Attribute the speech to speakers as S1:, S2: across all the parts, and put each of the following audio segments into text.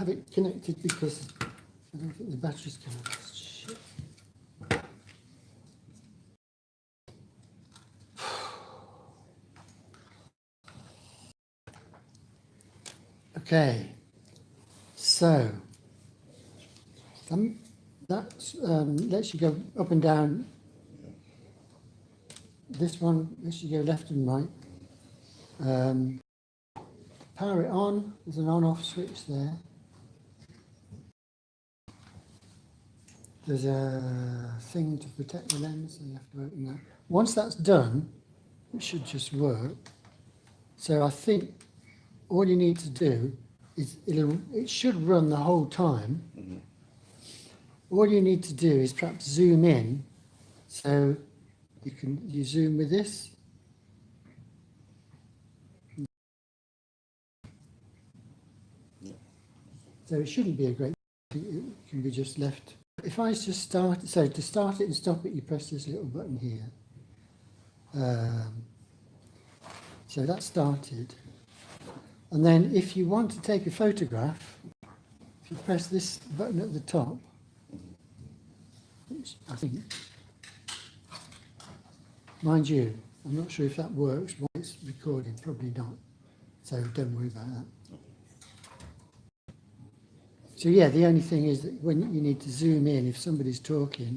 S1: have it connected because I don't think the battery's connected. Shit. Okay, so that lets you go up and down. This one lets you go left and right. Power it on, there's an on-off switch there. There's a thing to protect the lens, so you have to open that. Once that's done, it should just work. So I think all you need to do is, it should run the whole time. Mm-hmm. All you need to do is perhaps zoom in, so you zoom with this. So it shouldn't be a great thing, it can be just left. If I just start, so to start it and stop it, you press this little button here. So that started. And then if you want to take a photograph, if you press this button at the top, which I think, mind you, I'm not sure if that works while it's recording, probably not. So don't worry about that. So yeah, the only thing is that when you need to zoom in if somebody's talking,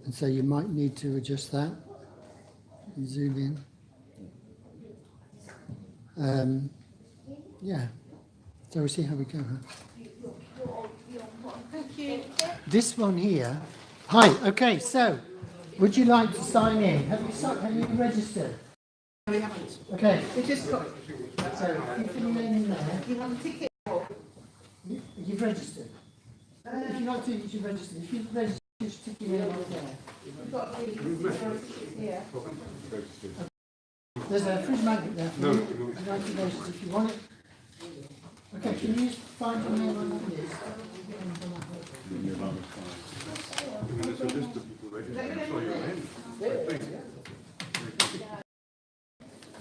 S1: and so you might need to adjust that and zoom in. Yeah, so we'll see how we go. Huh?
S2: Thank you.
S1: This one here. Hi. Okay. So, would you like to sign in? Have you registered?
S2: No, we haven't.
S1: Okay.
S2: We just got.
S1: So, you put your name in there.
S2: You have a ticket.
S1: You've registered. If you're not doing it, you've registered. If you've registered, just stick your name on there.
S2: We've got the here.
S1: There's a fridge magnet there for you. Congratulations if you want it. Okay, can you find your name on that list?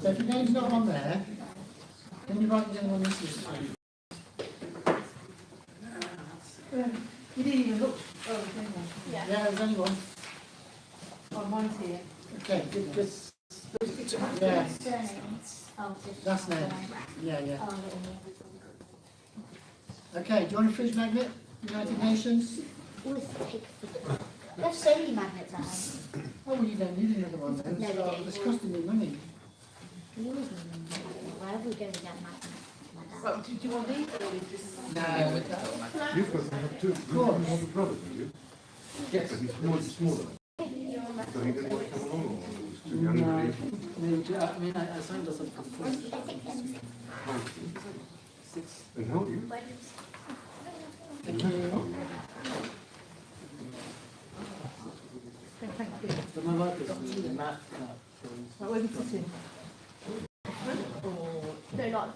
S1: So if your name's not on there, can you write your name on this list?
S2: You didn't even look. Oh,
S1: yeah, there's only one.
S2: Oh, mine's here.
S1: Okay, just yeah. That's name. Yeah. Okay, do you want a fridge magnet? United Nations?
S3: There's so many magnets at home.
S1: Oh, well, you don't need another one then.
S3: No, we don't.
S1: It's costing you money.
S3: We always need them. Wherever we go, we get magnets.
S2: Well, do you want these or is this?
S1: No.
S4: You've got two. You have a brother, do you?
S1: Yes.
S4: But he's smaller. So he didn't want to come along, or he was too young to leave?
S1: I mean, I signed us up for 4.
S4: And how old are you?
S1: Thank you.
S2: Thank you.
S1: But my wife is doing the math now.
S2: Right, where are we sitting?
S3: No, not.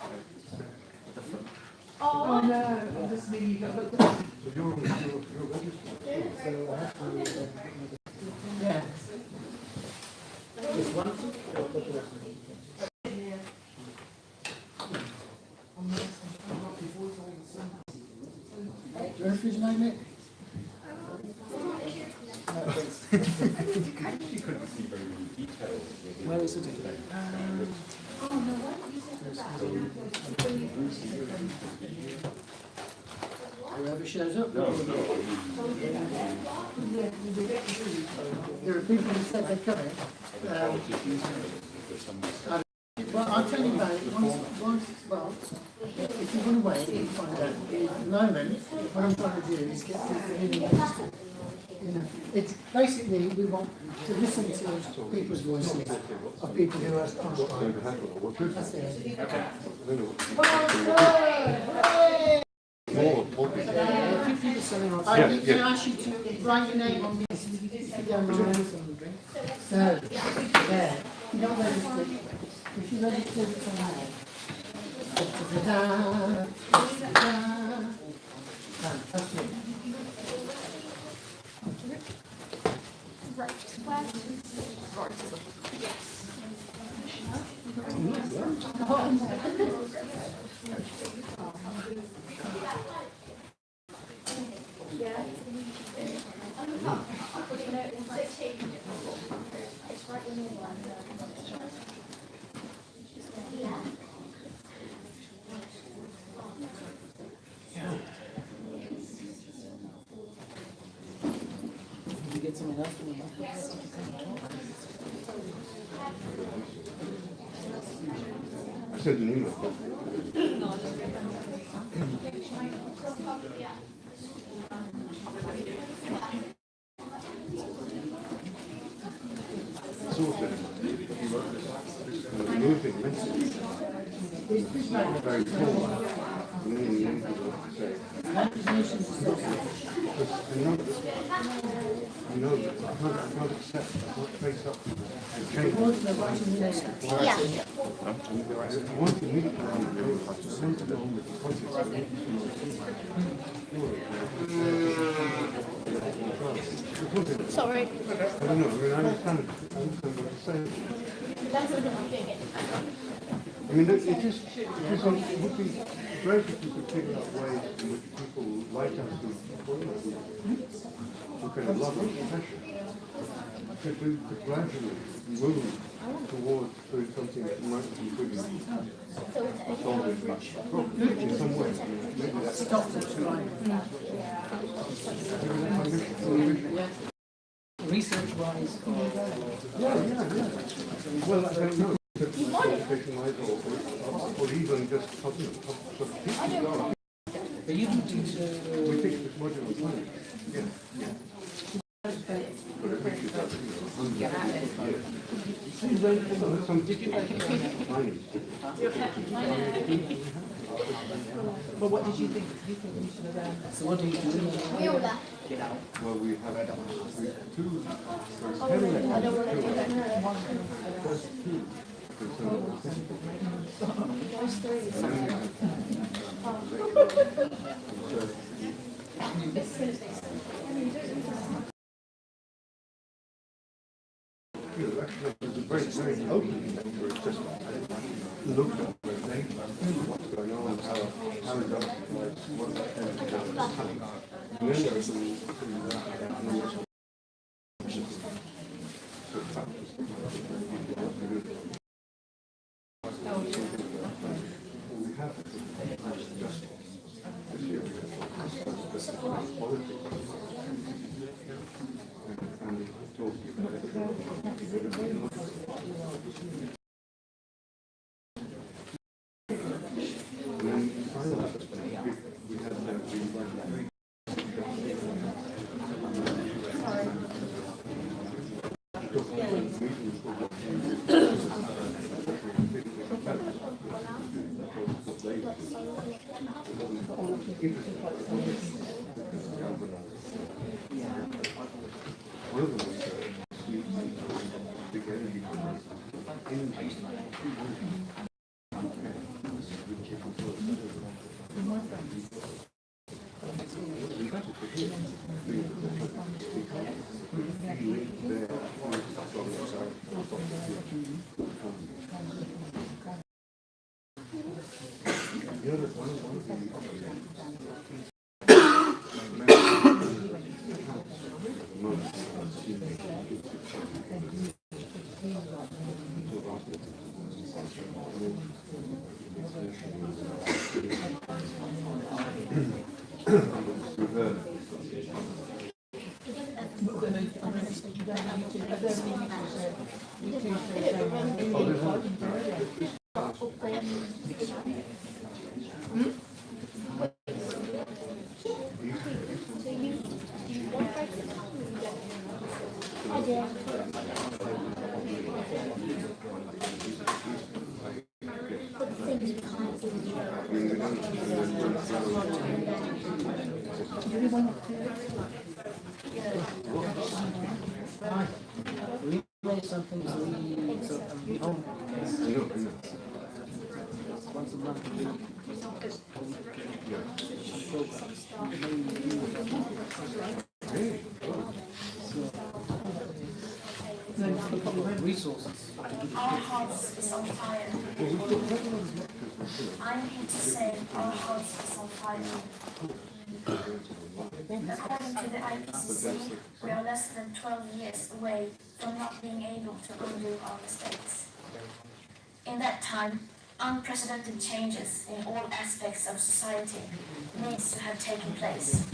S2: Oh no, I'm just meaning you got looked at.
S4: So you're registered?
S1: So I have to... Yeah. Just one thing? Do you want a fridge magnet? Where is it? Whoever shows up.
S4: No.
S1: There are people who said they're coming. Well, I'll tell you about it. Well, if you want to wait, you can find out. At the moment, what I'm trying to do is get people in and registered. You know, it's basically we want to listen to people's voices of people who are qualified. That's it. I need to ask you to write your name on this if you don't mind. So, there. You're not registered. If you're registered, it's on there. Fantastic.
S3: Right. Yes.
S5: Get something else from
S4: I sent an email. It's also, moving message. Very cool. And then in the end, say, I know that I can't accept, I can't face up to change.
S3: Yeah.
S4: I want to meet them, I just sent them on with the
S3: Sorry.
S4: I don't know, I mean, I understand what you're saying. I mean, it would be great if we could figure out ways in which people like us who kind of love our profession could gradually move towards doing something that might be good in some way. Maybe that's
S5: research-wise.
S4: yeah. Well, I don't know. Or even just
S5: But you can do
S4: we think this module is funny. Yeah.
S5: But what did you think? You think we should have So what do you do?
S3: We all left.
S4: Well, we have two.
S3: I don't want to do that.
S4: First two.
S3: Those three.
S4: Actually, it was a very open where it's just look at what's going on, how it does, what that kind of happening. And then there's some we have just this year we have politics. And talking about it. And then finally, we had one of them was big energy
S5: something to once a month.
S6: resources.
S7: Our house is on fire. I'm here to say our house is on fire. According to the IPCC, we are less than 12 years away from not being able to undo our mistakes. In that time, unprecedented changes in all aspects of society needs to have taken place,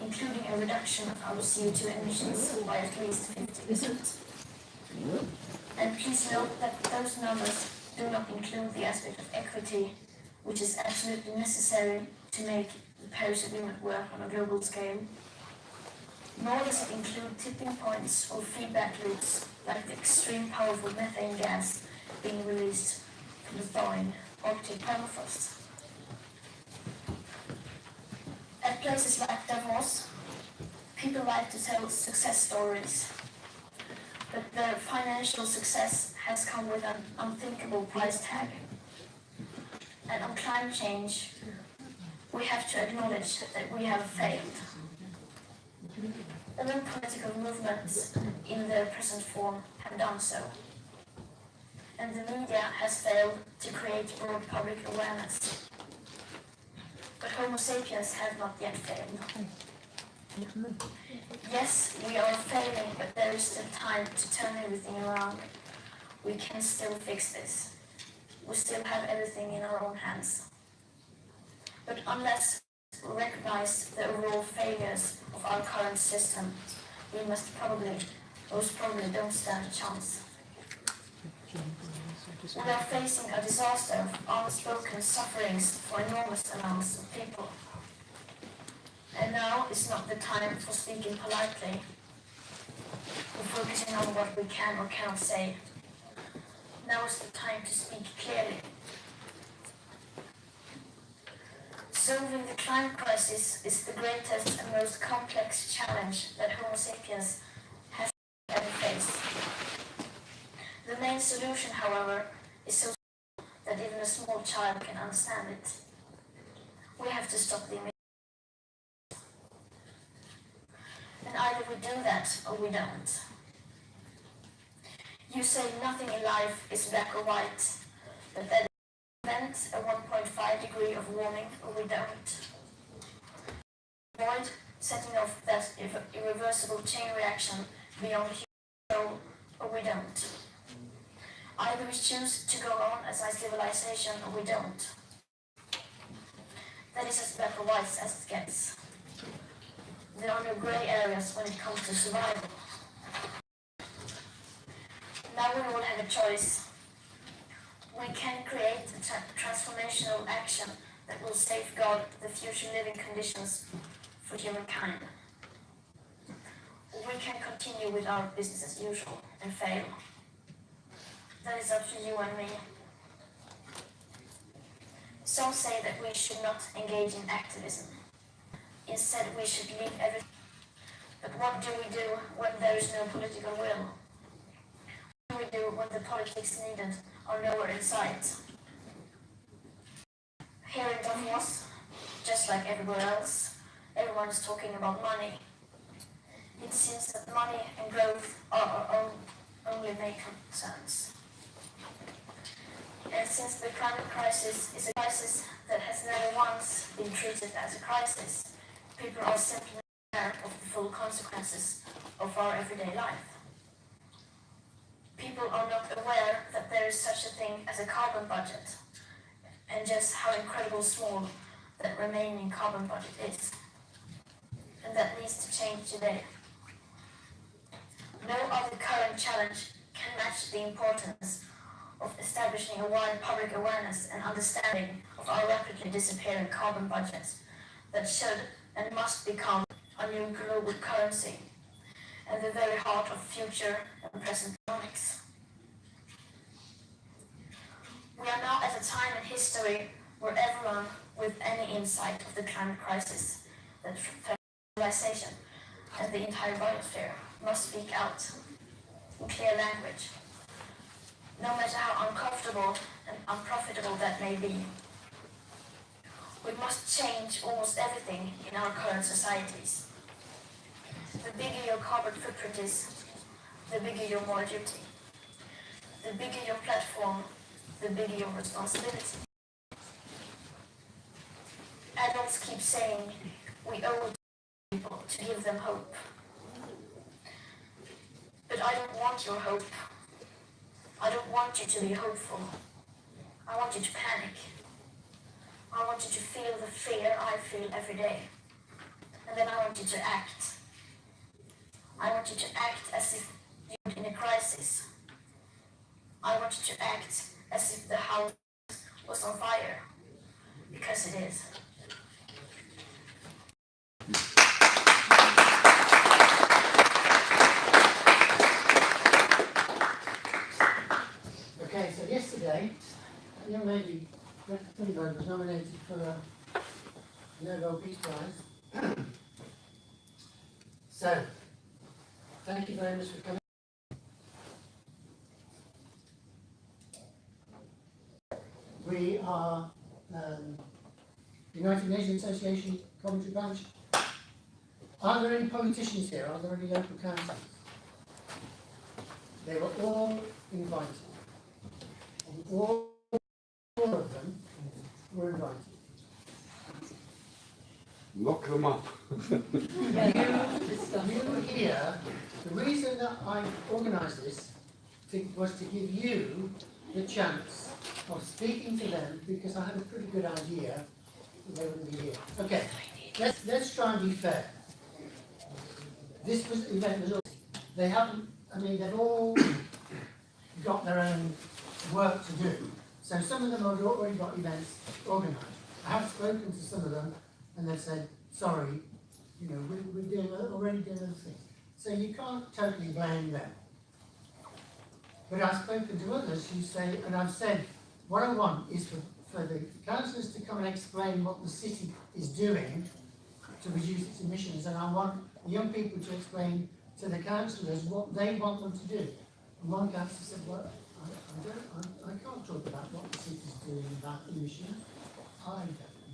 S7: including a reduction of our CO2 emissions by at least 50%. And please note that those numbers do not include the aspect of equity, which is absolutely necessary to make the Paris Agreement work on a global scale. Nor does it include tipping points or feedback loops like the extreme powerful methane gas being released from the thawing Arctic permafrost. At places like Davos, people like to tell success stories, but their financial success has come with an unthinkable price tag. And on climate change, we have to acknowledge that we have failed. The political movements in their present form have done so. And the media has failed to create broad public awareness. But Homo sapiens have not yet failed. Yes, we are failing, but there is still time to turn everything around. We can still fix this. We still have everything in our own hands. But unless we recognize the overall failures of our current system, we most probably don't stand a chance. We are facing a disaster of unspoken sufferings for enormous amounts of people. And now is not the time for speaking politely, for focusing on what we can or cannot say. Now is the time to speak clearly. Solving the climate crisis is the greatest and most complex challenge that Homo sapiens has ever faced. The main solution, however, is so simple that even a small child can understand it. We have to stop the emissions. And either we do that or we don't. You say nothing in life is black or white, but that prevent a 1.5 degree of warming or we don't. Avoid setting off that irreversible chain reaction beyond human control or we don't. Either we choose to go on as a civilization or we don't. That is as black or white as it gets. There are no grey areas when it comes to survival. Now we all have a choice. We can create a transformational action that will safeguard the future living conditions for humankind. We can continue with our business as usual and fail. That is up to you and me. Some say that we should not engage in activism. Instead, we should leave everything. But what do we do when there is no political will? What do we do when the politics needed are nowhere in sight? Here in Davos, just like everywhere else, everyone is talking about money. It seems that money and growth are our only main concerns. And since the climate crisis is a crisis that has never once been treated as a crisis, people are simply not aware of the full consequences of our everyday life. People are not aware that there is such a thing as a carbon budget, and just how incredibly small that remaining carbon budget is. And that needs to change today. No other current challenge can match the importance of establishing a wide public awareness and understanding of our rapidly disappearing carbon budget that should and must become a new global currency and the very heart of future and present economics. We are now at a time in history where everyone with any insight of the climate crisis, the civilization, and the entire biosphere must speak out in clear language, no matter how uncomfortable and unprofitable that may be. We must change almost everything in our current societies. The bigger your carbon footprint is, the bigger your moral duty. the bigger your platform, the bigger your responsibility. Adults keep saying we owe it to people to give them hope. But I don't want your hope. I don't want you to be hopeful. I want you to panic. I want you to feel the fear I feel every day. And then I want you to act. I want you to act as if you're in a crisis. I want you to act as if the house was on fire. Because it is.
S1: Okay, so yesterday, a young lady, Greta Thunberg, was nominated for a Nobel Peace Prize. So, thank you very much for coming. We are United Nations Association Coventry branch. Are there any politicians here? Are there any local councils? They were all invited. And all of them were invited.
S4: Lock them up.
S1: You here, the reason that I organised this was to give you the chance of speaking to them, because I had a pretty good idea that they wouldn't be here. Okay, let's try and be fair. This event was all, they haven't, I mean, they've all got their own work to do. So some of them have already got events organised. I have spoken to some of them and they've said, sorry, you know, we're already doing other things. So you can't totally blame them. But I've spoken to others who say, and I've said, what I want is for the councillors to come and explain what the city is doing to reduce its emissions, and I want the young people to explain to the councillors what they want them to do. And one councillor said, well, I can't talk about what the city is doing about emissions. I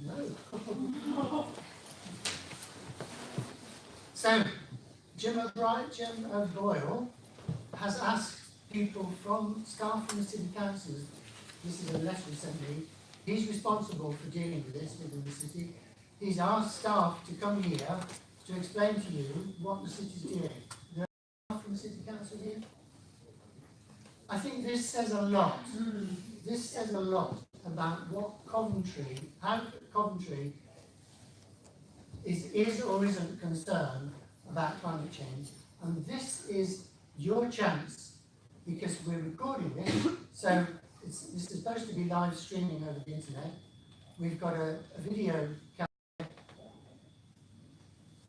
S1: don't know. So, Jim O'Boyle has asked people from staff from the city councils, this is a letter he sent me, he's responsible for dealing with this within the city. He's asked staff to come here to explain to you what the city's doing. There are staff from the city council here. I think this says a lot. This says a lot about what Coventry, how Coventry is or isn't concerned about climate change. And this is your chance, because we're recording this, so this is supposed to be live streaming over the internet. We've got a video camera.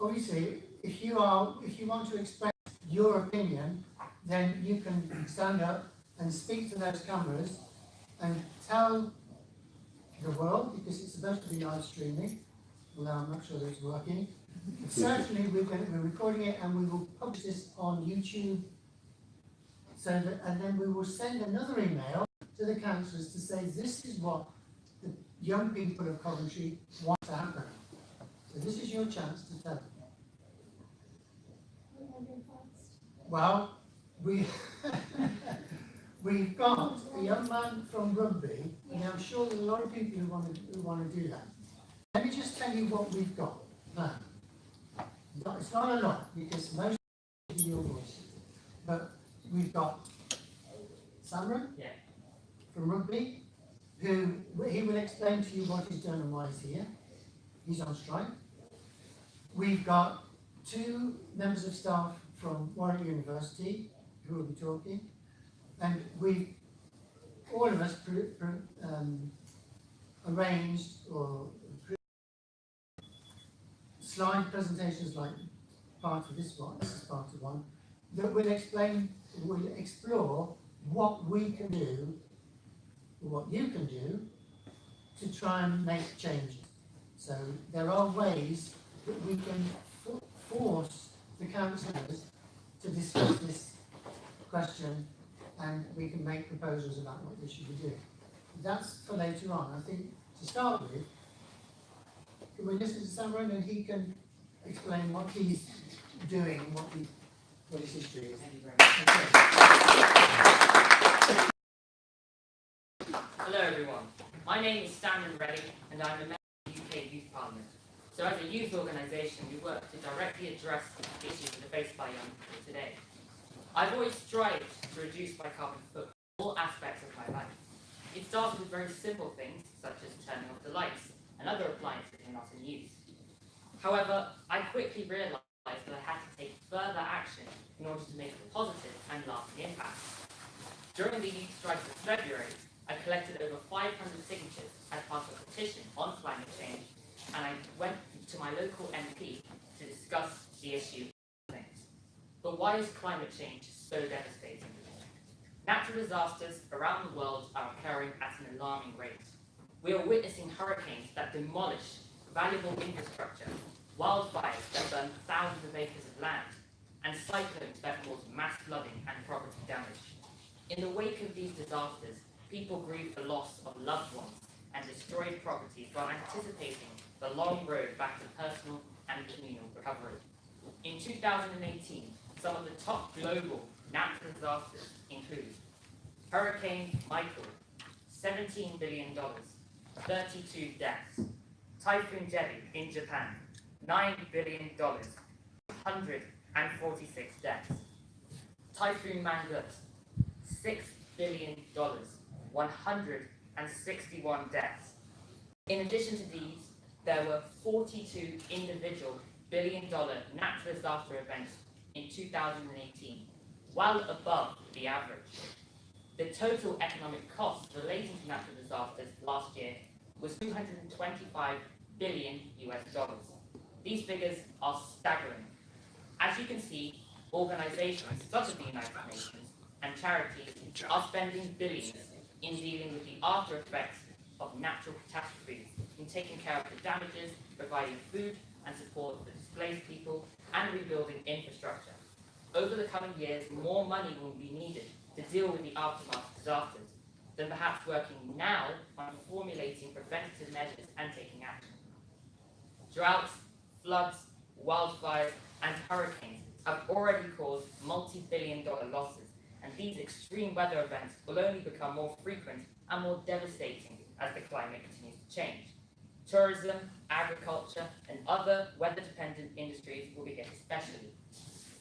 S1: Obviously, if you want to express your opinion, then you can stand up and speak to those cameras and tell the world, because it's supposed to be live streaming, although I'm not sure that it's working. But certainly we're recording it and we will publish this on YouTube. So that, and then we will send another email to the councillors to say this is what the young people of Coventry want to happen. So this is your chance to tell them. Well, we've got a young man from Rugby, and I'm sure there's a lot of people who want to do that. Let me just tell you what we've got planned. It's not a lot, because most of your voices, but we've got Samran from Rugby, who he will explain to you what he's done and why he's here. He's on strike. We've got 2 members of staff from Warwick University who will be talking, and all of us arranged or slide presentations like part of this one. This is part of one that will explore what we can do, or what you can do, to try and make changes. So there are ways that we can force the councillors to discuss this question, and we can make proposals about what they should be doing. That's for later on. I think to start with, can we listen to Samran and he can explain what he's doing and what his history is.
S5: Thank you very much.
S1: Okay.
S6: Hello everyone, my name is Stammen Reddy and I'm a member of the UK Youth Parliament. So as a youth organisation, we work to directly address the issues that are faced by young people today. I've always strived to reduce my carbon footprint in all aspects of my life. It started with very simple things, such as turning off the lights and other appliances when not in use. However, I quickly realised that I had to take further action in order to make a positive and lasting impact. During the youth strikes of February, I collected over 500 signatures as part of a petition on climate change, and I went to my local MP to discuss the issue of things. But why is climate change so devastating? Natural disasters around the world are occurring at an alarming rate. We are witnessing hurricanes that demolish valuable infrastructure, wildfires that burn thousands of acres of land, and cyclones that cause mass flooding and property damage. In the wake of these disasters, people grieve the loss of loved ones and destroyed properties while anticipating the long road back to personal and communal recovery. In 2018, some of the top global natural disasters include Hurricane Michael, $17 billion, 32 deaths. Typhoon Jebi in Japan, $9 billion, 146 deaths. Typhoon Mangkhut, $6 billion, 161 deaths. In addition to these, there were 42 individual billion-dollar natural disaster events in 2018, well above the average. The total economic cost relating to natural disasters last year was $225 billion US. These figures are staggering. As you can see, organizations such as the United Nations and charities are spending billions in dealing with the after effects of natural catastrophes, in taking care of the damages, providing food and support for displaced people, and rebuilding infrastructure. Over the coming years, more money will be needed to deal with the aftermath of disasters than perhaps working now on formulating preventative measures and taking action. Droughts, floods, wildfires, and hurricanes have already caused multi-billion-dollar losses, and these extreme weather events will only become more frequent and more devastating as the climate continues to change. Tourism, agriculture, and other weather-dependent industries will be hit especially.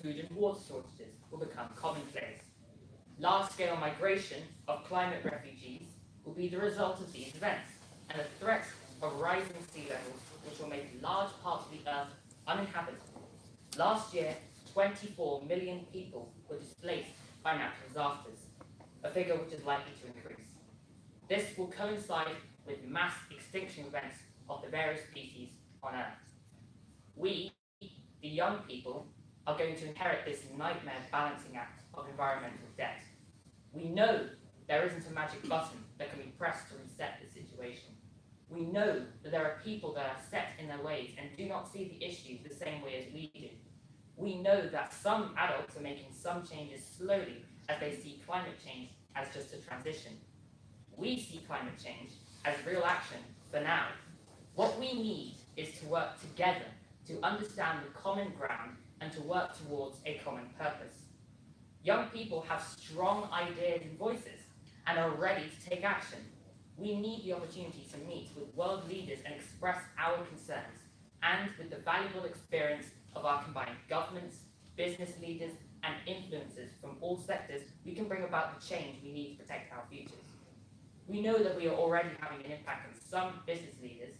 S6: Food and water shortages will become commonplace. Large-scale migration of climate refugees will be the result of these events, and the threat of rising sea levels, which will make large parts of the earth uninhabitable. Last year, 24 million people were displaced by natural disasters, a figure which is likely to increase. This will coincide with mass extinction events of the various species on Earth. We, the young people, are going to inherit this nightmare balancing act of environmental debt. We know there isn't a magic button that can be pressed to reset the situation. We know that there are people that are set in their ways and do not see the issues the same way as we do. We know that some adults are making some changes slowly as they see climate change as just a transition. We see climate change as real action for now. What we need is to work together to understand the common ground and to work towards a common purpose. Young people have strong ideas and voices and are ready to take action. We need the opportunity to meet with world leaders and express our concerns, and with the valuable experience of our combined governments, business leaders, and influencers from all sectors, we can bring about the change we need to protect our futures. We know that we are already having an impact on some business leaders.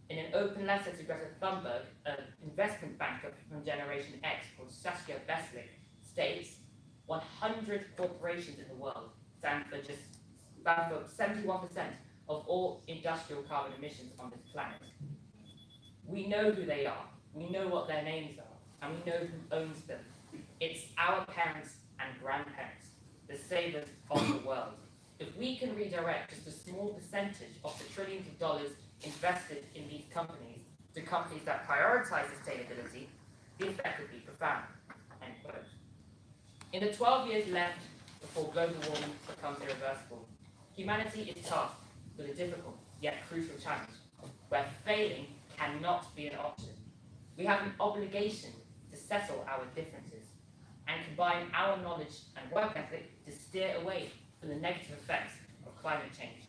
S6: In an open letter to Greta Thunberg, an investment banker from Generation X called Saskia Beslik states 100 corporations in the world stand for 71% of all industrial carbon emissions on this planet. We know who they are, we know what their names are, and we know who owns them. It's our parents and grandparents, the savers of the world. If we can redirect just a small percentage of the trillions of dollars invested in these companies to companies that prioritize sustainability, the effect would be profound. End quote. In the 12 years left before global warming becomes irreversible, humanity is tasked with a difficult yet crucial challenge, where failing cannot be an option. We have an obligation to settle our differences and combine our knowledge and work ethic to steer away from the negative effects of climate change.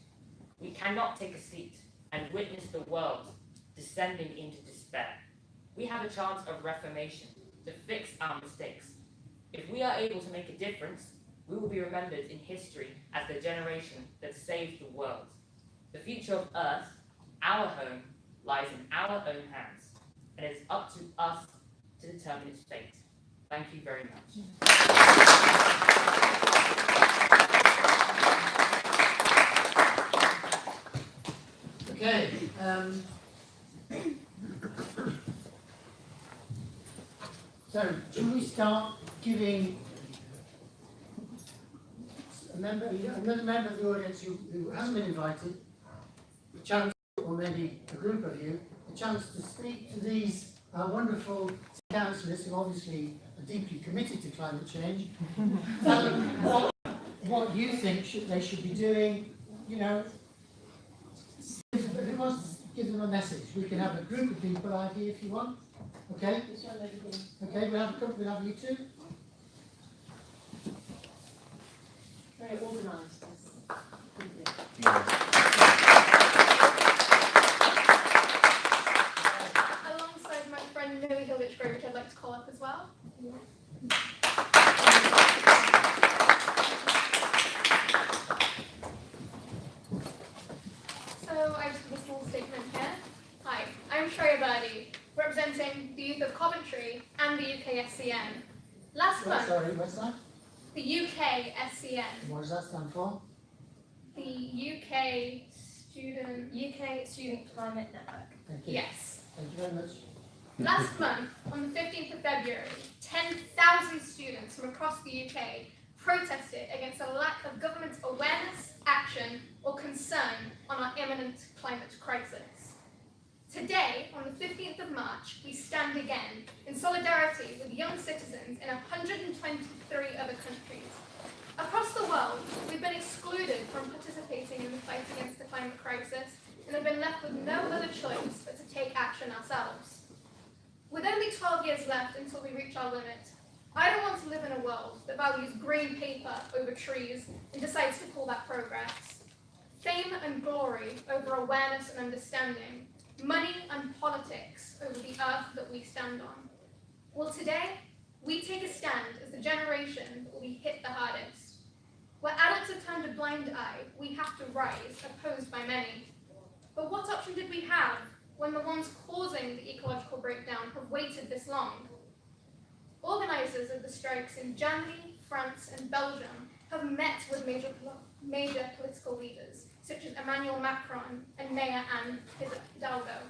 S6: We cannot take a seat and witness the world descending into despair. We have a chance of reformation to fix our mistakes. If we are able to make a difference, we will be remembered in history as the generation that saved the world. The future of Earth, our home, lies in our own hands, and it is up to us to determine its fate. Thank you very much.
S1: Okay. So, should we start giving another member of the audience who hasn't been invited a chance, or maybe a group of you, a chance to speak to these wonderful councillors who obviously are deeply committed to climate change? Tell them what you think they should be doing, you know. Who wants to give them a message? We can have a group of people out here if you want. Okay? Okay, we'll have you two.
S5: Very organised.
S8: Alongside my friend Millie Hilditch-Gray, which I'd like to call up as well. So I just have a small statement here. Hi, I'm Shreya Birdie, representing the youth of Coventry and the UK SCN. Last month,
S1: Sorry, what's that?
S8: the UK SCN,
S1: What does that stand for?
S8: the UK Student Climate Network.
S1: Thank you.
S8: Yes.
S1: Thank you very much.
S8: Last month, on the 15th of February, 10,000 students from across the UK protested against a lack of government awareness, action, or concern on our imminent climate crisis. Today, on the 15th of March, we stand again in solidarity with young citizens in 123 other countries. Across the world, we've been excluded from participating in the fight against the climate crisis and have been left with no other choice but to take action ourselves. With only 12 years left until we reach our limit, I don't want to live in a world that values green paper over trees and decides to call that progress. Fame and glory over awareness and understanding, money and politics over the earth that we stand on. Well, today, we take a stand as the generation that will be hit the hardest. Where adults have turned a blind eye, we have to rise, opposed by many. But what option did we have when the ones causing the ecological breakdown have waited this long? Organisers of the strikes in Germany, France and Belgium have met with major political leaders, such as Emmanuel Macron and Mayor Anne Hidalgo.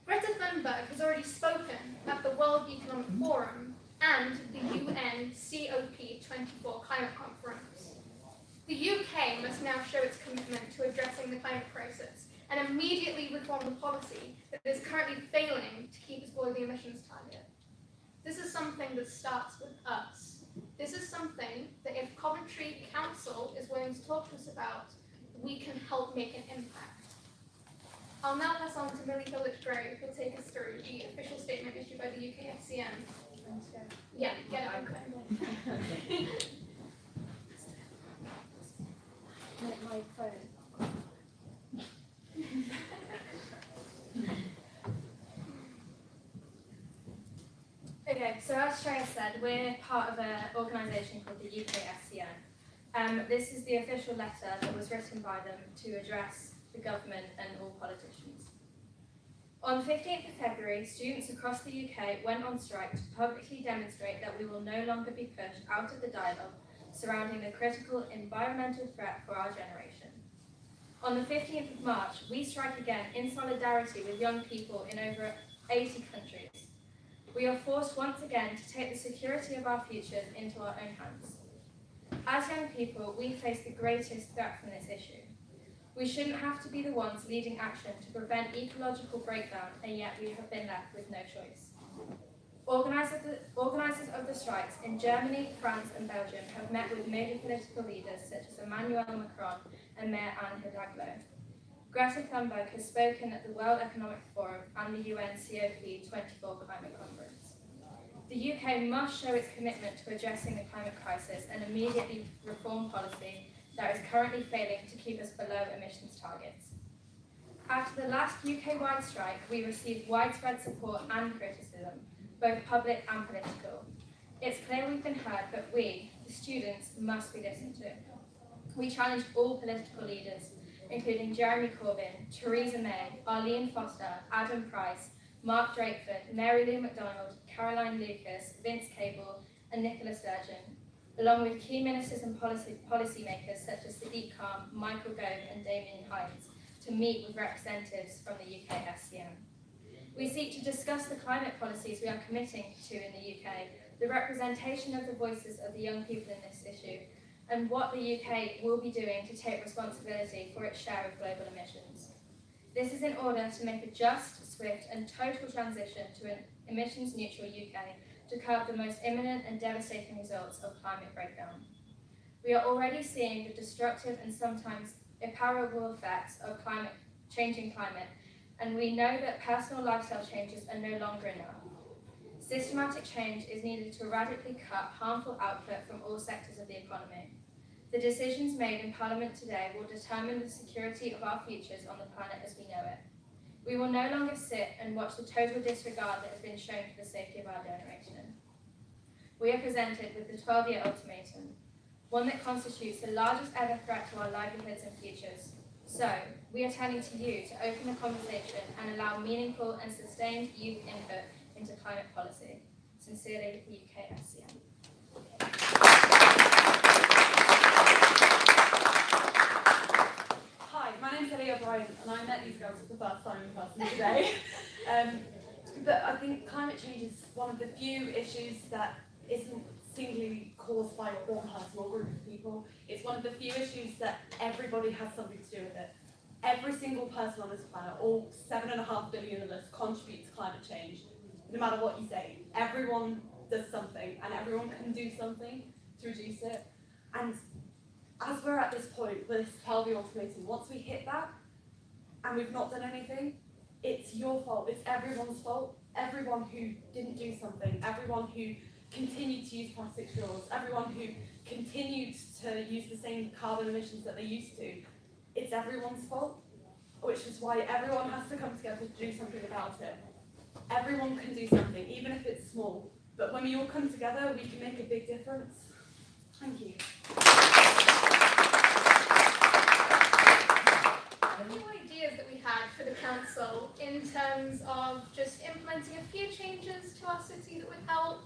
S8: Greta Thunberg has already spoken at the World Economic Forum and the UN COP24 climate conference. The UK must now show its commitment to addressing the climate crisis and immediately reform the policy that is currently failing to keep us below the emissions target. This is something that starts with us. This is something that if Coventry Council is willing to talk to us about, we can help make an impact. I'll now pass on to Millie Hilditch-Gray, who will take us through the official statement issued by the UK SCN. Yeah, get it open.
S3: My phone.
S9: Okay, so as Shreya said, we're part of an organisation called the UK SCN. This is the official letter that was written by them to address the government and all politicians. On 15th of February, students across the UK went on strike to publicly demonstrate that we will no longer be pushed out of the dialogue surrounding the critical environmental threat for our generation. On the 15th of March, we strike again in solidarity with young people in over 80 countries. We are forced once again to take the security of our futures into our own hands. As young people, we face the greatest threat from this issue. We shouldn't have to be the ones leading action to prevent ecological breakdown, and yet we have been left with no choice. Organisers of the strikes in Germany, France and Belgium have met with major political leaders such as Emmanuel Macron and Mayor Anne Hidalgo. Greta Thunberg has spoken at the World Economic Forum and the UN COP24 climate conference. The UK must show its commitment to addressing the climate crisis and immediately reform policy that is currently failing to keep us below emissions targets. After the last UK-wide strike, we received widespread support and criticism, both public and political. It's clear we've been heard, but we, the students, must be listened to. We challenged all political leaders, including Jeremy Corbyn, Theresa May, Arlene Foster, Adam Price, Mark Drakeford, Mary Lou MacDonald, Caroline Lucas, Vince Cable, and Nicola Sturgeon, along with key ministers and policymakers such as Sadiq Khan, Michael Gove, and Damien Hines, to meet with representatives from the UK SCM. We seek to discuss the climate policies we are committing to in the UK, the representation of the voices of the young people in this issue, and what the UK will be doing to take responsibility for its share of global emissions. This is in order to make a just, swift and total transition to an emissions-neutral UK to curb the most imminent and devastating results of climate breakdown. We are already seeing the destructive and sometimes irreparable effects of changing climate, and we know that personal lifestyle changes are no longer enough. Systematic change is needed to radically cut harmful output from all sectors of the economy. The decisions made in Parliament today will determine the security of our futures on the planet as we know it. We will no longer sit and watch the total disregard that has been shown to the safety of our generation. We are presented with the 12-year ultimatum, one that constitutes the largest ever threat to our livelihoods and futures. So, we are turning to you to open the conversation and allow meaningful and sustained youth input into climate policy. Sincerely, the UK SCM.
S5: Hi, my name's Ellie O'Brien, and I met these girls for the first time in person today. But I think climate change is one of the few issues that isn't singly caused by one person or group of people. It's one of the few issues that everybody has something to do with it. Every single person on this planet, all 7.5 billion of us, contribute to climate change. No matter what you say, everyone does something, and everyone can do something to reduce it. And as we're at this point with this 12-year ultimatum, once we hit that, and we've not done anything, it's your fault, it's everyone's fault. Everyone who didn't do something, everyone who continued to use plastic straws, everyone who continued to use the same carbon emissions that they used to, it's everyone's fault, which is why everyone has to come together to do something about it. Everyone can do something, even if it's small, but when we all come together, we can make a big difference. Thank you.
S8: A few ideas that we had for the council in terms of just implementing a few changes to our city that would help.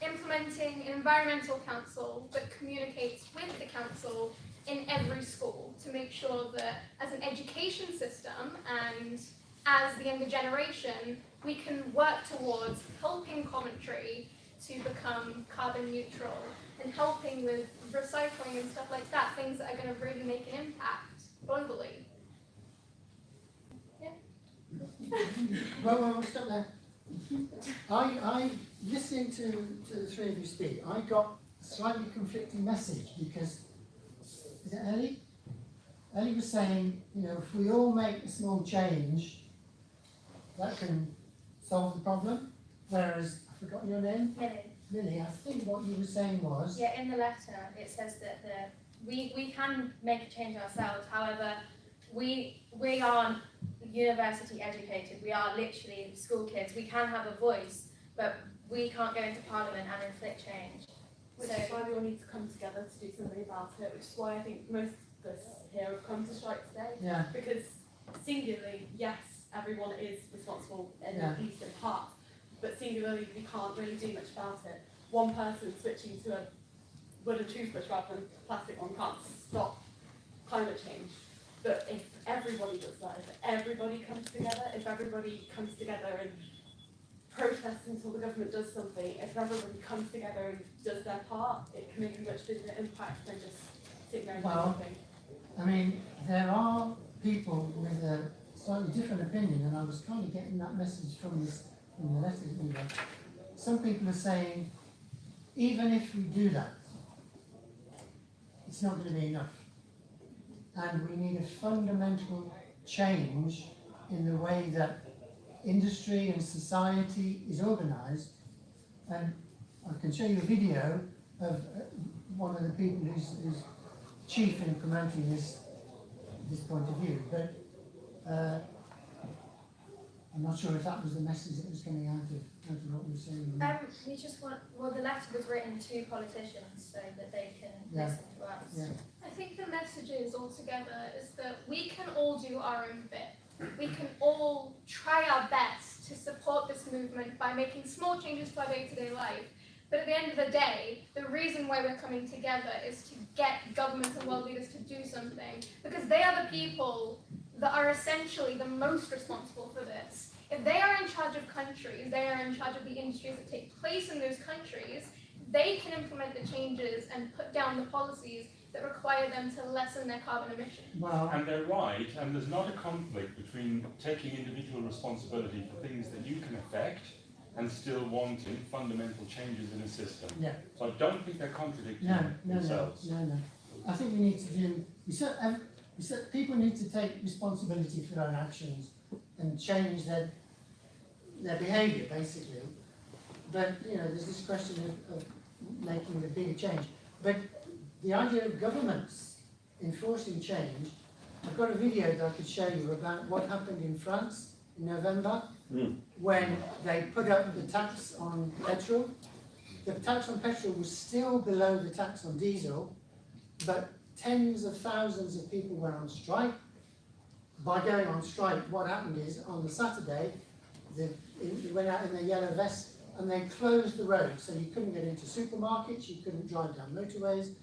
S8: Implementing an environmental council that communicates with the council in every school to make sure that as an education system and as the younger generation, we can work towards helping Coventry to become carbon neutral and helping with recycling and stuff like that, things that are going to really make an impact globally. Yeah.
S1: Well, stop there. I listening to the three of you speak, I got a slightly conflicting message because, is it Ellie? Ellie was saying, you know, if we all make a small change, that can solve the problem. Whereas, I've forgotten your name? Lily, I think what you were saying was...
S9: Yeah, in the letter it says that we can make a change ourselves. However, we aren't university educated. We are literally school kids. We can have a voice, but we can't go into Parliament and inflict change.
S5: Which is why we all need to come together to do something about it, which is why I think most of us here have come to strike today.
S1: Yeah.
S5: Because singularly, yes, everyone is responsible at least in part, but singularly we can't really do much about it. One person switching to a wooden toothbrush rather than a plastic one can't stop climate change. But if everybody does that, if everybody comes together and protests until the government does something, if everybody comes together and does their part, it can make a much bigger impact than just sitting there and doing nothing.
S1: I mean, there are people with a slightly different opinion, and I was kind of getting that message from the letters anyway. Some people are saying, even if we do that, it's not going to be enough. And we need a fundamental change in the way that industry and society is organised. And I can show you a video of one of the people who's chief in promoting this point of view, but I'm not sure if that was the message that was coming out of what we were saying.
S9: We just want, well, the letter was written to politicians so that they can
S1: Yeah.
S9: listen to us.
S1: Yeah.
S8: I think the message is altogether is that we can all do our own bit. We can all try our best to support this movement by making small changes to our day-to-day life. But at the end of the day, the reason why we're coming together is to get governments and world leaders to do something, because they are the people that are essentially the most responsible for this. If they are in charge of countries, they are in charge of the industries that take place in those countries, they can implement the changes and put down the policies that require them to lessen their carbon emissions.
S1: Well,
S10: And they're right, and there's not a conflict between taking individual responsibility for things that you can affect and still wanting fundamental changes in a system.
S1: yeah.
S10: So I don't think they're contradicting
S1: No.
S10: themselves.
S1: I think we need to do. We said people need to take responsibility for their own actions and change their behaviour, basically. But there's this question of making the bigger change. But the idea of governments enforcing change, I've got a video that I could show you about what happened in France in November when they put up the tax on petrol. The tax on petrol was still below the tax on diesel, but tens of thousands of people went on strike. By going on strike, what happened is on the Saturday, they went out in their yellow vests and they closed the roads, so you couldn't get into supermarkets, you couldn't drive down motorways,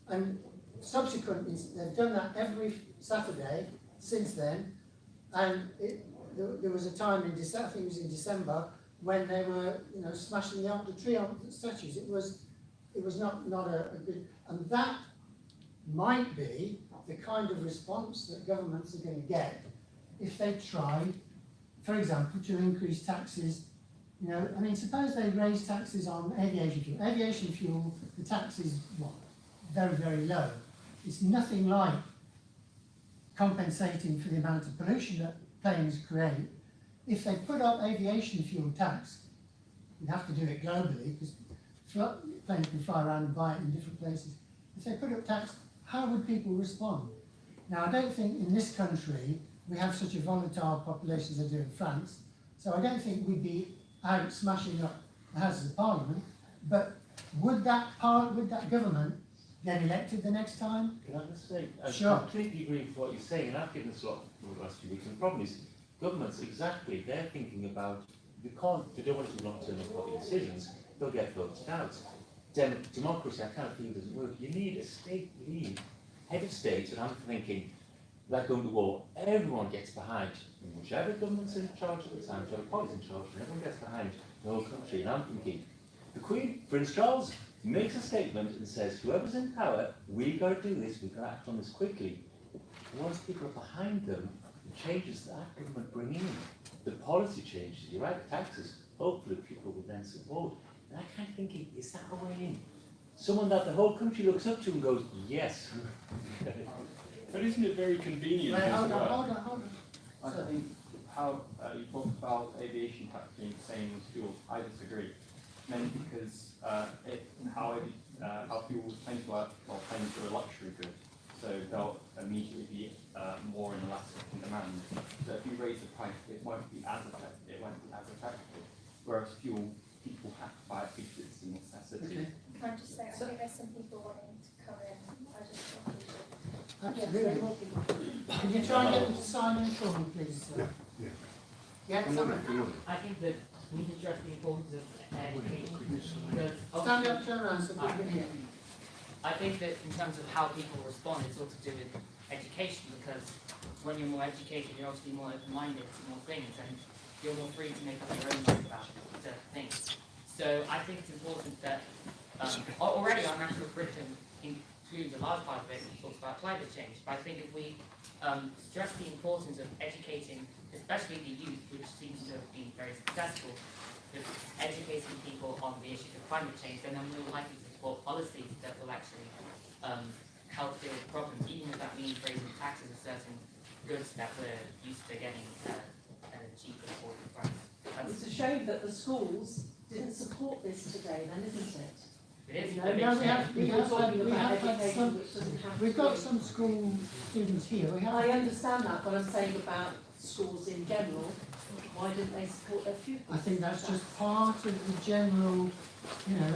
S1: and subsequently they've done that every Saturday since then, and there was a time in December, I think it was in December, when they were smashing the Arc de Triomphe statues. It was not a good, and that might be the kind of response that governments are going to get if they try, for example, to increase taxes. Suppose they raise taxes on aviation fuel. Aviation fuel, the tax is very, very low. It's nothing like compensating for the amount of pollution that planes create. If they put up aviation fuel tax, you'd have to do it globally because planes can fly around and buy it in different places. If they put up tax, how would people respond? Now, I don't think in this country we have such a volatile population as they do in France, so I don't think we'd be out smashing up the Houses of Parliament, but would that government get elected the next time?
S11: Can I just say, I
S1: Sure.
S11: completely agree with what you're saying, and I've given this a lot over the last few weeks, and the problem is, governments, exactly, they're thinking about, they don't want to do long-term important decisions, they'll get voted out. Democracy, I kind of feel doesn't work. You need a state lead, head of state, and I'm thinking, like going to war, everyone gets behind, whichever government's in charge at the time, whichever party's in charge, and everyone gets behind the whole country, and I'm thinking, the Queen, Prince Charles, makes a statement and says, whoever's in power, we've got to do this, we've got to act on this quickly. Once people are behind them, the changes that government bring in, the policy changes, you right, taxes, hopefully people will then support. And I kind of thinking, is that a way in? Someone that the whole country looks up to and goes, yes.
S10: But isn't it very convenient
S1: Wait,
S10: as
S1: hold
S10: well?
S1: on.
S12: I think how you talk about aviation tax being the same as fuel, I disagree. Mainly because how fuel planes work, well, planes are a luxury good, so they'll immediately be more inelastic in demand. So if you raise the price, it won't be as effective. Whereas fuel, people have to buy it because it's a necessity.
S1: Okay.
S9: Can I just say, I think there's some people wanting to come in. I just want to.
S1: Absolutely. Can you try and get them to sign in for me, please? Yeah, someone.
S6: I think that we need to stress the importance of education. Because
S1: Stand up, turn around so people can hear.
S6: I think that in terms of how people respond, it's all to do with education, because when you're more educated, you're obviously more open-minded to more things, and you're more free to make up your own mind about certain things. So I think it's important that already our national curriculum includes a large part of it that talks about climate change, but I think if we stress the importance of educating, especially the youth, which seems to have been very successful, with educating people on the issue of climate change, then I'm more likely to support policies that will actually help deal with problems, even if that means raising taxes of certain goods that we're used to getting at a cheaper affordable price.
S2: It's a shame that the schools didn't support this today then, isn't it?
S6: It is.
S2: No,
S6: a big
S1: No,
S6: change.
S1: we have
S2: talking
S1: had
S2: about education
S1: some,
S2: which doesn't have.
S1: we've got some school students here, we
S2: I
S1: have,
S2: understand that, but I'm saying about schools in general, why didn't they support their pupils?
S1: I think that's just part of the general, you know,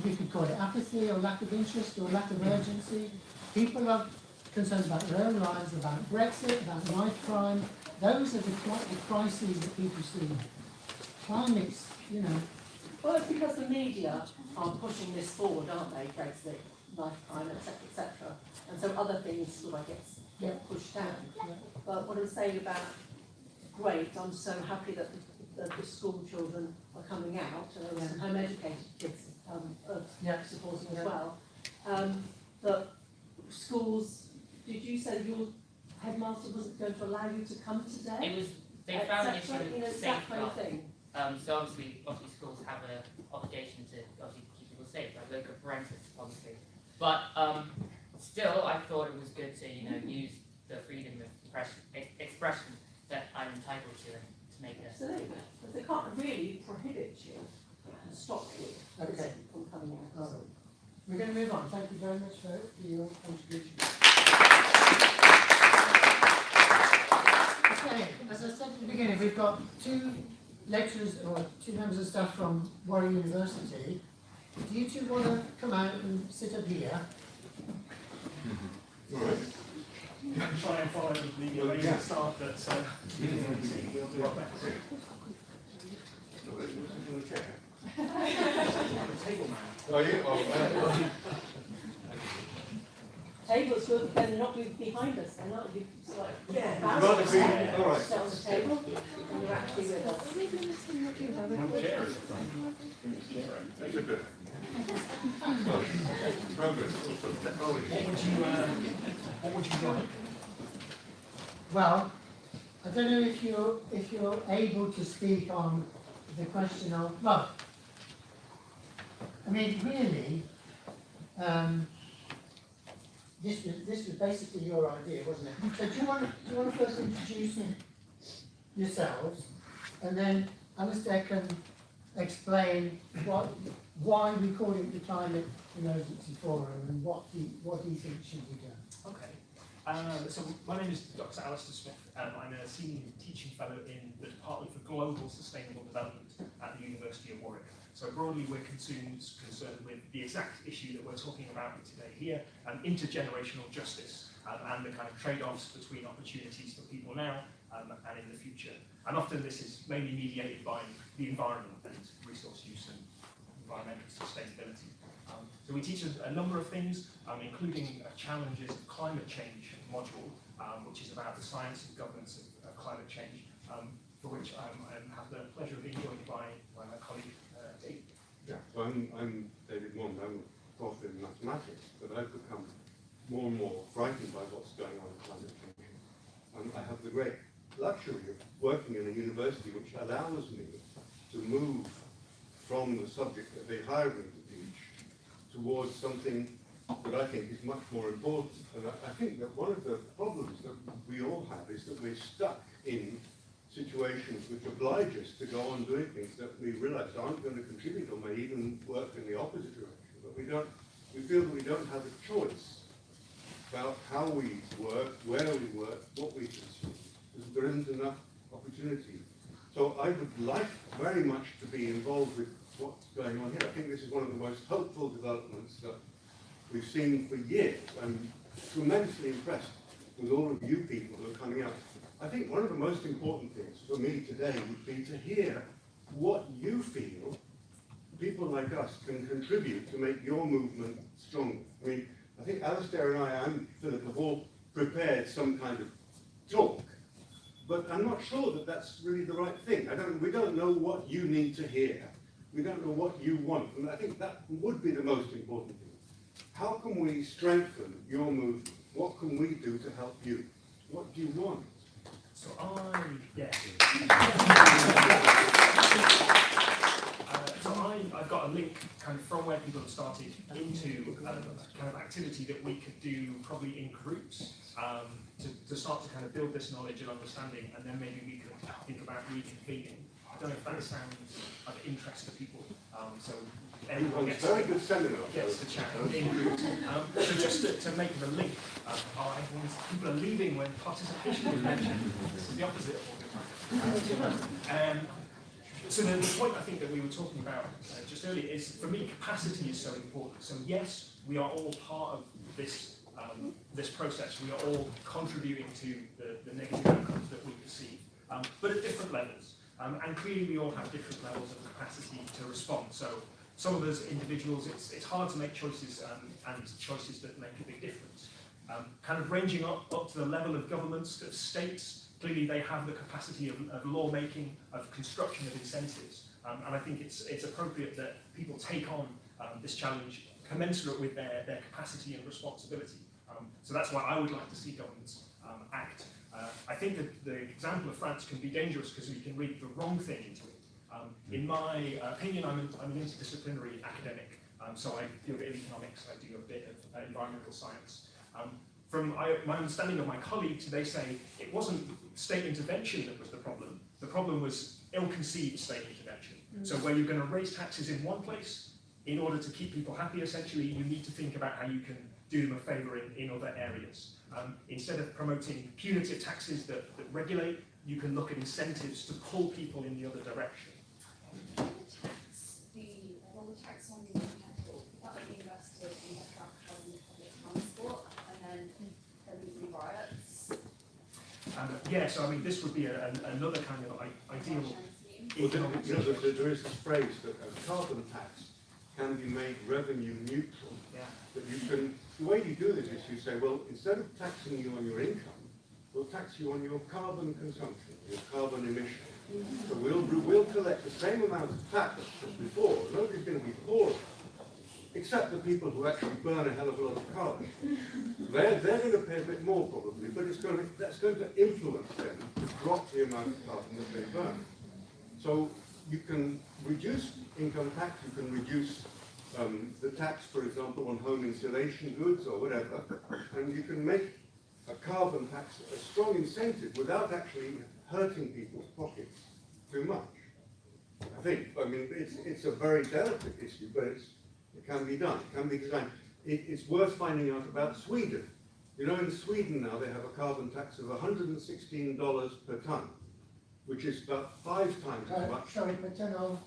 S1: you could call it apathy or lack of interest or lack of urgency. People are concerned about their own lives, about Brexit, about knife crime. Those are the crises that people see. Climates, you know.
S2: Well, it's because the media are pushing this forward, aren't they? Brexit, life crime, etc. And so other things sort of get pushed down. But what I'm saying about, great, I'm so happy that the school children are coming out, and there were some home educated kids supporting as well. But schools, did you say your headmaster wasn't going to allow you to come today?
S6: It was, they found an issue
S2: You know,
S6: with
S2: that kind of
S6: safeguard.
S2: thing.
S6: So obviously schools have an obligation to obviously keep people safe, like local forensics policy. But still, I thought it was good to, you know, use the freedom of expression that I'm entitled to and to make a.
S2: Absolutely, but they can't really prohibit you and stop you
S1: Okay.
S2: from coming out.
S1: All right. We're going to move on. Thank you very much for your contribution. Okay, as I said at the beginning, we've got two lecturers or two members of staff from Warwick University. Do you two want to come out and sit up here?
S13: Try and follow the amazing staff that's we'll do our best. Table man.
S4: Oh, yeah?
S2: Tables good, but they're not behind us, they're not, it's like,
S4: Rather
S2: bouncers
S4: be-
S2: there,
S4: all right.
S2: sit on the table, and you're actually with us.
S13: One chair at a time.
S4: That's a bit. Well, progress.
S13: What would you like?
S1: Well, I don't know if you're able to speak on the question of, well, I mean, really, this was basically your idea, wasn't it? So do you want to first introduce yourselves, and then Alistair can explain why we call it the Climate Emergency Forum and what he thinks should be done.
S13: Okay. So my name is Dr. Alistair Smith. I'm a senior teaching fellow in the Department for Global Sustainable Development at the University of Warwick. So broadly, we're concerned with the exact issue that we're talking about today here, intergenerational justice, and the kind of trade-offs between opportunities for people now and in the future. And often this is mainly mediated by the environment and resource use and environmental sustainability. So we teach a number of things, including challenges of climate change module, which is about the science and governance of climate change, for which I have the pleasure of being joined by my colleague, Dave.
S4: Yeah, so I'm David Mond. I'm a professor in mathematics, but I've become more and more frightened by what's going on in climate change. And I have the great luxury of working in a university which allows me to move from the subject that they hired me to teach towards something that I think is much more important. And I think that one of the problems that we all have is that we're stuck in situations which oblige us to go on doing things that we realise aren't going to contribute or may even work in the opposite direction. But we feel that we don't have a choice about how we work, where we work, what we consume, because there isn't enough opportunity. So I would like very much to be involved with what's going on here. I think this is one of the most hopeful developments that we've seen for years. I'm tremendously impressed with all of you people who are coming out. I think one of the most important things for me today would be to hear what you feel people like us can contribute to make your movement stronger. I mean, I think Alistair and I and Philip have all prepared some kind of talk, but I'm not sure that that's really the right thing. We don't know what you need to hear. We don't know what you want, and I think that would be the most important thing. How can we strengthen your movement? What can we do to help you? What do you want?
S13: So I've got a link kind of from where people have started into kind of activity that we could do probably in groups to start to kind of build this knowledge and understanding, and then maybe we could think about reconvening. I don't know if that sounds of interest to people, so everyone gets
S4: Very good seminar.
S13: gets to chat in groups. So just to make the link, people are leaving when participation is mentioned. This is the opposite of what we're trying. So the point I think that we were talking about just earlier is, for me, capacity is so important. So yes, we are all part of this this process. We are all contributing to the negative outcomes that we perceive, but at different levels. And clearly we all have different levels of capacity to respond. So some of us individuals, it's hard to make choices and choices that make a big difference. Kind of ranging up to the level of governments, of states, clearly they have the capacity of lawmaking, of construction of incentives. And I think it's appropriate that people take on this challenge commensurate with their capacity and responsibility. So that's why I would like to see governments act. I think that the example of France can be dangerous because we can read the wrong thing into it. In my opinion, I'm an interdisciplinary academic, so I do a bit of economics, I do a bit of environmental science. From my understanding of my colleagues, they say it wasn't state intervention that was the problem was ill-conceived state intervention. So where you're going to raise taxes in one place, in order to keep people happy, essentially, you need to think about how you can do them a favour in other areas. Instead of promoting punitive taxes that regulate, you can look at incentives to pull people in the other direction.
S5: The tax on the capital, that would be invested in public transport, and then there would be riots.
S13: Yeah, so I mean, this would be another kind of ideal economic
S4: You know,
S13: situation.
S4: there is this phrase that a carbon tax can be made revenue neutral.
S13: Yeah.
S4: That you can, the way you do this is you say, well, instead of taxing you on your income, we'll tax you on your carbon consumption, your carbon emission. So we'll collect the same amount of tax as before. Nobody's going to be poor, except the people who actually burn a hell of a lot of carbon. They're going to pay a bit more probably, but that's going to influence them to drop the amount of carbon that they burn. So you can reduce income tax, you can reduce the tax, for example, on home insulation goods or whatever, and you can make a carbon tax a strong incentive without actually hurting people's pockets too much. I think. I mean, it's a very delicate issue, but it can be done. It can be designed. It's worth finding out about Sweden. You know, in Sweden now they have a carbon tax of $116 per tonne, which is about 5 times as much.
S1: Sorry, per ton of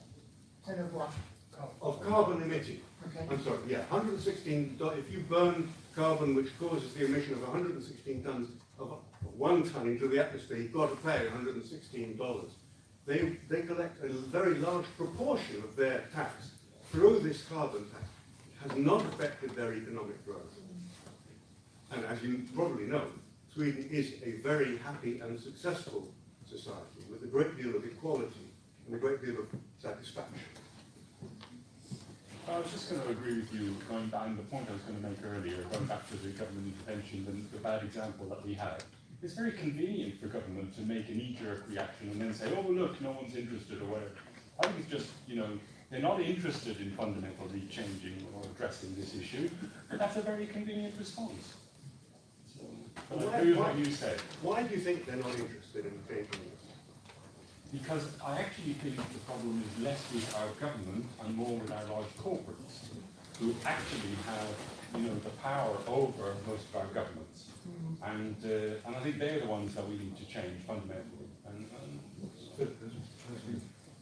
S1: what?
S4: Of carbon emitting.
S1: Okay.
S4: I'm sorry, yeah, $116. If you burn carbon which causes the emission of 116 tons of 1 ton into the atmosphere, you've got to pay $116. They collect a very large proportion of their tax through this carbon tax. It has not affected their economic growth. And as you probably know, Sweden is a very happy and successful society with a great deal of equality and a great deal of satisfaction.
S10: I was just going to agree with you, going down the point I was going to make earlier, going back to the government intervention and the bad example that we had. It's very convenient for government to make a knee-jerk reaction and then say, oh, look, no one's interested or whatever. I think it's just, you know, they're not interested in fundamentally changing or addressing this issue, but that's a very convenient response. So, I agree with what you said.
S4: Why do you think they're not interested in changing this?
S10: Because I actually think the problem is less with our government and more with our large corporates, who actually have, you know, the power over most of our governments. And I think they're the ones that we need to change fundamentally.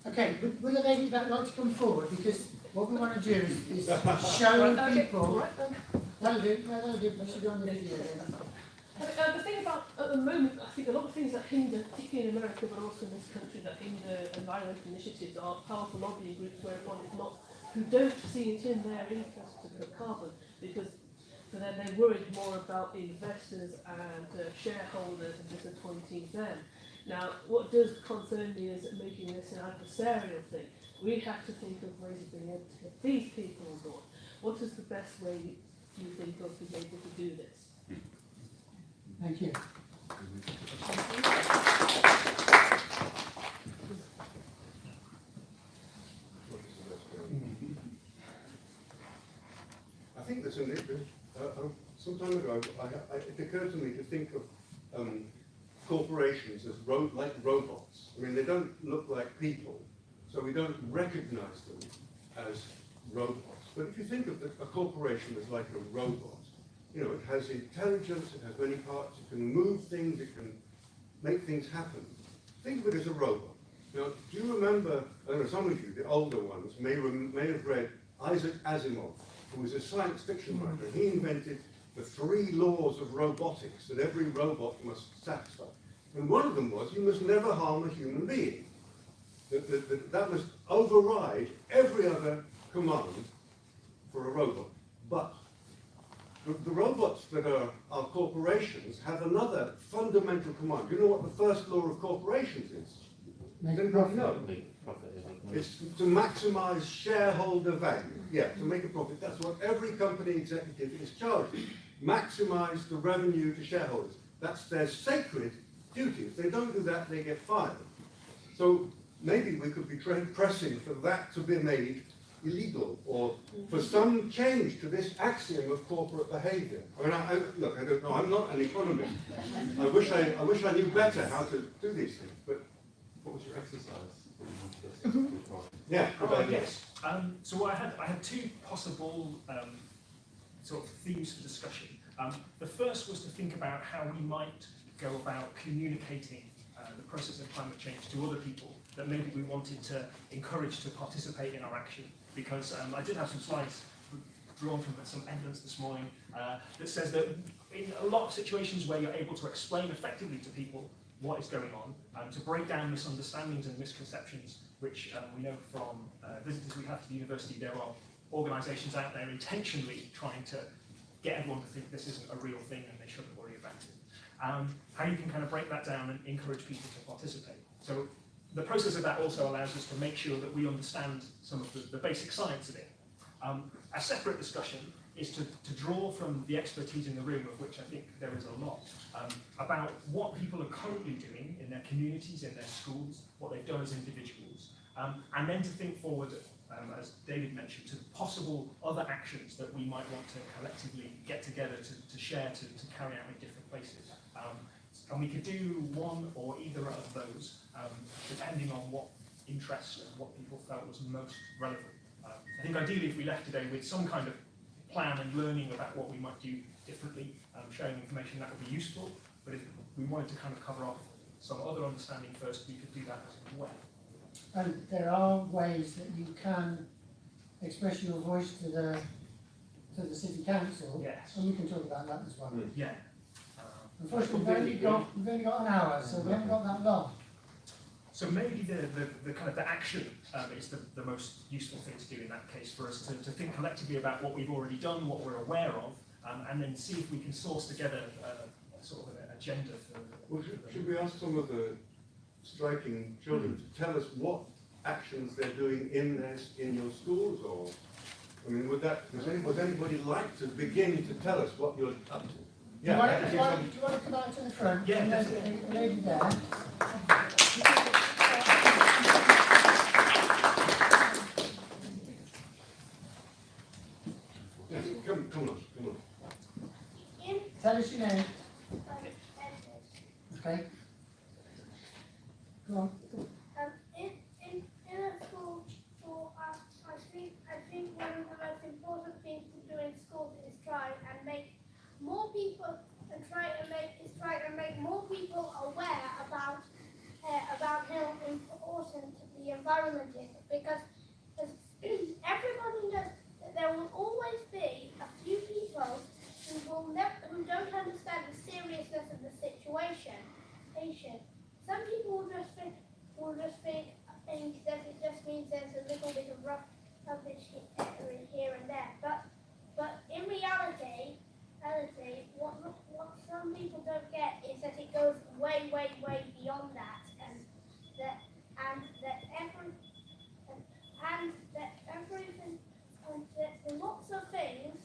S1: Okay, will the lady that like to come forward? Because what we want to do is show people. That'll do, we should go on the video then.
S2: The thing about, at the moment, I think a lot of things that hinder, particularly in America, but also in this country, that hinder environmental initiatives are powerful lobbying groups where everyone is not, who don't see it in their interest to cut carbon, because for them they're worried more about investors and shareholders and disappointing them. Now, what does concern me is making this an adversarial thing. We have to think of ways of being able to get these people on board. What is the best way you think of being able to do this?
S1: Thank you.
S4: I think there's some time ago, it occurred to me to think of corporations as like robots. I mean, they don't look like people, so we don't recognize them as robots. But if you think of a corporation as like a robot, you know, it has intelligence, it has many parts, it can move things, it can make things happen. Think of it as a robot. Now, do you remember, I don't know, some of you, the older ones, may have read Isaac Asimov, who was a science fiction writer, and he invented the 3 laws of robotics that every robot must satisfy. And one of them was, you must never harm a human being. That must override every other command for a robot. But the robots that are corporations have another fundamental command. You know what the first law of corporations is? Does anybody know? It's to maximize shareholder value. Yeah, to make a profit. That's what every company executive is charged. Maximize the revenue to shareholders. That's their sacred duty. If they don't do that, they get fired. So maybe we could be pressing for that to be made illegal, or for some change to this axiom of corporate behaviour. I mean, look, I don't know. I'm not an economist. I wish I knew better how to do these things. But
S10: What was your exercise?
S4: yeah.
S13: Yes. So I had 2 possible sort of themes for discussion. The first was to think about how we might go about communicating the process of climate change to other people that maybe we wanted to encourage to participate in our action. Because I did have some slides drawn from some evidence this morning that says that in a lot of situations where you're able to explain effectively to people what is going on, to break down misunderstandings and misconceptions, which we know from visitors we have to the university, there are organisations out there intentionally trying to get everyone to think this isn't a real thing and they shouldn't worry about it. How you can kind of break that down and encourage people to participate. So the process of that also allows us to make sure that we understand some of the basic science of it. A separate discussion is to draw from the expertise in the room, of which I think there is a lot, about what people are currently doing in their communities, in their schools, what they've done as individuals, and then to think forward, as David mentioned, to possible other actions that we might want to collectively get together to share, to carry out in different places. And we could do one or either of those, depending on what interest and what people felt was most relevant. I think ideally if we left today with some kind of plan and learning about what we might do differently, sharing information, that would be useful. But if we wanted to kind of cover off some other understanding first, we could do that as well.
S1: And there are ways that you can express your voice to the city council.
S13: Yes.
S1: And we can talk about that as well.
S13: Yeah.
S1: Unfortunately, we've only got an hour, so we haven't got that long.
S13: So maybe the kind of the action is the most useful thing to do in that case, for us to think collectively about what we've already done, what we're aware of, and then see if we can source together a sort of an agenda for.
S4: Well, should we ask some of the striking children to tell us what actions they're doing in your schools, or I mean, would anybody like to begin to tell us what you're up to? Yeah.
S1: Do you want to come out to the front?
S13: Yeah,
S1: and there's a lady there.
S4: Yes, come on.
S1: Tell us your name. Okay. Go on.
S14: In a school, I think one of the most important things to do in schools is try and make more people more people aware about how important the environment is, because everybody knows that there will always be a few people who don't understand the seriousness of the situation. Some people will just think that it just means there's a little bit of rubbish here and there, but in reality, what some people don't get is that it goes way beyond that, and that lots of things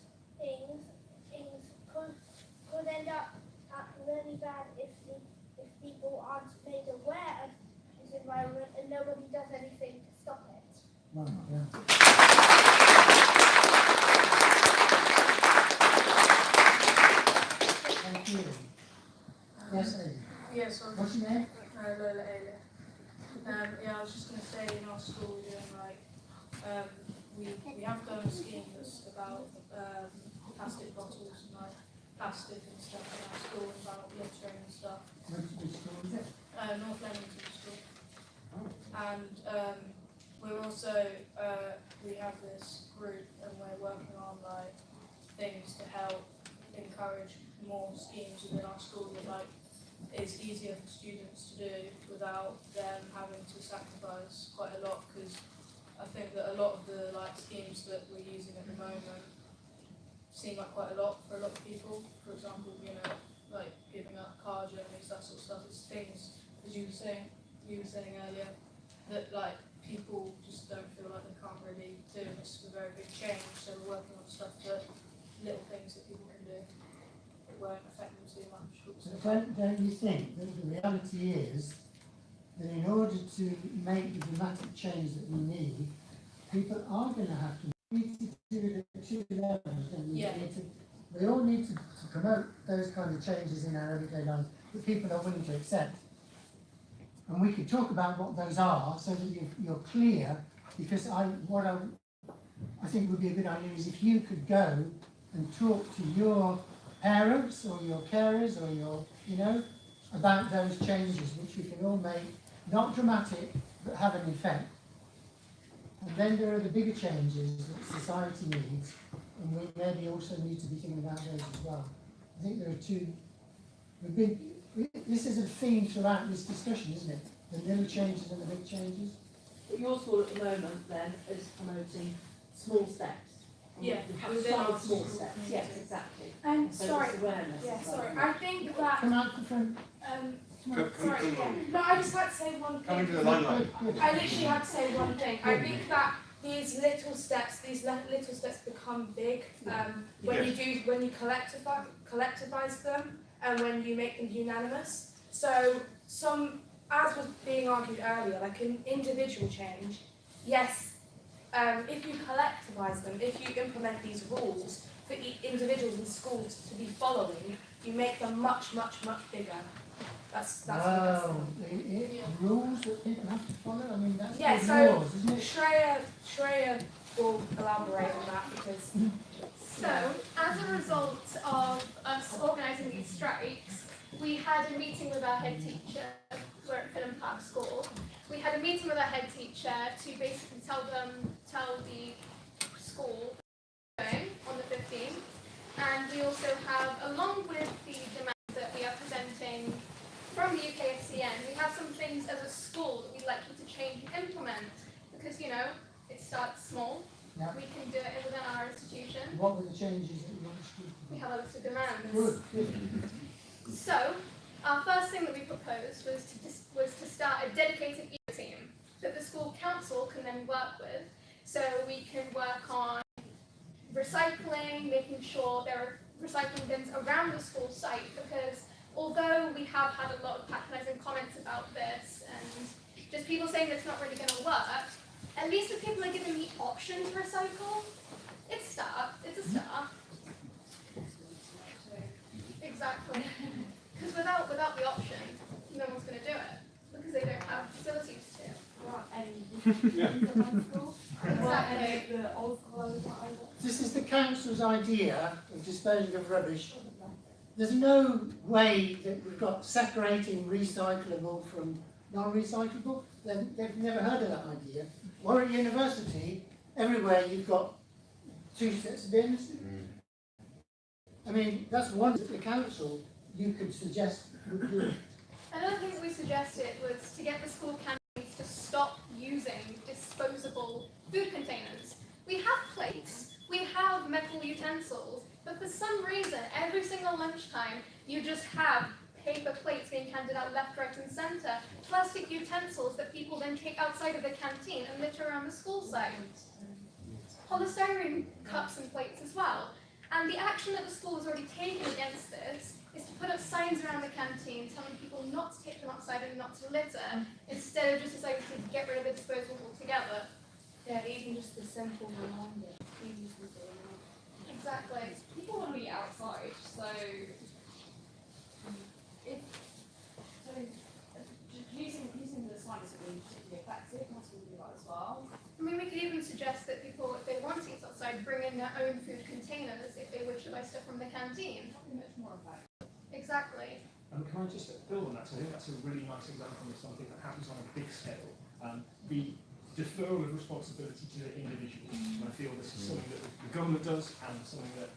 S14: could end up really bad if people aren't made aware of this environment and nobody does anything to stop it.
S1: Wow, yeah. Thank you. Yes, Amy.
S15: Yeah, so
S1: What's your name?
S15: Lola Ayler. Yeah, I was just going to say in our school we're doing like
S9: we have done a scheme that's about plastic bottles and like plastic and stuff in our school, about littering and stuff.
S1: Which school is it?
S9: North Leamington School. And we're also we have this group and we're working on like things to help encourage more schemes within our school that like is easier for students to do without them having to sacrifice quite a lot, because I think that a lot of the like schemes that we're using at the moment seem like quite a lot for a lot of people. For example, you know, like giving up car journeys, that sort of stuff. It's things, as you were saying earlier, that like people just don't feel like they can't really do. And it's a very big change. So we're working on stuff that little things that people can do that won't affect them too much.
S1: So don't you think that the reality is that in order to make the dramatic change that we need, people are going to have to need to do it at two levels, don't we?
S9: Yeah.
S1: We all need to promote those kind of changes in our everyday lives that people are willing to accept. And we could talk about what those are so that you're clear, because I think would be a good idea is if you could go and talk to your parents or your carers or your, you know, about those changes which we can all make, not dramatic, but have an effect. And then there are the bigger changes that society needs, and we maybe also need to be thinking about those as well. I think there are two. This is a theme throughout this discussion, isn't it? The little changes and the big changes.
S2: But your school at the moment then is promoting small steps.
S9: Yeah,
S2: The
S9: within our
S2: small
S9: school.
S2: steps, yes, exactly.
S14: And
S2: So
S14: sorry,
S2: it's awareness.
S14: yeah,
S2: as well.
S14: sorry. I think that
S1: Come out the front.
S14: sorry, yeah. No, I just had to say one
S4: Coming to
S14: thing.
S4: the limelight.
S14: I literally had to say one thing. I think that these little steps become big when you collectivize them and when you make them unanimous. So as was being argued earlier, like an individual change, yes, if you collectivize them, if you implement these rules for individuals in schools to be following, you make them much, much, much bigger. That's
S1: Wow, rules that people have to follow? I mean, that's
S14: yeah,
S1: good
S14: so
S1: laws, isn't it?
S14: Shreya will elaborate on that because
S8: So, as a result of us organising these strikes, we had a meeting with our head teacher. We're at Fulham Park School. We had a meeting with our head teacher to basically tell the school going on the 15th. And we also have, along with the demands that we are presenting from the UKSCN, we have some things as a school that we'd like you to change and implement. Because, you know, it starts small.
S1: Yeah.
S8: We can do it within our institution.
S1: What were the changes that you want to do?
S8: We have a list of demands.
S1: Good.
S8: So, our first thing that we proposed was to start a dedicated team that the school council can then work with. So we can work on recycling, making sure there are recycling bins around the school site, because although we have had a lot of patronising comments about this and just people saying that it's not really going to work, at least if people are given the option to recycle, it's a start. Exactly. Because without the option, no one's going to do it, because they don't have facilities to. Exactly.
S1: This is the council's idea of disposing of rubbish. There's no way that we've got separating recyclable from non-recyclable. They've never heard of that idea. Warwick University, everywhere you've got two sets of bins. I mean, that's one that the council you could suggest would do it.
S8: Another thing that we suggested was to get the school canteens to stop using disposable food containers. We have plates, we have metal utensils, but for some reason, every single lunchtime, you just have paper plates being handed out left, right, and centre, plastic utensils that people then take outside of the canteen and litter around the school site. Polystyrene cups and plates as well. And the action that the school has already taken against this is to put up signs around the canteen telling people not to take them outside and not to litter, instead of just deciding to get rid of the disposal altogether.
S14: yeah, even just a simple reminder.
S8: Exactly.
S15: People want to be outside, so using the signs that be particularly effective, that's what we do that as well.
S8: I mean, we could even suggest that people, if from the canteen.
S15: Much more about.
S8: Exactly.
S13: Can I just build on that? So I think that's a really nice example of something that happens on a big scale. The deferral of responsibility to the individual. And I feel this is something that the government does and something that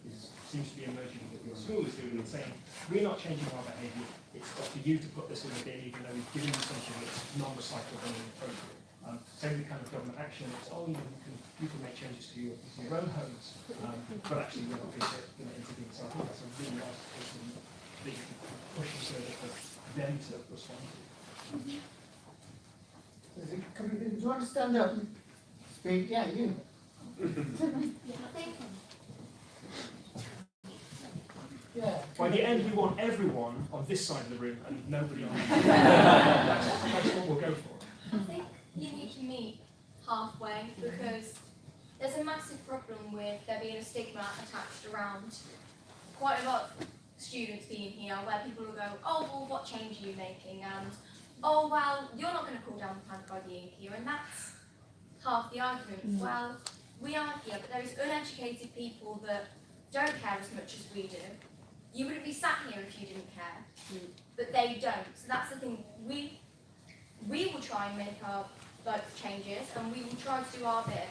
S13: seems to be emerging that your school is doing and saying, we're not changing our behaviour, it's up to you to put this in the bin even though we've given you something that's non-recyclable and inappropriate. Same kind of government action, it's you can make changes to your own homes, but actually we're not going to intervene. So I think that's a really nice thing that you can push so that for them to respond to.
S1: There's a couple of people. Do you want to stand up and speak? Yeah, you. Yeah.
S13: By the end, we want everyone on this side of the room and nobody on the other. That's what we'll go for.
S9: I think you need to meet halfway because there's a massive problem with there being a stigma attached around quite a lot of students being here where people will go, oh, well, what change are you making? And, oh, well, you're not going to cool down the planet by being here. And that's half the argument. Well, we are here, but there is uneducated people that don't care as much as we do. You wouldn't be sat here if you didn't care, but they don't. So that's the thing. We will try and make our changes, and we will try to do our bit.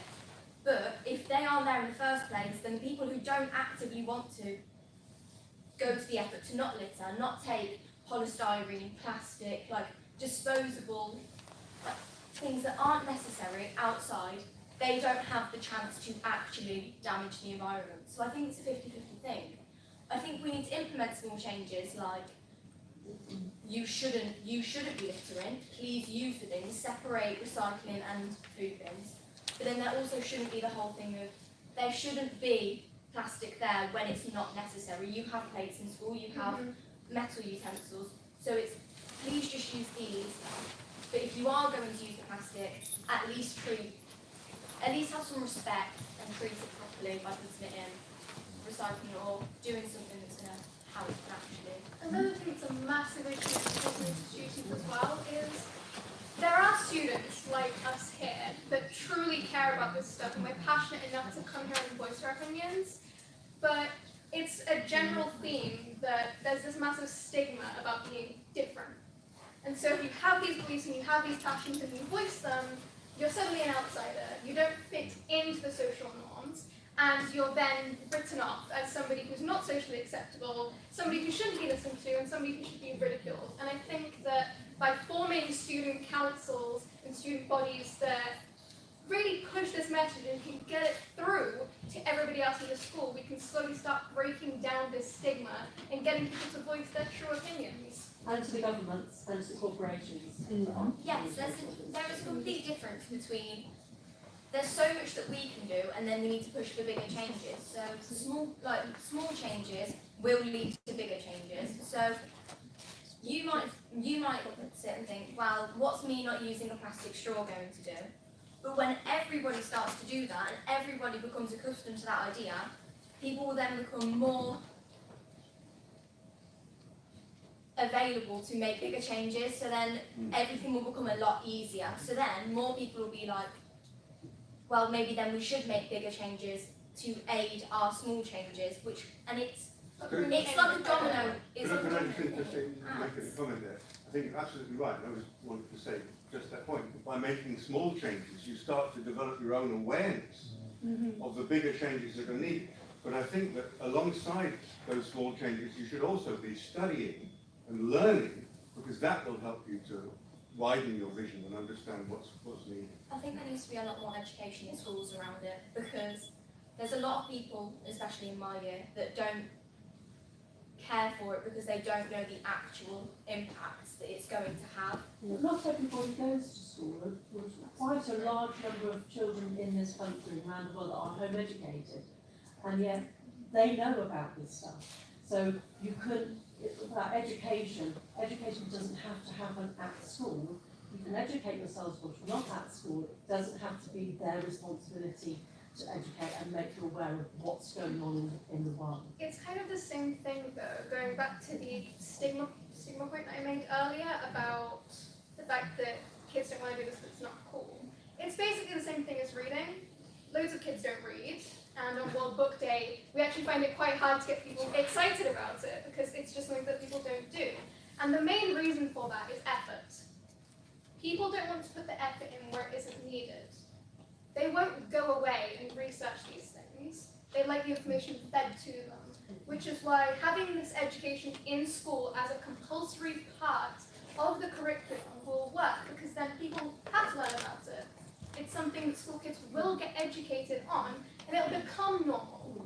S9: But if they aren't there in the first place, then the people who don't actively want to go to the effort to not litter, not take polystyrene, plastic, disposable things that aren't necessary outside, they don't have the chance to actually damage the environment. So I think it's a 50-50 thing. I think we need to implement small changes like you shouldn't be littering, please use the bins, separate recycling and food bins. But then there also shouldn't be the whole thing of there shouldn't be plastic there when it's not necessary. You have plates in school, you have metal utensils, so it's please just use these. But if you are going to use the plastic, at least have some respect and treat it properly by putting it in recycling or doing something that's going to help naturally.
S8: Another thing that's a massive issue with students as well is there are students like us here that truly care about this stuff and we're passionate enough to come here and voice our opinions, but it's a general theme that there's this massive stigma about being different. And so if you have these beliefs and you have these passions and you voice them, you're suddenly an outsider. You don't fit into the social norms, and you're then written off as somebody who's not socially acceptable, somebody who shouldn't be listened to, and somebody who should be ridiculed. And I think that by forming student councils and student bodies that really push this message and can get it through to everybody else in the school, we can slowly start breaking down this stigma and getting people to voice their true opinions.
S2: And to the governments and to the corporations.
S9: Yes, there is a complete difference between there's so much that we can do and then we need to push for bigger changes. So small changes will lead to bigger changes. So you might sit and think, well, what's me not using a plastic straw going to do? But when everybody starts to do that and everybody becomes accustomed to that idea, people will then become more available to make bigger changes, so then everything will become a lot easier. So then more people will be like, well, maybe then we should make bigger changes to aid our small changes, it's like a domino. It's like a domino.
S4: Make a comment there. I think you're absolutely right. I was wanted to say just that point. By making small changes, you start to develop your own awareness of the bigger changes that are needed. But I think that alongside those small changes, you should also be studying and learning, because that will help you to widen your vision and understand what's needed.
S9: I think there needs to be a lot more education in schools around it, because there's a lot of people, especially in my year, that don't care for it because they don't know the actual impacts that it's going to have.
S2: Not everybody goes to school. Quite a large number of children in this country around the world are home educated, and yet they know about this stuff. So you could, about education doesn't have to happen at school. You can educate yourselves, but not at school. It doesn't have to be their responsibility to educate and make you aware of what's going on in the world.
S8: It's kind of the same thing though, going back to the stigma point that I made earlier about the fact that kids don't want to do this, but it's not cool. It's basically the same thing as reading. Loads of kids don't read. and on World Book Day, we actually find it quite hard to get people excited about it because it's just something that people don't do. And the main reason for that is effort. People don't want to put the effort in where it isn't needed. They won't go away and research these things. They like the information fed to them, which is why having this education in school as a compulsory part of the curriculum will work, because then people have to learn about it. It's something that school kids will get educated on, and it'll become normal.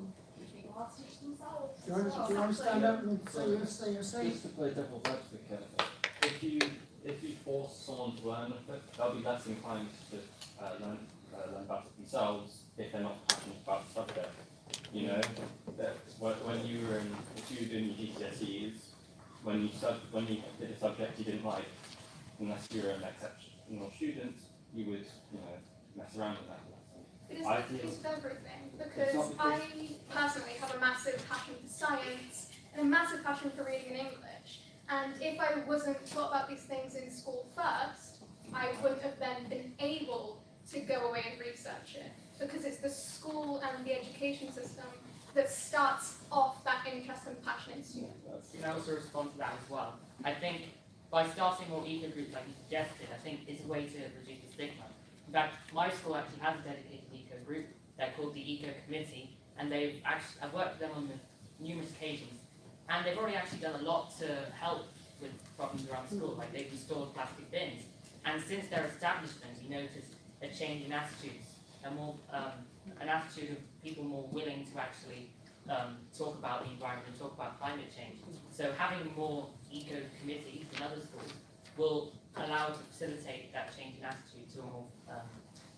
S8: People have to teach themselves.
S1: Do you want to stand up and say your say?
S12: Just to play devil's advocate, if you force someone to learn it, they'll be less inclined to learn about it themselves if they're not passionate about the subject. You know, that when you were doing your GCSEs, when you did a subject you didn't like, unless you were an exceptional student, you would, mess around with that.
S8: It is a piece of everything, because I personally have a massive passion for science and a massive passion for reading and English. And if I wasn't taught about these things in school first, I wouldn't have then been able to go away and research it. Because it's the school and the education system that starts off that interest and passion in students.
S6: Can I also respond to that as well? I think by starting more eco groups like you suggested, I think is a way to reduce the stigma. In fact, my school actually has a dedicated eco group. They're called the Eco Committee, and I've worked with them on numerous occasions, and they've already actually done a lot to help with problems around school, like they've restored plastic bins. And since their establishment, we noticed a change in attitudes, an attitude of people more willing to actually talk about the environment, talk about climate change. So having more eco committees in other schools will allow to facilitate that change in attitude to a more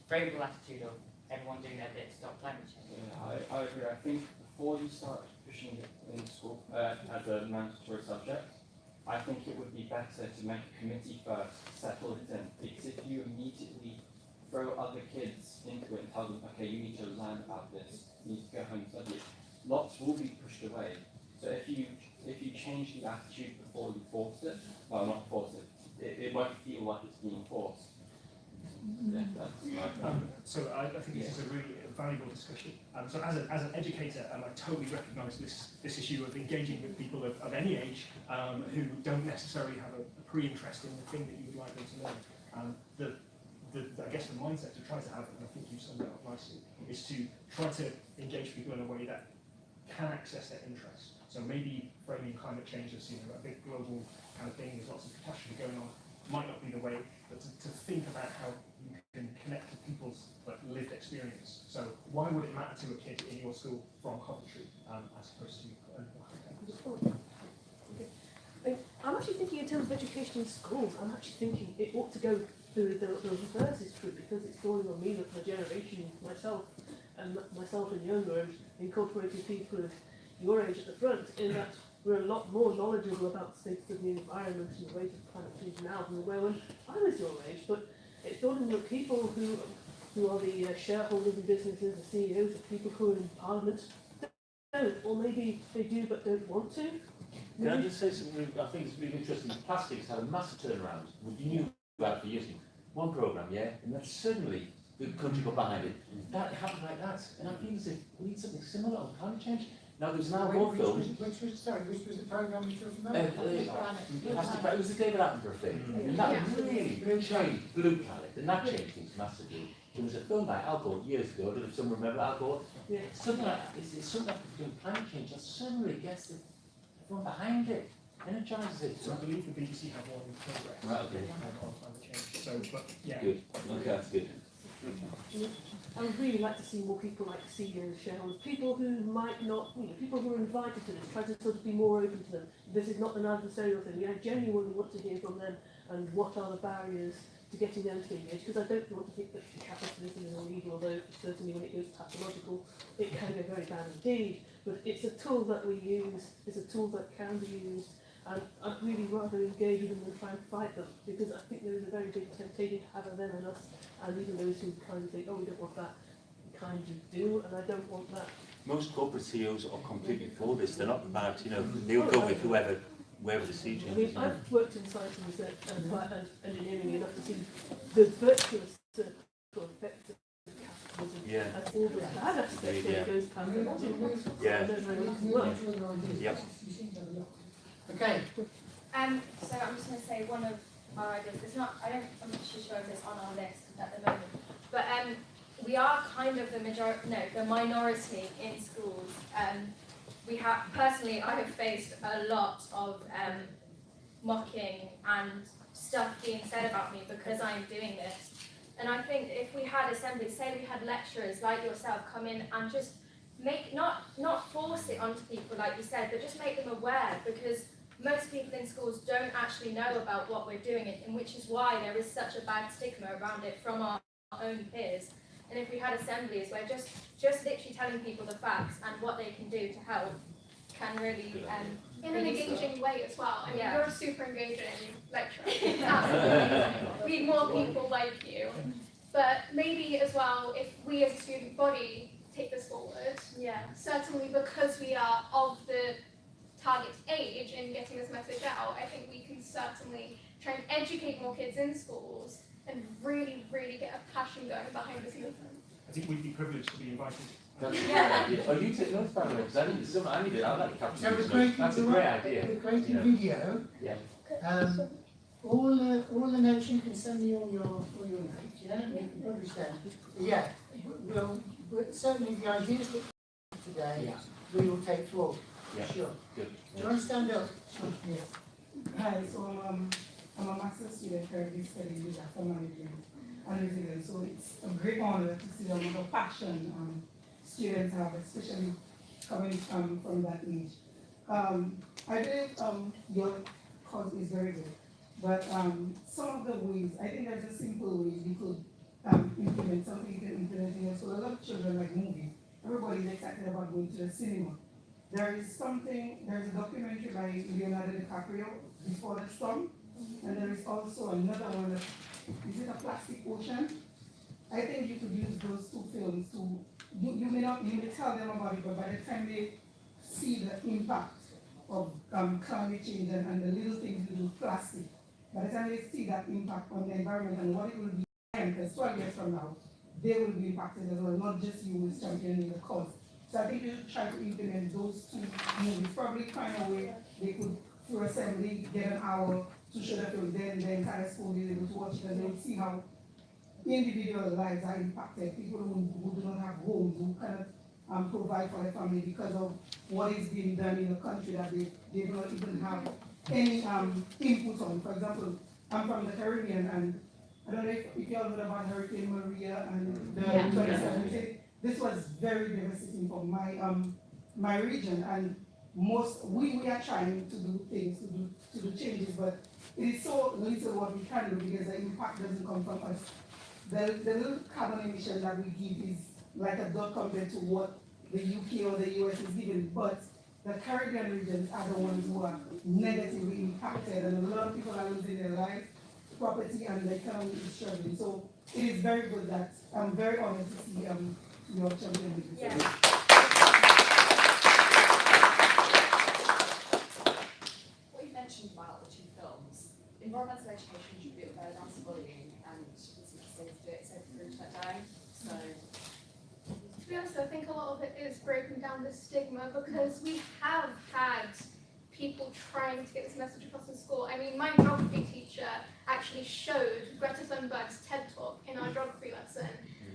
S6: favourable attitude of everyone doing their bit to stop climate change.
S12: Yeah, I agree. I think before you start pushing it in school as a mandatory subject, I think it would be better to make a committee first, settle it in, because if you immediately throw other kids into it and tell them, okay, you need to learn about this, you need to go home and study it, lots will be pushed away. So if you change the attitude before you force it, well, not force it, it won't feel like it's being forced. Yeah, that's my
S13: So I think this is a really valuable discussion. So as an educator, I totally recognise this issue of engaging with people of any age who don't necessarily have a pre-interest in the thing that you would like them to learn. I guess the mindset to try to have, and I think you've summed it up nicely, is to try to engage people in a way that can access their interests. So maybe framing climate change as a big global kind of thing, there's lots of catastrophe going on, might not be the way, but to think about how you can connect with people's lived experience. So why would it matter to a kid in your school from Coventry as opposed to
S16: I'm actually thinking in terms of education in schools, I'm actually thinking it ought to go through the reverses route, because it's going on me that my generation, myself and younger, incorporating people of your age at the front, in that we're a lot more knowledgeable about the state of the environment and the ways of climate change now than we were when I was your age. But it's dawned that people who are the shareholders in businesses, the CEOs, the people who are in Parliament, don't, or maybe they do but don't want to.
S11: Can I just say something? I think it's really interesting. Plastics had a massive turnaround. We knew about for years. One programme, yeah, and then suddenly the country got behind it. That happened like that, and I feel as if we need something similar on climate change. Now there's now more films.
S1: Which was the programme you talking about?
S11: It was the David Attenborough thing, and that really changed Blue Planet, and that changed things massively. There was a film by Al Gore years ago. I don't know if someone remember Al Gore. Yeah, something like it's something like doing climate change, and suddenly gets everyone behind it, energises it.
S13: So I believe the BBC have one in progress.
S11: Right, okay.
S13: On climate change. So, but yeah.
S11: Good. Okay, that's good.
S16: I would really like to see more people like CEOs, shareholders, people who might not, people who are invited to this, try to sort of be more open to them. This is not an adversarial thing. I genuinely want to hear from them and what are the barriers to getting them to engage, because I don't want to think that capitalism is illegal, although certainly when it goes pathological, it can go very bad indeed. But it's a tool that we use, it's a tool that can be used, and I'd really rather engage with them than try and fight them, because I think there is a very big temptation to have a them and us, and even those who kind of think, oh, we don't want that, kind of do, and I don't want that.
S11: Most corporate CEOs are completely for this. They're not about, they'll go with wherever the sea changes.
S16: I mean, I've worked in science and research and engineering enough to see the virtuous circle effect of capitalism
S11: Yeah.
S16: That's all the bad aspect
S11: Yeah.
S16: that goes past.
S11: Yeah.
S16: I don't know how it works.
S11: Yep.
S1: Okay.
S9: So I'm just going to say one of our ideas. I'm not too sure if it's on our list at the moment, but we are kind of the minority in schools. Personally, I have faced a lot of mocking and stuff being said about me because I'm doing this. And I think if we had assemblies, say we had lecturers like yourself come in and just not force it onto people like you said, but just make them aware, because most people in schools don't actually know about what we're doing, and which is why there is such a bad stigma around it from our own peers. And if we had assemblies where just literally telling people the facts and what they can do to help can really
S8: in an engaging way as well. I mean,
S9: Yeah.
S8: you're a super engaging lecturer. Absolutely. We need more people like you. But maybe as well, if we as a student body take this forward, certainly because we are of the target age in getting this message out, I think we can certainly try and educate more kids in schools and really, really get a passion going behind this movement.
S13: I think we'd be privileged to be invited.
S11: That's a great idea. Oh, you take notes, by the way, because I need it. I'd like to capture
S1: So we're
S11: these
S1: creating
S11: notes. That's a great idea.
S1: We're creating
S11: Yeah.
S1: video.
S11: Yeah.
S1: All the notes, you can send me all your notes, yeah? You can publish them. Yeah, certainly the ideas that today, we will take forward,
S11: Yeah.
S1: sure.
S11: Good.
S1: Do you want to stand up? Yeah.
S17: Hi, so I'm a master's student currently studying disaster management and resilience. So it's a great honor to see the amount of passion students have, especially coming from that age. I believe your cause is very good, but some of the ways, I think there's a simple way you could implement something you can implement in your school. A lot of children like movies. Everybody's excited about going to the cinema. There's a documentary by Leonardo DiCaprio, Before the Storm, and there is also another one, is it A Plastic Ocean? I think you could use those two films to, you may tell them about it, but by the time they see the impact of climate change and the little things you do, plastic, by the time they see that impact on the environment and what it will be, because 12 years from now, they will be impacted as well, not just you who is championing the cause. So I think you should try to implement those two movies, probably find a way they could, through assembly, get an hour to show the film, then the entire school is able to watch it, and they will see how individual lives are impacted. People who do not have homes, who cannot provide for their family because of what is being done in the country that they do not even have any input on. For example, I'm from the Caribbean, and I don't know if you all heard about Hurricane Maria and the 27. This was very devastating for my region, and we are trying to do things, to do changes, but it is so little what we can do because the impact doesn't come from us. The little carbon emission that we give is like a dot compared to what the UK or the US is giving, but the Caribbean regions are the ones who are negatively impacted, and a lot of people are losing their lives, property, and the economy is struggling. So it is very good that I'm very honored to see your champion with this.
S15: What you mentioned about the two films, environmental education should be about anti-bullying, and it's safe to do it, safe to bring that down. So,
S8: To be honest, I think a lot of it is breaking down the stigma, because we have had people trying to get this message across in school. I mean, my geography teacher actually showed Greta Thunberg's TED Talk in our geography lesson,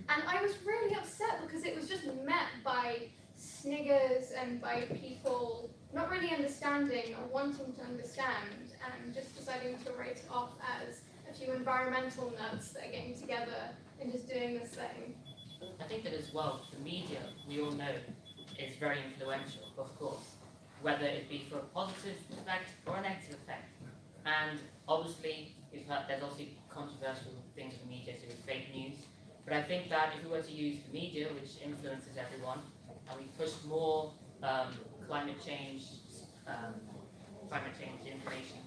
S8: and I was really upset because it was just met by sniggers and by people not really understanding or wanting to understand, and just deciding to write it off as a few environmental nuts that are getting together and just doing this thing.
S6: I think that as well, the media, we all know, is very influential, of course, whether it be for a positive effect or a negative effect. And obviously, there's also controversial things in the media, so with fake news. But I think that if we were to use the media, which influences everyone, and we push more climate change information,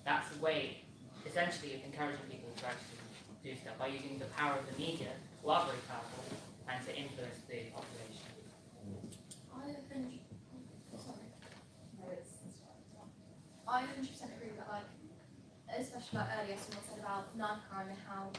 S6: that's a way, essentially, of encouraging people to actually do stuff by using the power of the media, who are very powerful, and to influence the population.
S9: I 100% agree with that, like, especially like earlier someone said about knife crime and how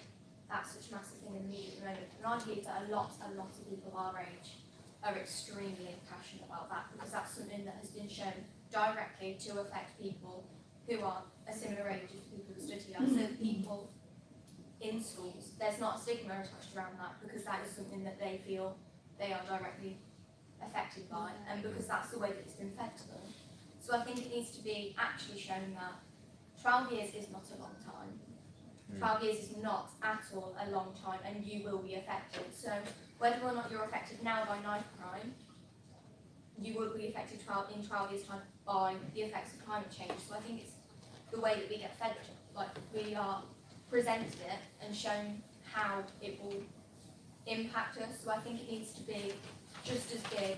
S9: that's such a massive thing in the media at the moment. And I believe that a lot of people our age are extremely passionate about that, because that's something that has been shown directly to affect people who are a similar age as people who study us. So people in schools, there's not a stigma attached around that, because that is something that they feel they are directly affected by, and because that's the way that it's been fed to them. So I think it needs to be actually shown that 12 years is not a long time. 12 years is not at all a long time, and you will be affected. So whether or not you're affected now by knife crime, you will be affected in 12 years' time by the effects of climate change. So I think it's the way that we get fed, like we are presented it and shown how it will impact us. So I think it needs to be just as big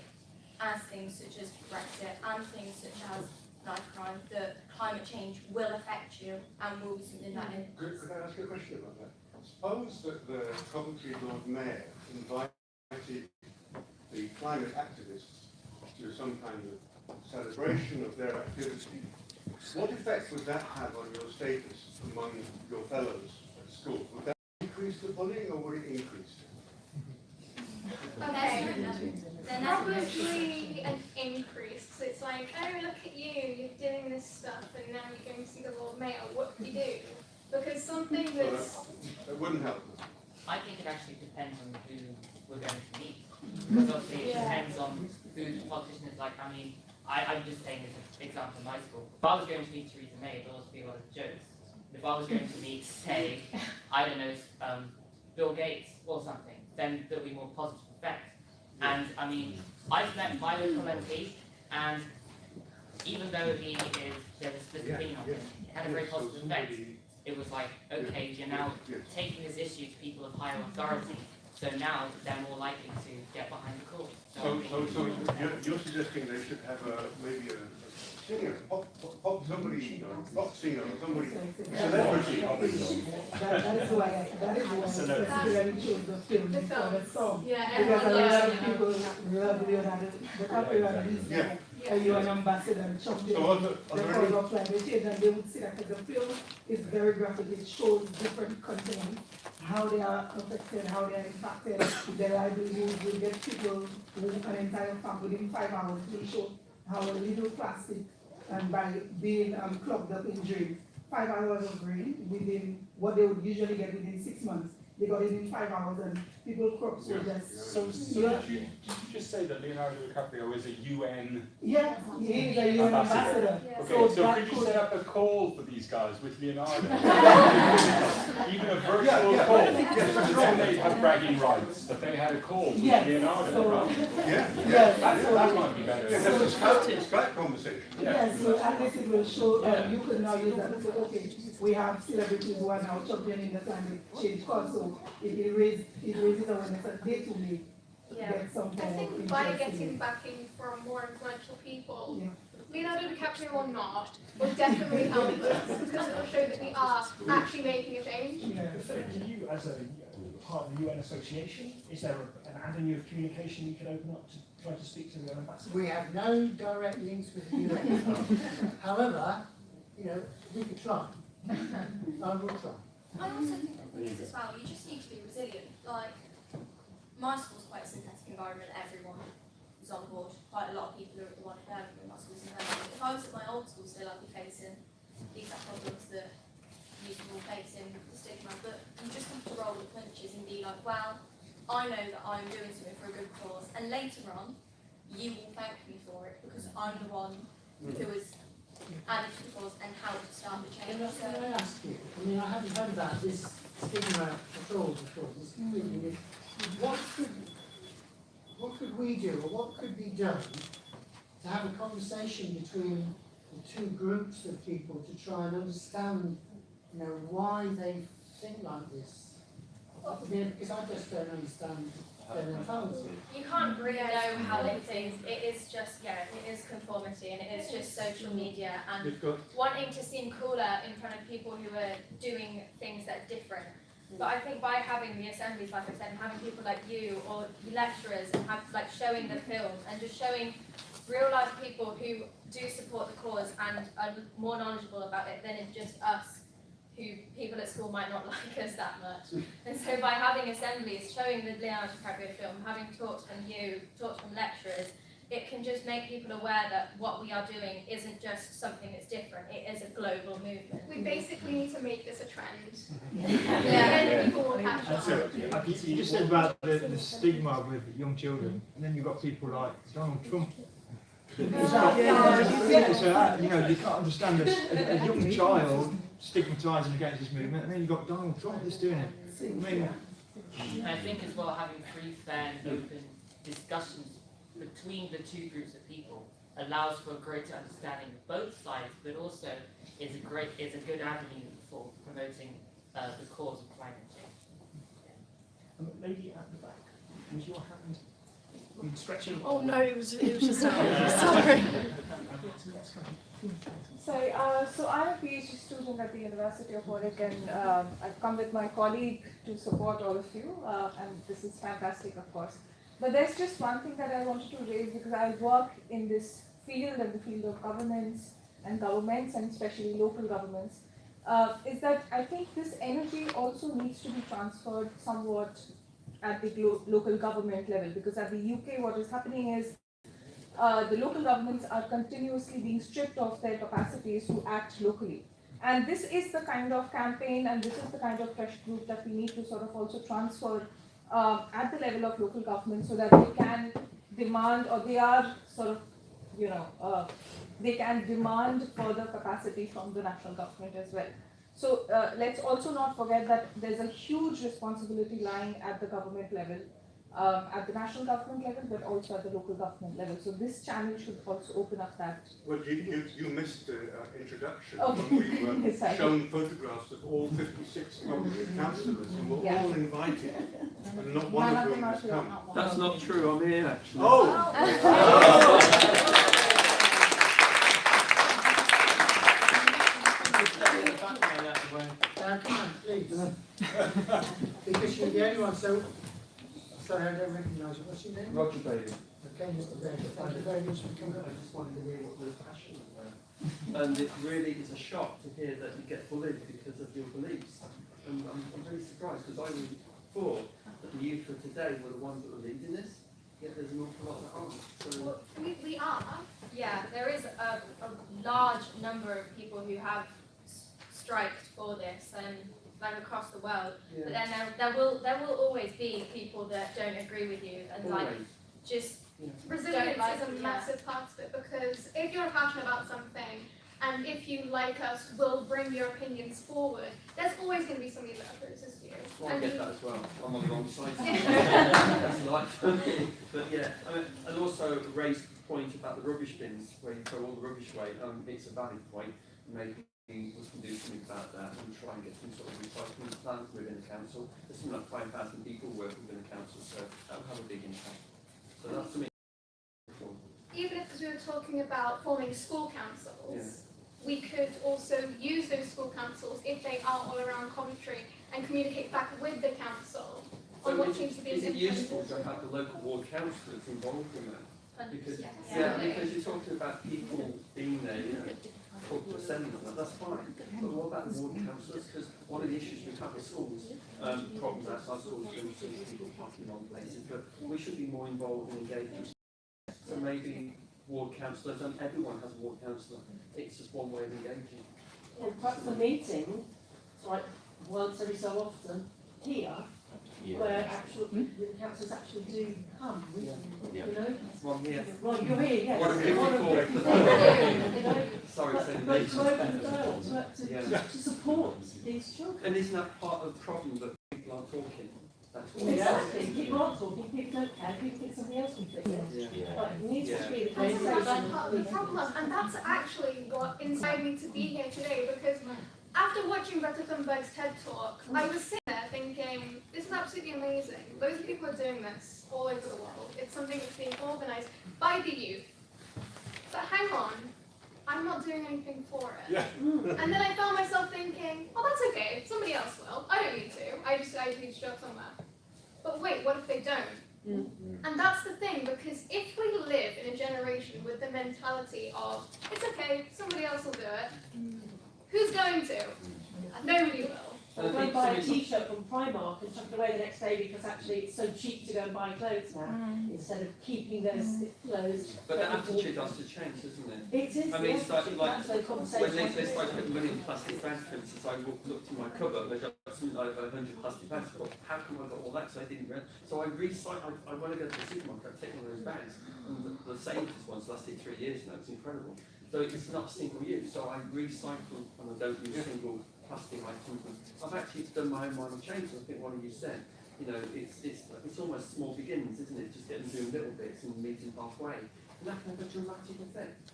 S9: as things such as Brexit and things such as knife crime, that climate change will affect you and will be something that is.
S4: Could I ask you a question about that? Suppose that the Coventry Lord Mayor invited the climate activists to some kind of celebration of their activity. What effect would that have on your status among your fellows at school? Would that increase the bullying, or would it increase it?
S8: Okay, probably an increase. So it's like, oh, look at you, you're doing this stuff, and now you're going to see the Lord Mayor. What do you do? Because something that's...
S4: It wouldn't help.
S6: I think it actually depends on who we're going to meet. Because obviously it depends on who the politician is like. I mean, I'm just saying as an example in my school. If I was going to meet Theresa May, it'd also be a lot of jokes. If I was going to meet, say, I don't know, Bill Gates or something, then there'll be more positive effect. And I mean, I've met my local MP, and even though there's a split opinion on him, it had a very positive effect. It was like, okay, you're now taking this issue to people of higher authority, so now they're more likely to get behind the cause.
S4: So you're suggesting they should have maybe a singer, pop somebody, rock singer, or somebody, celebrity.
S17: That is why I particularly chose the film for the song.
S8: Yeah,
S17: Because a lot of
S8: yeah.
S17: people love Leonardo DiCaprio, and you're an ambassador and champion the cause of climate change, and they would see that the film is very graphic. It shows different continents, how they are affected, how they are impacted. Their livelihoods will get people, an entire farm within 5 hours. They show how a little plastic, and by being clogged up in drains, 5 hours of rain within what they would usually get within 6 months. They got it in 5 hours, and people crops were just.
S10: So did you just say that Leonardo DiCaprio is a UN?
S17: Yeah, he is a UN ambassador.
S10: Okay, so could you set up a call for these guys with Leonardo? Even a virtual call. Then they'd have bragging rights, but they had a call with Leonardo. Right? That might be better.
S4: It's a Skype conversation.
S17: Yes, so at least it will show, you could now use that to say, okay, we have celebrities who are now championing the climate change cause, so it raises awareness that they too may get some
S8: I
S17: kind of
S8: think
S17: interest
S8: by
S17: in
S8: getting
S17: it.
S8: backing from more influential people, Leonardo DiCaprio or not, will definitely help us, because it will show that we are actually making a change.
S13: So do you, as a part of the UN association, is there an avenue of communication you could open up to try to speak to the ambassador?
S1: We have no direct links with the UN. However, we could try. I will try.
S9: I also think that with this as well, you just need to be resilient. Like, my school's quite a synthetic environment, everyone is on board. Quite a lot of people are at the one in my school's synthetic. If I was at my old school still, I'd be facing the exact problems that you all facing, the stigma. But you just have to roll the punches and be like, well, I know that I'm doing something for a good cause, and later on, you will thank me for it, because I'm the one who is added to the cause and helped start the change.
S1: Can I ask you, I haven't heard about this stigma at all before, this completely new. What could we do, or what could be done to have a conversation between the two groups of people to try and understand, why they think like this? Because I just don't understand their mentality.
S9: You can't really know how they think. It is just, it is conformity, and it is just social media and wanting to seem cooler in front of people who are doing things that are different. But I think by having the assemblies, like I said, and having people like you or lecturers, and showing the films and just showing real life people who do support the cause and are more knowledgeable about it than it's just us, who people at school might not like us that much. And so by having assemblies, showing the Leonardo DiCaprio film, having talks from you, talks from lecturers, it can just make people aware that what we are doing isn't just something that's different, it is a global movement.
S8: We basically need to make this a trend.
S9: Yeah.
S8: People will catch on.
S18: So, you just said about the stigma with young children, and then you've got people like Donald Trump. So, you know, you can't understand a young child stigmatising against this movement, and then you've got Donald Trump that's doing it. I mean,
S6: I think as well having free, fair and open discussions between the two groups of people allows for a greater understanding of both sides, but also is a good avenue for promoting the cause of climate change.
S13: Lady at the back, was your hand stretching?
S19: Oh no, it was just sorry.
S20: Sorry, so I'm a PhD student at the University of Warwick, and I've come with my colleague to support all of you, and this is fantastic, of course. But there's just one thing that I wanted to raise, because I work in this field, and the field of governance and governments, and especially local governments, is that I think this energy also needs to be transferred somewhat at the local government level, because at the UK what is happening is the local governments are continuously being stripped of their capacities to act locally. And this is the kind of campaign, and this is the kind of pressure group that we need to sort of also transfer at the level of local government, so that they can demand, or they are sort of, you know, they can demand further capacity from the national government as well. So let's also not forget that there's a huge responsibility lying at the government level, at the national government level, but also at the local government level. So this channel should also open up that.
S4: Well, you missed the introduction.
S20: Okay.
S4: When we were
S20: Sorry.
S4: shown photographs of all 56 Coventry councillors, and we're
S20: Yeah.
S4: all invited, and not one of whom has come.
S12: That's not true, I'm here actually.
S1: Come on, please. Because you're the only one, so, sorry, I don't recognise you. What's your name?
S12: Roger Bailey.
S1: Okay, Mr. Bailey, thank you very much for coming.
S12: I just wanted to hear what the passion was. And it really is a shock to hear that you get bullied because of your beliefs. And I'm really surprised, because I really thought that the youth of today were the ones that were leading this, yet there's an awful lot that aren't. So,
S9: Well, we are. Yeah, there is a large number of people who have striked for this, and like across the world.
S12: Yeah.
S9: But then there will always be people that don't agree with you, and like
S12: Always.
S9: just
S8: Resilience
S9: don't like
S8: is a
S9: it,
S8: massive part of it, because if you're passionate about something, and if you like us, will bring your opinions forward, there's always going to be somebody that opposes you.
S12: Well, I
S8: And
S12: get
S8: you-
S12: that as well. I'm on the wrong side. That's life for me. But yeah, I mean, and also raised the point about the rubbish bins, where you throw all the rubbish away. It's a valid point. Maybe we can do something about that and try and get some sort of recycling plant within the council. There's something like 5,000 people work within the council, so that will have a big impact. So that's something.
S8: even if, because we were talking about forming school councils, we could also use those school councils if they are all around Coventry and communicate back with the council on what seems to be
S12: Is it useful
S8: implemented.
S12: to have the local ward councillors involved in that? Because,
S8: Yeah.
S12: because you're talking about people being there, you know, talk to assemblies, and that's fine. But what about the ward councillors? Because one of the issues we have with schools, problems outside schools, for instance, people parking in wrong places, but we should be more involved and engaged. So maybe ward councillors, and everyone has a ward councillor. It's just one way of engaging.
S16: Well, perhaps a meeting, like once every so often, here, where actually the councillors actually do come, you know?
S12: One here.
S16: Well, you're here, yes.
S12: What a beautiful.
S16: You know,
S12: Sorry,
S16: but,
S12: to say the
S16: but
S12: least.
S16: to open the dialogue, to support these children.
S12: And isn't that part of the problem that people aren't talking? That's what
S16: Exactly, people aren't talking, people don't care, people think somebody else can fix it. But it needs to be the case.
S8: That's part of the problem, and that's actually what inspired me to be here today, because after watching Greta Thunberg's TED Talk, I was sitting there thinking, this is absolutely amazing. Loads of people are doing this all over the world. It's something that's being organised by the youth. But hang on, I'm not doing anything for it.
S4: Yeah.
S8: And then I found myself thinking, oh, that's okay, somebody else will. I don't need to. I need to show up somewhere. But wait, what if they don't? And that's the thing, because if we live in a generation with the mentality of, it's okay, somebody else will do it, who's going to? Nobody will.
S16: and buy a t-shirt from Primark and chuck it away the next day because actually it's so cheap to go and buy clothes now, instead of keeping those clothes.
S12: But the attitude has to change, doesn't it?
S16: It is.
S12: I mean, it's like,
S16: That's the conversation.
S12: when they started putting money in plastic bags, for instance, I looked in my cupboard, and I got something like 100 plastic bags. I thought, how come I got all that? So I didn't realize. So I recycle. I want to go to the supermarket, I take one of those bags, and the safest ones lasted 3 years now. It's incredible. So it's not single use. So I recycle and I don't use single plastic items. I've actually done my own minor changes. I think one of you said, you know, it's almost small beginnings, isn't it? Just getting doing little bits and meeting halfway, and that can have a dramatic effect.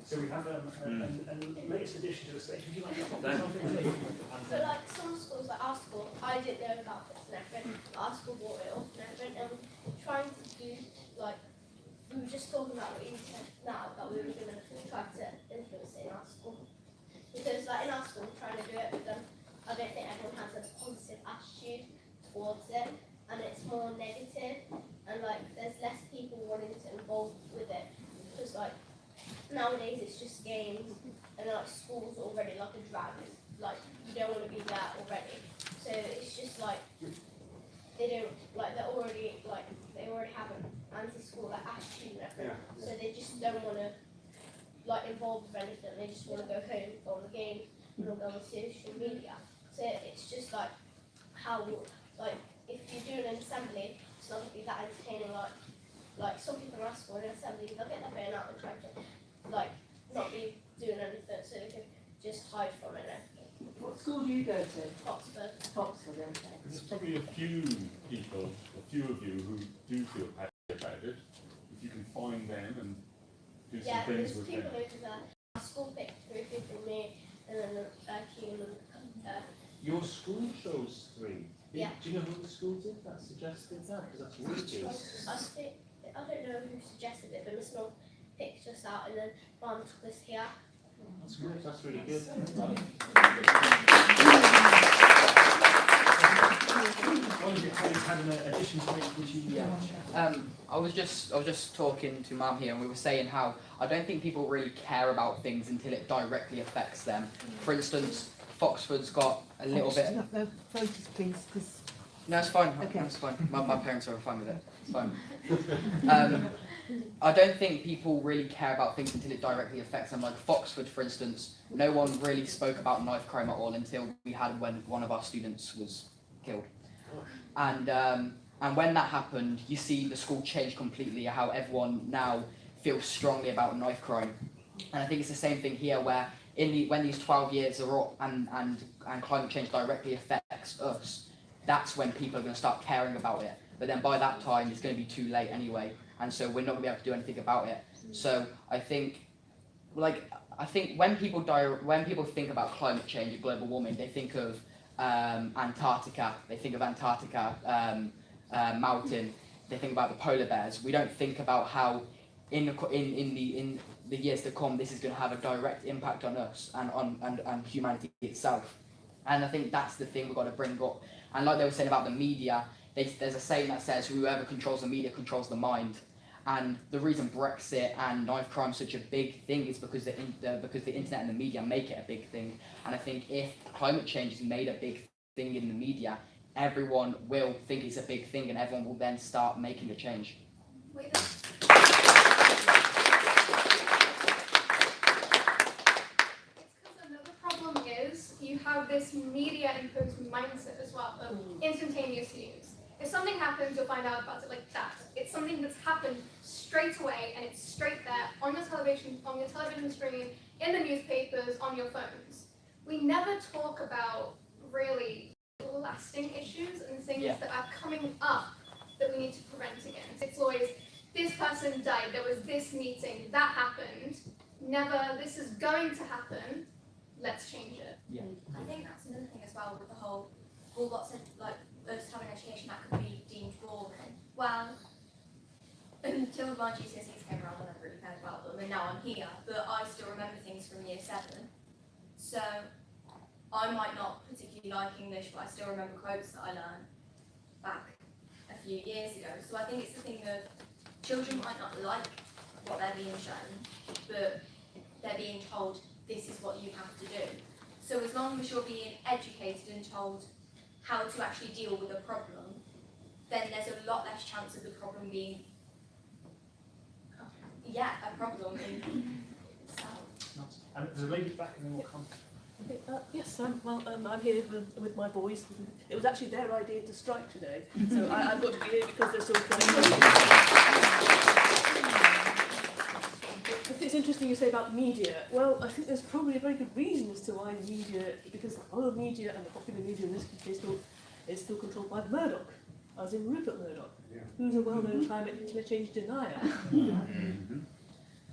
S13: So we have a latest addition to the state. Would you like to pop
S12: Thank
S13: something?
S14: But like some schools, like our school, I didn't know about this and everything. Our school bought it up and everything, and trying to do like we were just talking about what you said now that we were going to try to influence it in our school. Because like in our school, trying to do it with them, I don't think everyone has a positive attitude towards it, and it's more negative, and like there's less people wanting to involve with it. Because like nowadays it's just games, and like school's already like a drag. Like you don't want to be there already. So it's just like they don't like they already have an anti-school like attitude and everything.
S4: Yeah.
S14: So they just don't want to like involved with anything. They just want to go home, go on the game, and go on social media. So it's just like how like if you're doing an assembly, it's not going to be that entertaining. Like some people in our school in assembly, they'll get their phone out and try to like not be doing anything, so they can just hide from it. And everything.
S16: What school do you go to?
S14: Oxford.
S16: Oxford, okay.
S10: There's probably a few people, a few of you who do feel passionate about it. If you can find them and do some
S14: Yeah,
S10: things
S14: there's
S10: with
S14: people
S10: them.
S14: over there. Our school picked 3 people, me, and then Keane and
S11: Your school chose 3.
S14: Yeah.
S11: Do you know who the school did that suggested that? Because that's really good.
S14: I don't know who suggested it, but Miss North picked us out and then Mum took us here.
S11: That's good. That's really good.
S13: One of your colleagues had an addition to it, which you
S21: I was just talking to Mum here, and we were saying how I don't think people really care about things until it directly affects them. For instance, Foxford's got a little bit.
S16: No, focus, please, because.
S21: No, it's fine.
S16: Okay.
S21: It's fine. My parents are fine with it. It's fine. I don't think people really care about things until it directly affects them. Like Foxford, for instance, no one really spoke about knife crime at all until we had when one of our students was killed. And when that happened, you see the school change completely. How everyone now feels strongly about knife crime, and I think it's the same thing here, where when these 12 years are up and climate change directly affects us, that's when people are going to start caring about it. But then by that time, it's going to be too late anyway, and so we're not going to be able to do anything about it. So I think when people think about climate change and global warming, they think of Antarctica. They think of Antarctica melting. They think about the polar bears. We don't think about how in the years to come, this is going to have a direct impact on us and on humanity itself. And I think that's the thing we've got to bring up. And like they were saying about the media, there's a saying that says whoever controls the media controls the mind. And the reason Brexit and knife crime is such a big thing is because the internet and the media make it a big thing. And I think if climate change is made a big thing in the media, everyone will think it's a big thing, and everyone will then start making a change.
S8: Another problem is you have this media-imposed mindset as well of instantaneous news. If something happens, you'll find out about it like that. It's something that's happened straight away, and it's straight there on your television screen, in the newspapers, on your phones. We never talk about really lasting issues and things that are coming up that we need to prevent against. It's always, this person died, there was this meeting, that happened. Never, this is going to happen, let's change it.
S21: Yeah.
S7: I think that's another thing as well with the whole, all lots of like us having education that could be deemed boring. Well, until my GCSEs came around, I never really cared about them, and now I'm here, but I still remember things from year 7. So I might not particularly like English, but I still remember quotes that I learned back a few years ago. So I think it's the thing of children might not like what they're being shown, but they're being told this is what you have to do.
S3: So as long as you're being educated and told how to actually deal with a problem, then there's a lot less chance of the problem being, a problem in itself.
S13: And there's a lady back and then we'll come.
S16: Yes, I'm here with my boys. It was actually their idea to strike today, so I've got to be here because they're so kind. I think it's interesting you say about media. Well, I think there's probably a very good reason as to why media, because our media and the popular media in this case is still controlled by Murdoch, as in Rupert Murdoch, who's a well-known climate change denier.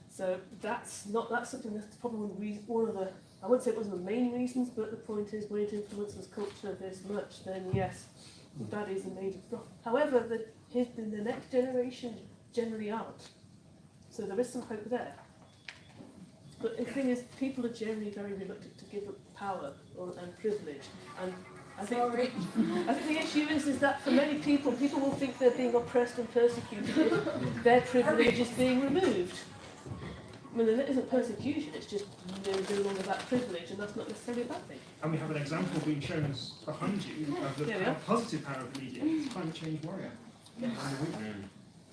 S16: So that's something that's probably one of the, I wouldn't say it was the main reasons, but the point is when it influences culture this much, then yes, that is a major problem. However, the next generation generally aren't. So there is some hope there. But the thing is, people are generally very reluctant to give up power and privilege. And I think the issue is that for many people will think they're being oppressed and persecuted if their privilege is being removed. I mean, it isn't persecution, it's just no longer that privilege, and that's not necessarily a bad thing.
S13: And we have an example being shown us behind you of the positive power of the media. It's Climate Change Warrior.
S16: Yes.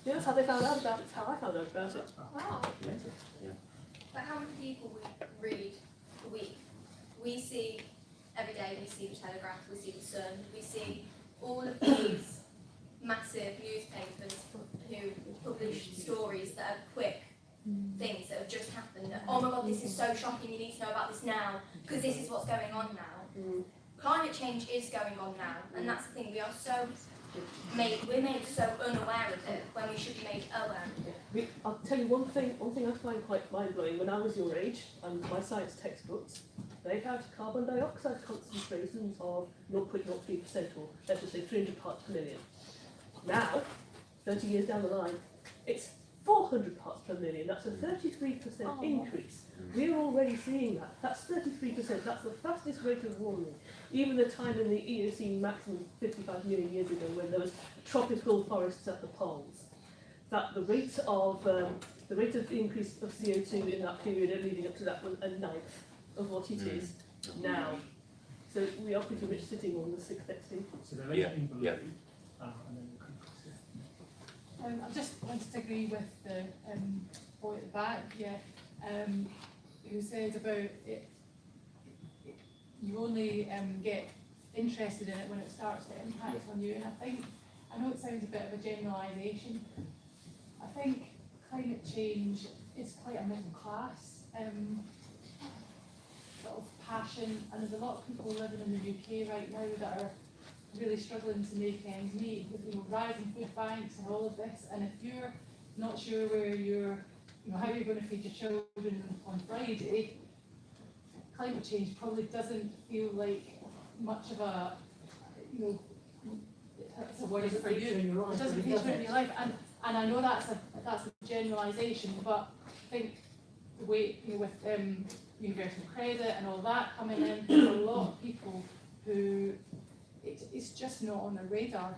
S16: Yeah, that's how they found out about it. It's how I found out about it.
S3: Wow. But how many people we read a week? We see every day, we see the Telegraph, we see the Sun, we see all of these massive newspapers who publish stories that are quick things that have just happened. That, oh my God, this is so shocking, you need to know about this now, because this is what's going on now. Climate change is going on now, and that's the thing, we're made so unaware of it when we should be made aware.
S16: I'll tell you one thing I find quite mind-blowing. When I was your age, and my science textbooks, they had carbon dioxide concentrations of 0.03%, or let's just say 300 parts per million. Now, 30 years down the line, it's 400 parts per million. That's a 33% increase. We're already seeing that. That's 33%. That's the fastest rate of warming. Even the time in the Eocene maximum 55 million years ago, when there was tropical forests at the poles, that the rate of increase of CO2 in that period leading up to that was a ninth of what it is now. So we are pretty much sitting on the sixth extinct.
S13: So the lady in blue, and then we'll come across.
S22: I just wanted to agree with the boy at the back, who said about it. You only get interested in it when it starts to impact on you, and I know it sounds a bit of a generalisation. I think climate change is quite a middle class sort of passion, and there's a lot of people living in the UK right now that are really struggling to make ends meet with rising food banks and all of this. And if you're not sure where how you're going to feed your children on Friday, climate change probably doesn't feel like much of a it's a worry for you. It doesn't feature in your life, and I know that's a generalisation, but I think the way with universal credit and all that coming in, there's a lot of people who it's just not on their radar.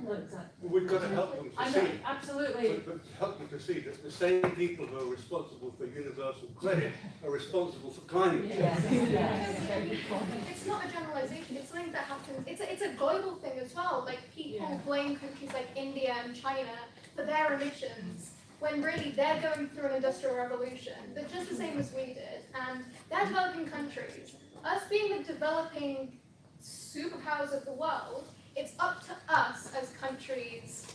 S4: We've got to help them to see.
S22: Absolutely.
S4: But help them to see that the same people who are responsible for universal credit are responsible for climate change.
S8: It's not a generalisation, it's something that happens, it's a global thing as well. Like people blame countries like India and China for their emissions, when really they're going through an industrial revolution. They're just the same as we did, and they're developing countries. Us being the developing superpowers of the world, it's up to us as countries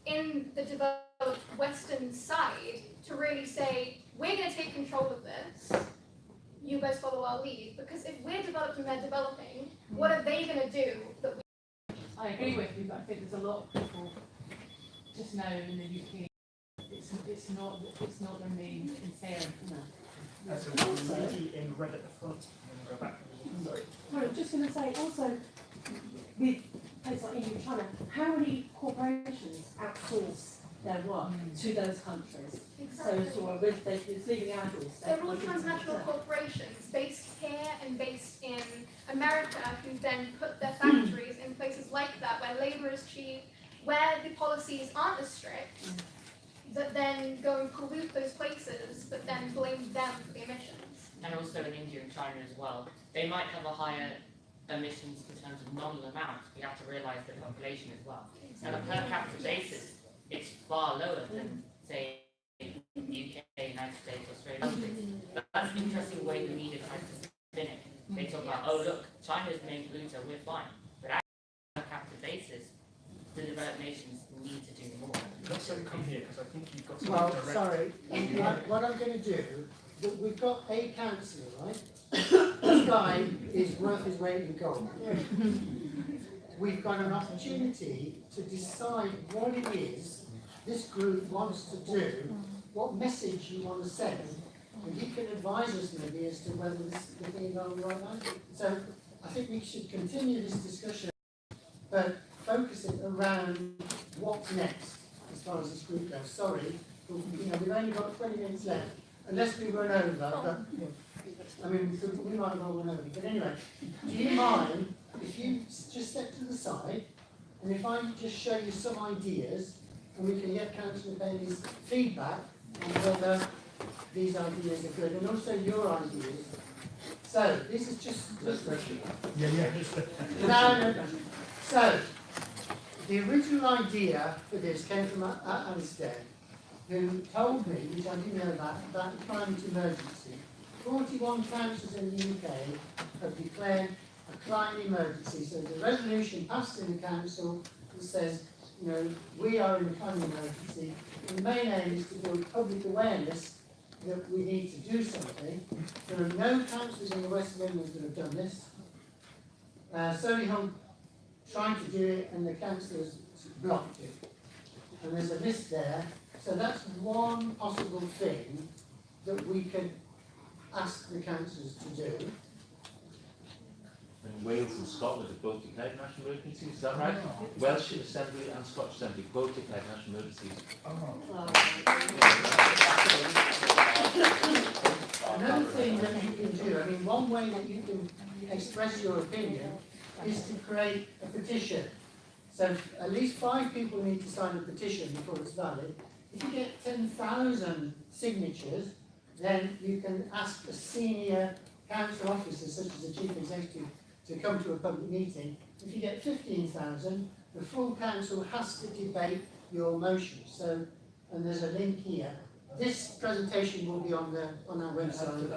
S8: in the developed Western side to really say, we're going to take control of this, you guys follow our lead, because if we're developed and they're developing, what are they going to do that we...
S22: I agree with you, but I think there's a lot of people just now in the UK, it's not their main concern.
S13: So the lady in red at the front, and then we'll go back. Sorry.
S23: I was just going to say also, with places like India and China, how many corporations outsource their work to those countries?
S8: Exactly.
S23: So it's leaving out all this.
S8: They're all transnational corporations based here and based in America, who then put their factories in places like that where labour is cheap, where the policies aren't as strict, that then go and pollute those places, but then blame them for the emissions.
S6: And also in India and China as well, they might have a higher emissions in terms of nominal amounts. We have to realise the population as well. And on a per capita basis, it's far lower than, say, the UK, United States, Australia. That's an interesting way the media tries to spin it. They talk about, oh look, China's the main polluter, we're fine. But actually, on a per capita basis, the developed nations need to do more.
S13: Let's come here, because I think you've got
S1: Well,
S13: direct...
S1: sorry, what I'm going to do, we've got a councillor, right? This guy is worth his weight in gold. We've got an opportunity to decide what it is this group wants to do, what message you want to send, and he can advise us maybe as to whether this is the thing going right now. So I think we should continue this discussion, but focus it around what's next as far as this group goes. Sorry, but, we've only got 20 minutes left, unless we run over. But, I mean, we might well run over. But anyway, do you mind if you just step to the side, and if I just show you some ideas, and we can get Councillor Bailey's feedback on whether these ideas are good, and also your ideas. So, this is just
S18: Yeah.
S1: no. So, the original idea for this came from Alistair, who told me, which I didn't know about the climate emergency. 41 councils in the UK have declared a climate emergency. So there's a resolution passed in the council that says, we are in a climate emergency. And the main aim is to build public awareness that we need to do something. There are no councils in the West Midlands that have done this. Solihull trying to do it, and the councillors blocked it. And there's a list there. So that's one possible thing that we could ask the councillors to do.
S11: And Wales and Scotland have both declared national emergencies, is that right? Welsh Assembly and Scottish Assembly both declared national emergencies.
S1: Another thing that you can do, I mean, one way that you can express your opinion is to create a petition. So at least 5 people need to sign a petition before it's valid. If you get 10,000 signatures, then you can ask a senior council officer, such as the chief executive, to come to a public meeting. If you get 15,000, the full council has to debate your motion. So, and there's a link here. This presentation will be on our website.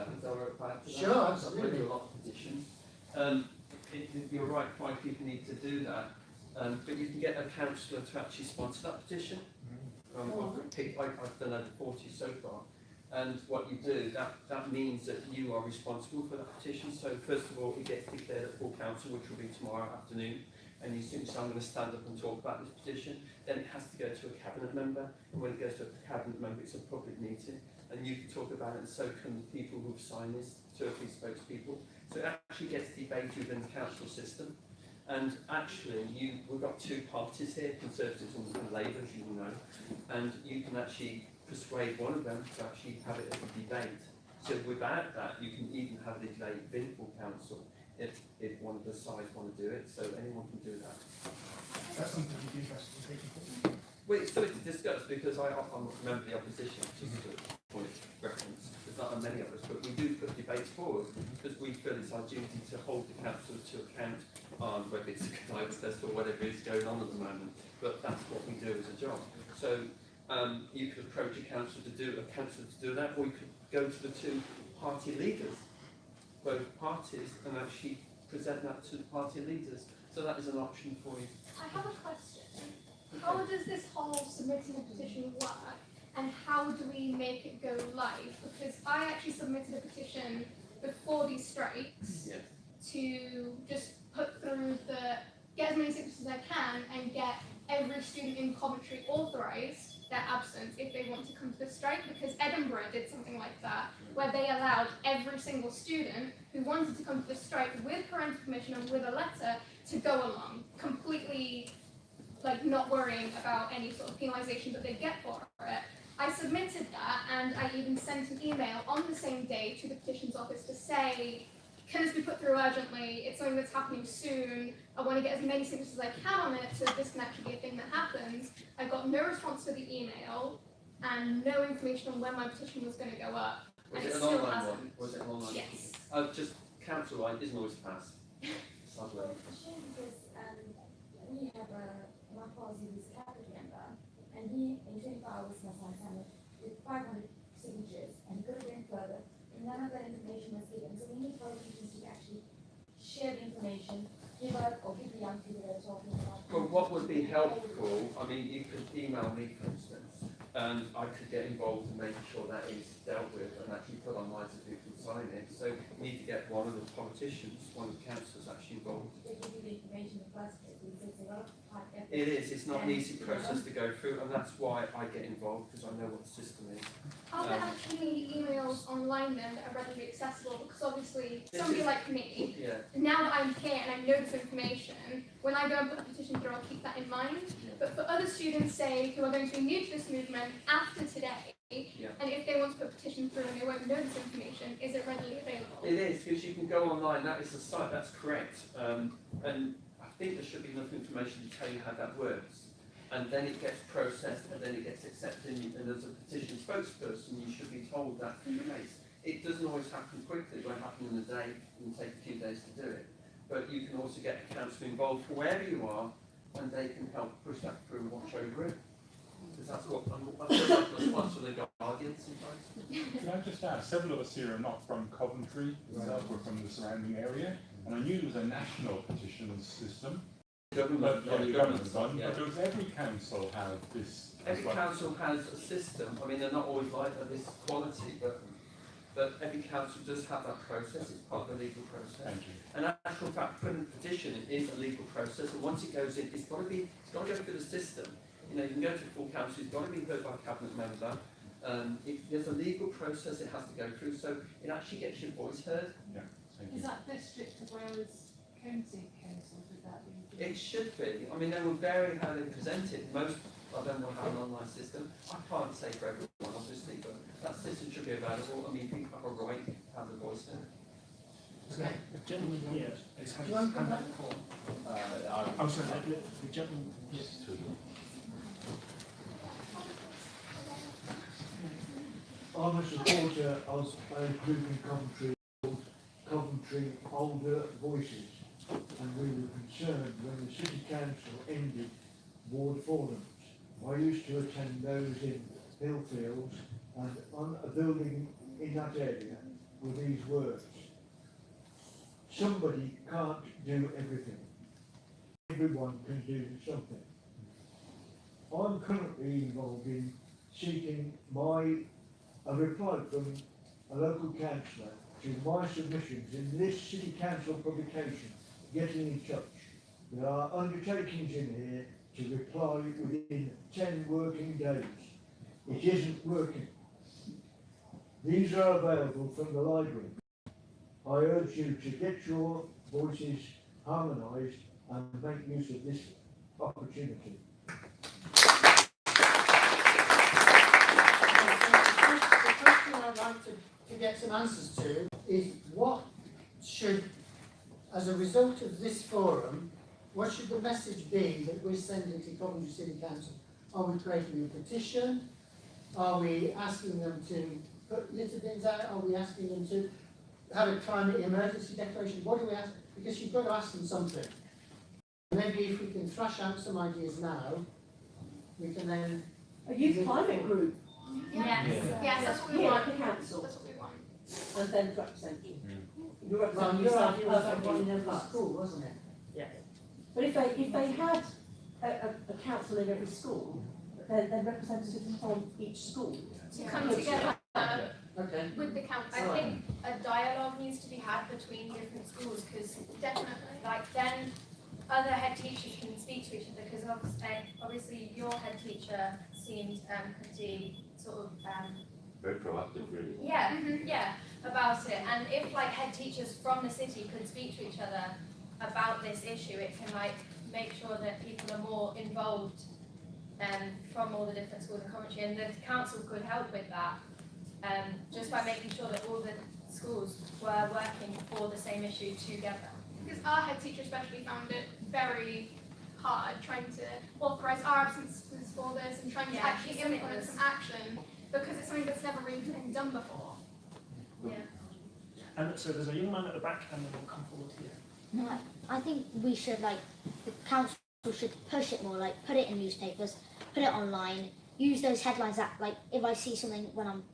S1: Sure, absolutely.
S2: A lot of petitions. You're right, 5 people need to do that, but you can get a councillor to actually sponsor that petition. I've done over 40 so far. And what you do, that means that you are responsible for that petition. So first of all, it gets declared at full council, which will be tomorrow afternoon, and you simply say, I'm going to stand up and talk about this petition. Then it has to go to a cabinet member, and when it goes to a cabinet member, it's a public meeting, and you can talk about it, and so can the people who've signed this, 2 or 3 spokespeople. So it actually gets debated within the council system. And actually, we've got 2 parties here, Conservatives and Labour, as you will know, and you can actually persuade one of them to actually have it as a debate. So without that, you can even have the debate within full council if one of the sides want to do it. So anyone can do that.
S13: That's something you'd be interested in taking forward.
S2: Well, it's something to discuss because I'm a member of the opposition, just a point of reference. There's not many of us, but we do put debates forward because we feel it's our duty to hold the council to account on whether it's a climate test or whatever is going on at the moment. But that's what we do as a job. So you could approach a council to do that, or you could go to the 2 party leaders, both parties, and actually present that to the party leaders. So that is an option for you.
S8: I have a question. How does this whole submitting a petition work, and how do we make it go live? Because I actually submitted a petition before these strikes to just put through get as many signatures as I can and get every student in Coventry authorised their absence if they want to come to the strike, because Edinburgh did something like that, where they allowed every single student who wanted to come to the strike with parental permission and with a letter to go along, completely not worrying about any sort of penalisation that they get for it. I submitted that, and I even sent an email on the same day to the petitions office to say, can this be put through urgently? It's something that's happening soon. I want to get as many signatures as I can on it, so this can actually be a thing that happens. I got no response to the email and no information on when my petition was going to go up.
S2: Was it an online one? Was it an online?
S8: Yes.
S2: Just council line isn't always passed. Sadly.
S7: It's a shame because we have my policy is a capital member, and he in 24 hours has signed it with 500 signatures, and he could have been further, and none of that information was given. So we need politicians to actually share the information, give us or give the young people that are talking about.
S2: Well, what would be helpful, I mean, you could email me, for instance, and I could get involved in making sure that is dealt with and actually put online so people can sign it. So we need to get one of the politicians, one of the councillors actually involved.
S7: They give you the information in the first place, because it's a lot of hard effort.
S2: It is, it's not an easy process to go through, and that's why I get involved, because I know what the system is.
S8: Are there actually emails online then that are readily accessible? Because obviously, somebody like me, now that I'm here and I know this information, when I go and put the petition through, I'll keep that in mind. But for other students, say, who are going to be new to this movement after today, and if they want to put a petition through and they won't know this information, is it readily available?
S2: It is, because you can go online, that is the site, that's correct. And I think there should be enough information to tell you how that works. And then it gets processed, and then it gets accepted, and as a petition spokesperson, you should be told that's the case. It doesn't always happen quickly, it won't happen in a day, it will take a few days to do it. But you can also get a councillor involved wherever you are, and they can help push that through and watch over it. Because that's what I feel like the sponsor of the Guardian sometimes.
S10: Can I just ask, several of us here are not from Coventry itself, we're from the surrounding area, and I knew there was a national petitions system.
S2: Government,
S10: the government one, but does every council have this?
S2: Every council has a system. I mean, they're not always like of this quality, but every council does have that process. It's part of the legal process.
S10: Thank you.
S2: And actual fact, putting a petition is a legal process, and once it goes in, it's got to go through the system. You know, you can go to full council. It's got to be heard by a cabinet member. There's a legal process it has to go through, so it actually gets your voice heard.
S10: Yeah, thank you.
S9: Is that District as well as County Councils? Would that be?
S2: It should be. I mean, they will vary how they present it. Most of them will have an online system. I can't say for everyone, obviously, but that system should be available. I mean, people have a right to have a voice in it.
S13: Okay, the gentleman here is
S1: Do you want to come back?
S13: I'm sorry, the gentleman here.
S5: I'm a supporter of a group in Coventry called Coventry Older Voices, and we were concerned when the City Council ended ward forums. I used to attend those in Hillfields, and on a building in that area were these words: somebody can't do everything. Everyone can do something. I'm currently involved in seeking a reply from a local councillor to my submissions in this City Council publication, Getting in Touch. There are undertakings in here to reply within 10 working days. It isn't working. These are available from the library. I urge you to get your voices harmonised and make use of this opportunity.
S1: I'd like to get some answers to is what should, as a result of this forum, what should the message be that we're sending to Coventry City Council? Are we creating a petition? Are we asking them to put litter bins out? Are we asking them to have a climate emergency declaration? What do we ask? Because you've got to ask them something. Maybe if we can thrash out some ideas now, we can then...
S23: A youth climate group.
S8: Yes, that's what we
S23: Here
S8: want.
S23: at the council.
S8: That's what we want.
S23: And then representing. You
S1: Well,
S23: represent
S1: you're
S23: yourself
S1: like
S23: perfectly.
S1: one in every school, wasn't it?
S23: Yes. But if they had a council in every school, then representatives from each school.
S8: To come together
S1: Okay.
S8: with the council.
S3: I think a dialogue needs to be had between different schools because
S8: Definitely.
S3: like then other head teachers can speak to each other because obviously your head teacher seemed pretty sort of
S11: Very proactive, really.
S3: yeah about it, and if like head teachers from the city could speak to each other about this issue, it can like make sure that people are more involved from all the different schools in Coventry, and the council could help with that just by making sure that all the schools were working for the same issue together.
S8: Because our head teacher especially found it very hard trying to authorise our absences for this and trying to actually implement some action because it's something that's never really been done before.
S3: Yeah.
S13: And so there's a young man at the back, and then we'll come forward here.
S15: No, I think we should, like, the council should push it more, like, put it in newspapers, put it online, use those headlines that, like, if I see something when I'm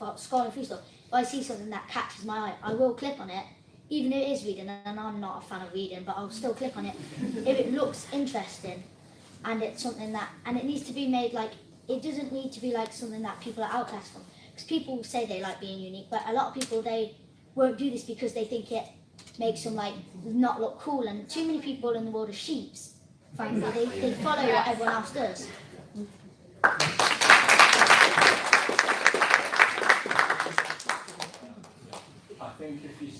S15: scrolling through stuff, if I see something that catches my eye, I will click on it, even if it is reading, and I'm not a fan of reading, but I'll still click on it if it looks interesting, and it's something that, and it needs to be made, like, it doesn't need to be, like, something that people are outcast from, because people say they like being unique, but a lot of people, they won't do this because they think it makes them, like, not look cool, and too many people in the world are sheeps, frankly, they follow what everyone else does.
S12: I think if you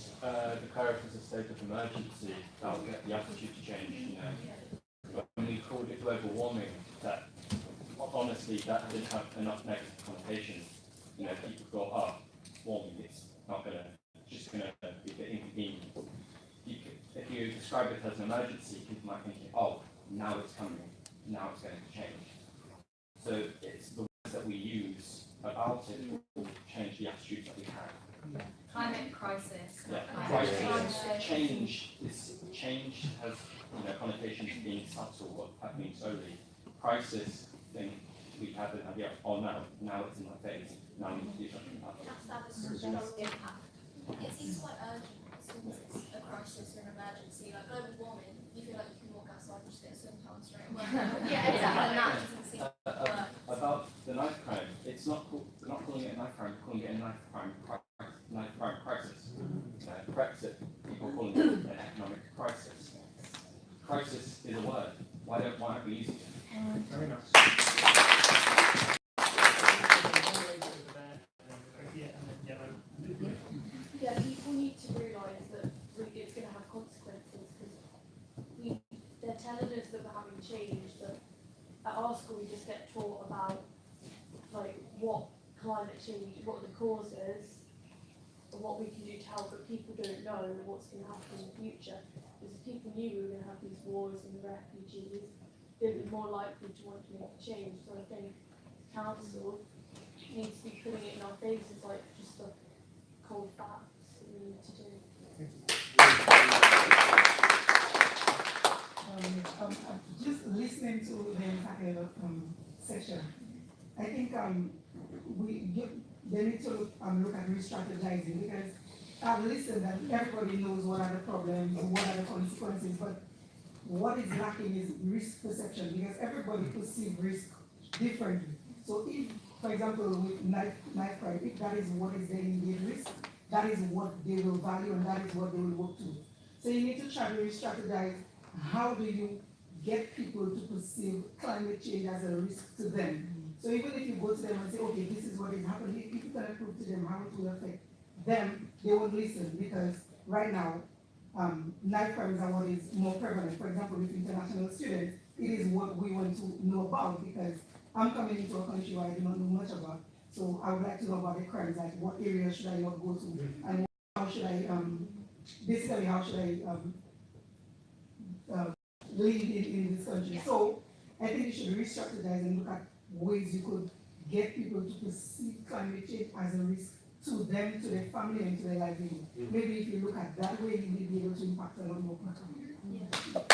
S12: declare it as a state of emergency, that'll get the attitude to change. You know, when we called it global warming, that honestly that didn't have enough negative connotations. You know, people thought, oh, it's warming, it's not gonna, just gonna be a bit inconvenient. If you describe it as an emergency, people might think, oh, now it's coming, now it's going to change. So it's the words that we use about it will change the attitudes that we have.
S3: Climate crisis.
S12: Yeah, crisis. Change has, you know, connotations being subtle or happening slowly. Crisis, then we have an idea, oh no, now it's in my face, now we need to do something about it.
S3: That is such a strong impact. It seems quite urgent as soon as it's a crisis or an emergency, like global warming, you feel like you can walk outside and just get a suntan straight away. Yeah, exactly. And that doesn't seem to work.
S12: About the knife crime, it's not we're not calling it a knife crime, we're calling it a knife crime crisis. Brexit, people calling it an economic crisis. Crisis is a word. Why don't we use it?
S13: Very nice.
S23: Yeah, people need to realise that really it's going to have consequences because they're telling us that we're having change, but at our school we just get taught about like what climate change, what the cause is, and what we can do to help, but people don't know what's going to happen in the future. Because if people knew we were going to have these wars and the refugees, they'd be more likely to want to make a change. So I think the council needs to be putting it in our faces like just the cold facts that we need to do.
S17: Just listening to the entire session, I think they need to look at re-strategizing, because I've listened and everybody knows what are the problems, what are the consequences, but what is lacking is risk perception, because everybody perceives risk differently. So if, for example, with knife crime, if that is what is their immediate risk, that is what they will value and that is what they will work to. So you need to try to re-strategize. How do you get people to perceive climate change as a risk to them? So even if you go to them and say, okay, this is what is happening, if you can prove to them how it will affect them, they won't listen, because right now, knife crimes are what is more prevalent. For example, with international students, it is what we want to know about, because I'm coming into a country where I do not know much about. So I would like to know about the crimes, like what areas should I not go to, and how should I, basically how should I live in this country. So I think you should re-strategize and look at ways you could get people to perceive climate change as a risk to them, to their family, and to their livelihood. Maybe if you look at that way, you may be able to impact a lot more people.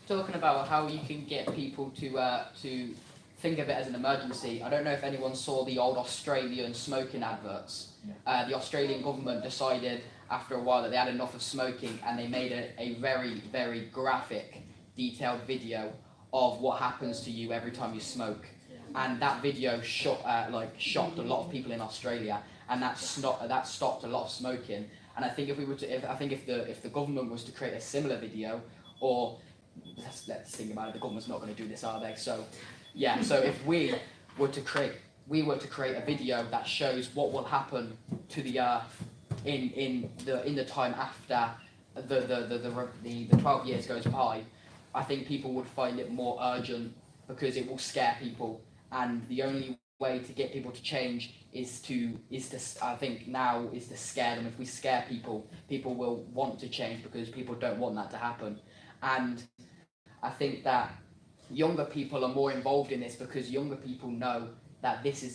S21: Talking about how you can get people to think of it as an emergency, I don't know if anyone saw the old Australian smoking adverts. The Australian government decided after a while that they had enough of smoking, and they made a very, very graphic, detailed video of what happens to you every time you smoke. And that video shocked a lot of people in Australia, and that stopped a lot of smoking. And I think if the government was to create a similar video, or let's think about it, the government's not going to do this, are they? So yeah, so if we were to create a video that shows what will happen to the earth in the time after the 12 years goes by, I think people would find it more urgent, because it will scare people, and the only way to get people to change is to scare them. If we scare people, people will want to change, because people don't want that to happen. And I think that younger people are more involved in this, because younger people know that this is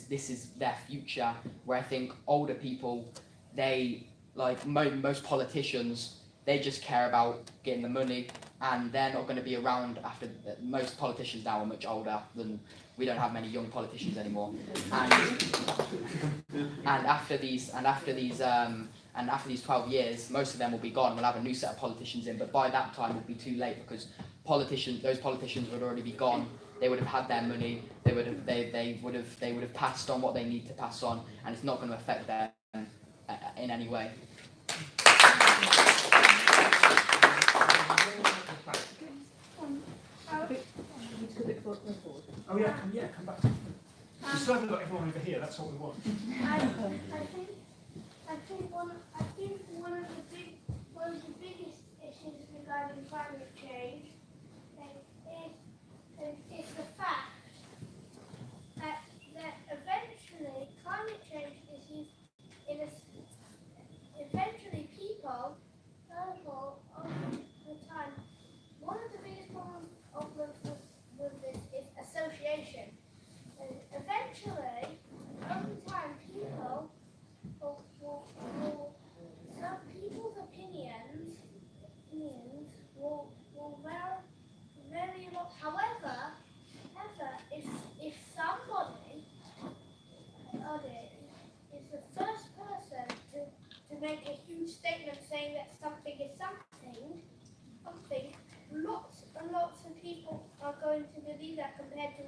S21: their future. Where I think older people, they like most politicians, they just care about getting the money, and they're not going to be around after. Most politicians now are much older than. We don't have many young politicians anymore, and after these 12 years, most of them will be gone. We'll have a new set of politicians in, but by that time it'll be too late because those politicians would already be gone. They would have had their money. They would have passed on what they need to pass on, and it's not going to affect them in any way.
S13: Oh yeah, come back. We still haven't got everyone over here. That's what we want.
S14: I think one of the biggest issues regarding climate change is the fact that eventually climate change issues eventually people over the time. One of the biggest problems with this is association. And eventually, over time, some people's opinions will vary a lot. However, if somebody is the first person to make a huge statement saying that something is something, lots and lots of people are going to believe that compared to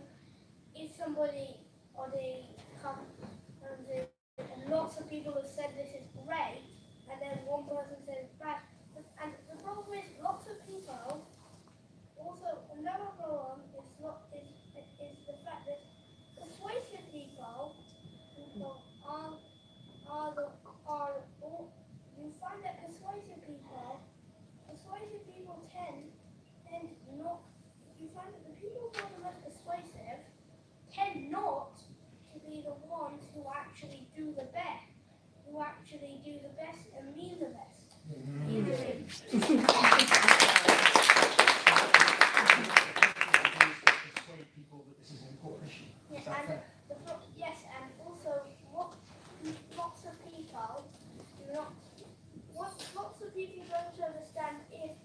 S14: if somebody or they come and lots of people have said this is great and then one person says bad. And the problem is lots of people also another problem is the fact that persuasive people you find that persuasive people tend not. You find that the people who are the most persuasive tend not to be the ones who actually do the best, and mean the best.
S13: Persuade people that this is an important issue.
S14: Yeah,
S13: Is that fair?
S14: yes, and also what lots of people do not. What lots of people don't understand is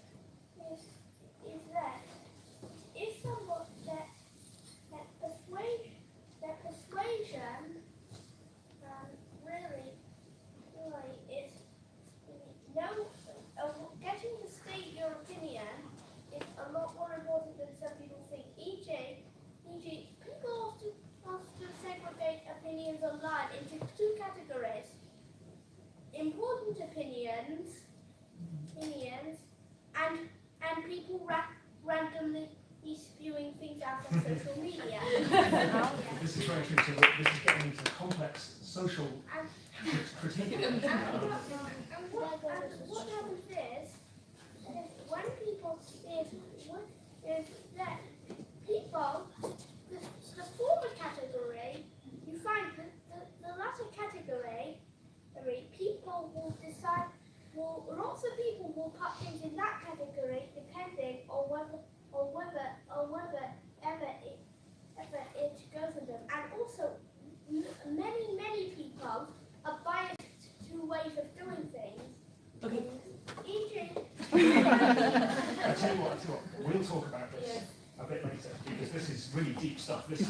S14: that if someone that persuasion really is getting to state your opinion is a lot more important than some people think. E.g., people often segregate opinions online into two categories: important opinions, and people randomly spewing things out on social media.
S13: This is very interesting. This is getting into complex social critique.
S14: And what happens is when people is that people the former category, you find the latter category, people will decide. Well, lots of people will put things in that category depending on whether ever it goes with them. And also, many people are biased to ways of doing things.
S13: Okay.
S14: E.g.
S13: I tell you what, we'll talk about this a bit later because this is really deep stuff. This is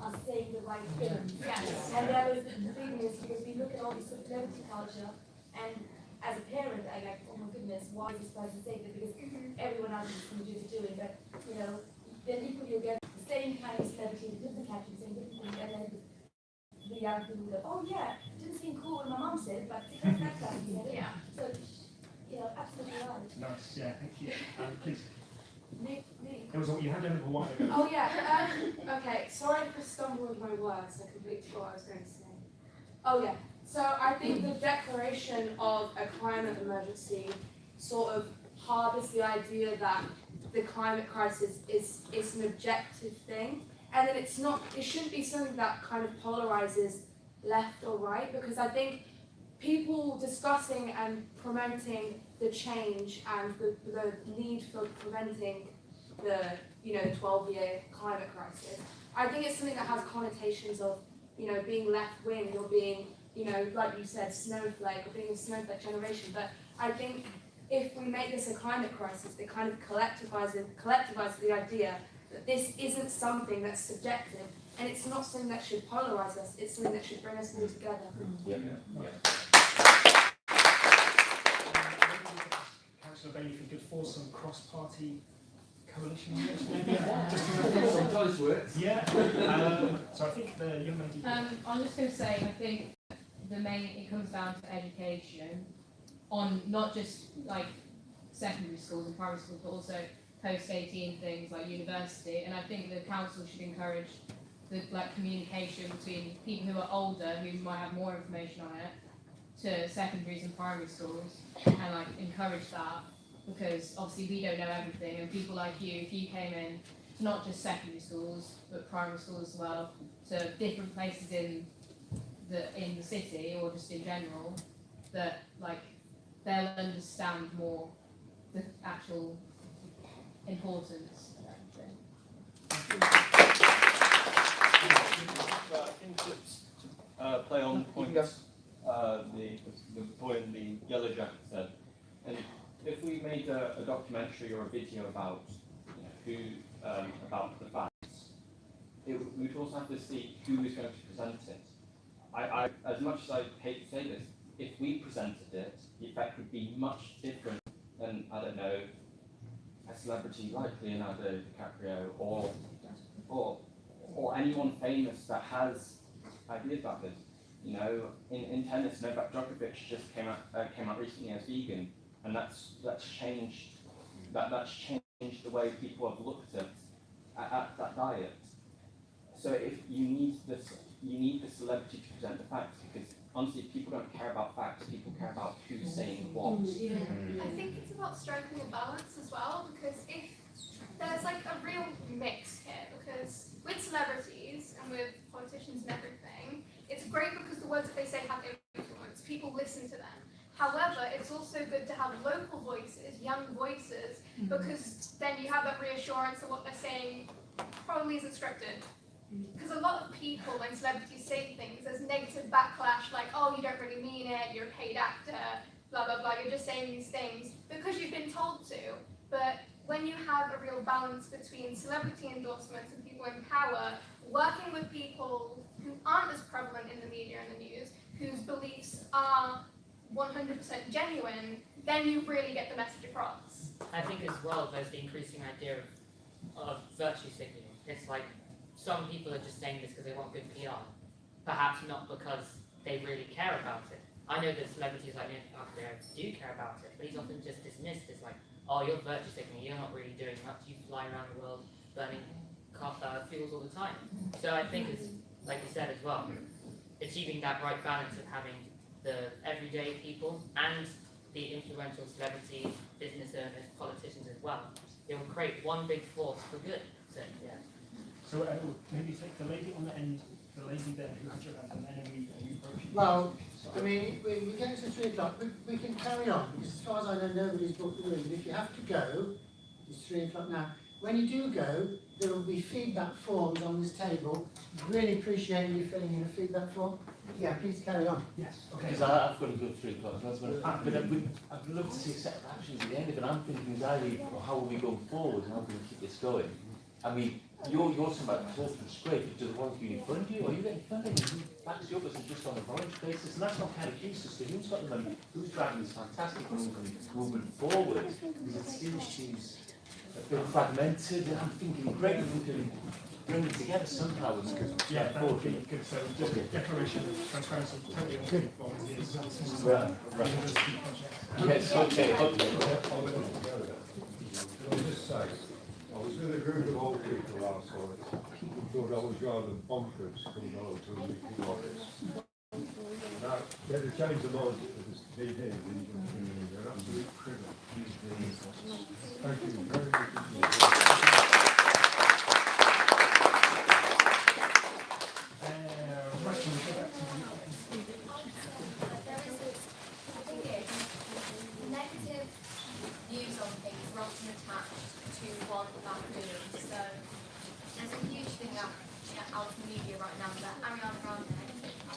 S19: are saying the right thing.
S14: Yes.
S19: And that was the thing is because we look at all this celebrity culture, and as a parent, I like, oh my goodness, why is this person saying that? Because everyone else is going to do the doing, but then equally you'll get the same kind of celebrity that doesn't catch you saying different things, and then the young people go, oh yeah, it didn't seem cool when my mum said, but that's that said it.
S14: Yeah.
S19: So, absolutely right.
S13: nice. Yeah, thank you. Please.
S19: Me.
S13: It was what you had a little while ago.
S23: Oh yeah. Okay. Sorry for stumbling my words. I completely forgot what I was going to say. Oh yeah. So I think the declaration of a climate emergency sort of harbors the idea that the climate crisis is an objective thing, and that it shouldn't be something that kind of polarizes left or right, because I think
S19: people discussing and promoting the change and the need for preventing the 12-year climate crisis. I think it's something that has connotations of being left-wing or being like you said, snowflake, or being a snowflake generation. But I think if we make this a climate crisis, it kind of collectivizes the idea that this isn't something that's subjective, and it's not something that should polarize us, it's something that should bring us all together.
S13: Councillor Bailey, if you could force some cross-party coalition on this, maybe? Just to
S2: sometimes works.
S13: Yeah. So I think the young lady.
S4: I'm just going to say, I think it comes down to education on not just like secondary schools and primary schools, but also post-18 things like university. And I think the council should encourage the communication between people who are older, who might have more information on it, to secondaries and primary schools, and encourage that, because obviously we don't know everything, and people like you, if you came in to not just secondary schools but primary schools as well, to different places in the city or just in general, that they'll understand more the actual importance of everything.
S2: I think to play on points the point the Yellow Jacket said, and if we made a documentary or a video about about the facts, we'd also have to see who is going to present it. I as much as I hate to say this, if we presented it, the effect would be much different than, I don't know, a celebrity like Leonardo DiCaprio or anyone famous that has ideas about this. In tennis, Novak Djokovic just came out recently as vegan, and that's changed the way people have looked at that diet. So if you need the celebrity to present the facts, because honestly, people don't care about facts, people care about who's saying what.
S8: I think it's about striking a balance as well, because if there's a real mix here, because with celebrities and with politicians and everything, it's great because the words that they say have influence, people listen to them. However, it's also good to have local voices, young voices, because then you have that reassurance that what they're saying probably isn't scripted. Because a lot of people, when celebrities say things, there's negative backlash, like, oh, you don't really mean it, you're a paid actor, blah, blah, blah, you're just saying these things because you've been told to. But when you have a real balance between celebrity endorsements and people in power, working with people who aren't as prevalent in the media and the news, whose beliefs are 100% genuine, then you really get the message across.
S6: I think as well, there's the increasing idea of virtue signaling. It's like some people are just saying this because they want good PR, perhaps not because they really care about it. I know that celebrities like Leonardo DiCaprio do care about it, but he's often just dismissed as like, oh, you're virtue signaling, you're not really doing much, you fly around the world burning fuels all the time. So I think it's, like you said as well, achieving that right balance of having the everyday people and the influential celebrities, business owners, politicians as well. It will create one big force for good. So, yeah.
S13: So maybe take the lady on the end, the lady there who has your hand, and then we approach you.
S1: Well, I mean, we get to 3 o'clock, we can carry on, because as far as I know, nobody's booked the room. But if you have to go, it's 3 o'clock now. When you do go, there will be feedback forms on this table. Really appreciate you filling in a feedback form. Yeah, please carry on.
S13: Yes, okay.
S11: Because I've got to go 3 o'clock. But I'd love to see a set of actions at the end of it. I'm thinking, how will we go forward and how can we keep this going? I mean, you're talking about talking straight, but do the ones you fund you, or are you getting funding and who backs you up as just on a voluntary basis? And that's not kind of useless to who's got the money, who's driving this fantastic movement forward, because it still seems a bit fragmented, and I'm thinking, great if we can bring it together somehow.
S13: Yeah, that would be good. So just a declaration of transparency, totally on volunteers.
S11: Yes, okay.
S16: Can I just say, I was with a group of old people last night. People thought I was rather bonkers coming on to a meeting office. Now, they had to change the mind for this need here. They're absolute criminals. Thank you very much.
S13: Question, we go back to
S3: out in the media right now that Ariana Grande,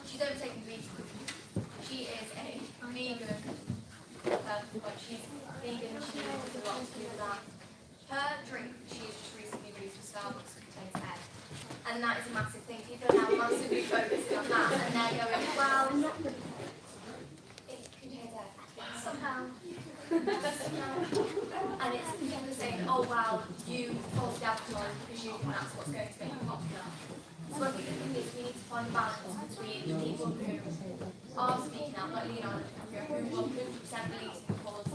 S3: she's overtaken the beach. She is a vegan person, but she's vegan, she does a lot to do with that. Her drink she has just recently released with Starbucks contains egg. And that is a massive thing. People are now massively focusing on that and they're going, well, it contains egg. Somehow. And it's people are saying, oh wow, you falsely advertise because you think that's what's going to make you popular. So I think the thing is we need to find a balance between the people who are speaking out, like Leonardo DiCaprio, who 100% believes in the cause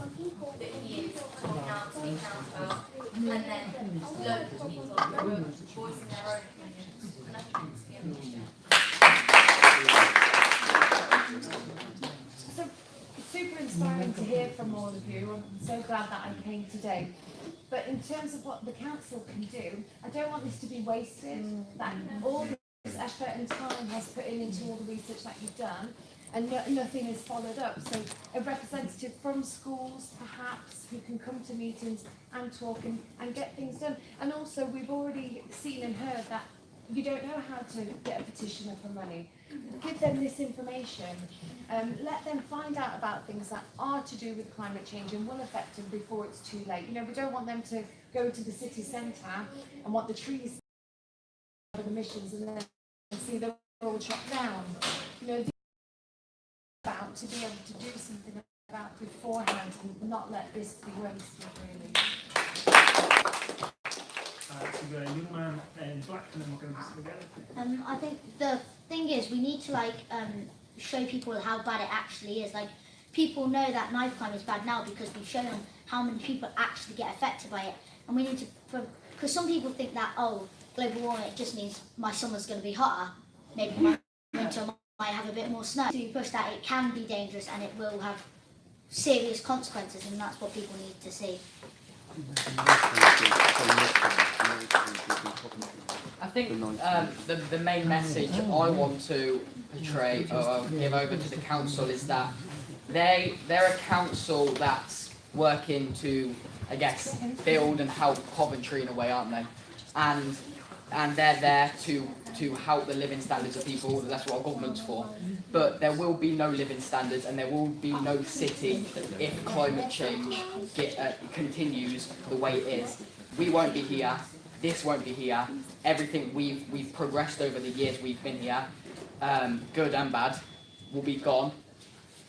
S3: that he is talking out, speaking out about, and then loads of people who are voicing their own opinions. And I think it's the end.
S18: So it's super inspiring to hear from all of you. I'm so glad that I came today. But in terms of what the council can do, I don't want this to be wasted. That all this effort and time has put into all the research that you've done, and nothing is followed up. So a representative from schools, perhaps, who can come to meetings and talk and get things done. And also, we've already seen and heard that you don't know how to get a petitioner for money. Give them this information. Let them find out about things that are to do with climate change and will affect them before it's too late. You know, we don't want them to go to the city centre and want the trees of emissions and then see them all chopped down. You know, about to be able to do something about beforehand and not let this be wasted, really.
S13: To a young man in black, and then we'll go together.
S15: I think the thing is we need to show people how bad it actually is. Like, people know that knife crime is bad now because we've shown them how many people actually get affected by it, and we need to, because some people think that, oh, global warming, it just means my summer's going to be hotter, maybe my winter might have a bit more snow. So you push that it can be dangerous and it will have serious consequences, and that's what people need to see.
S21: I think the main message I want to portray or give over to the council is that they're a council that's working to, I guess, build and help Coventry in a way, aren't they? And they're there to help the living standards of people. That's what our government's for. But there will be no living standards and there will be no city if climate change continues the way it is. We won't be here. This won't be here. Everything we've progressed over the years we've been here, good and bad, will be gone.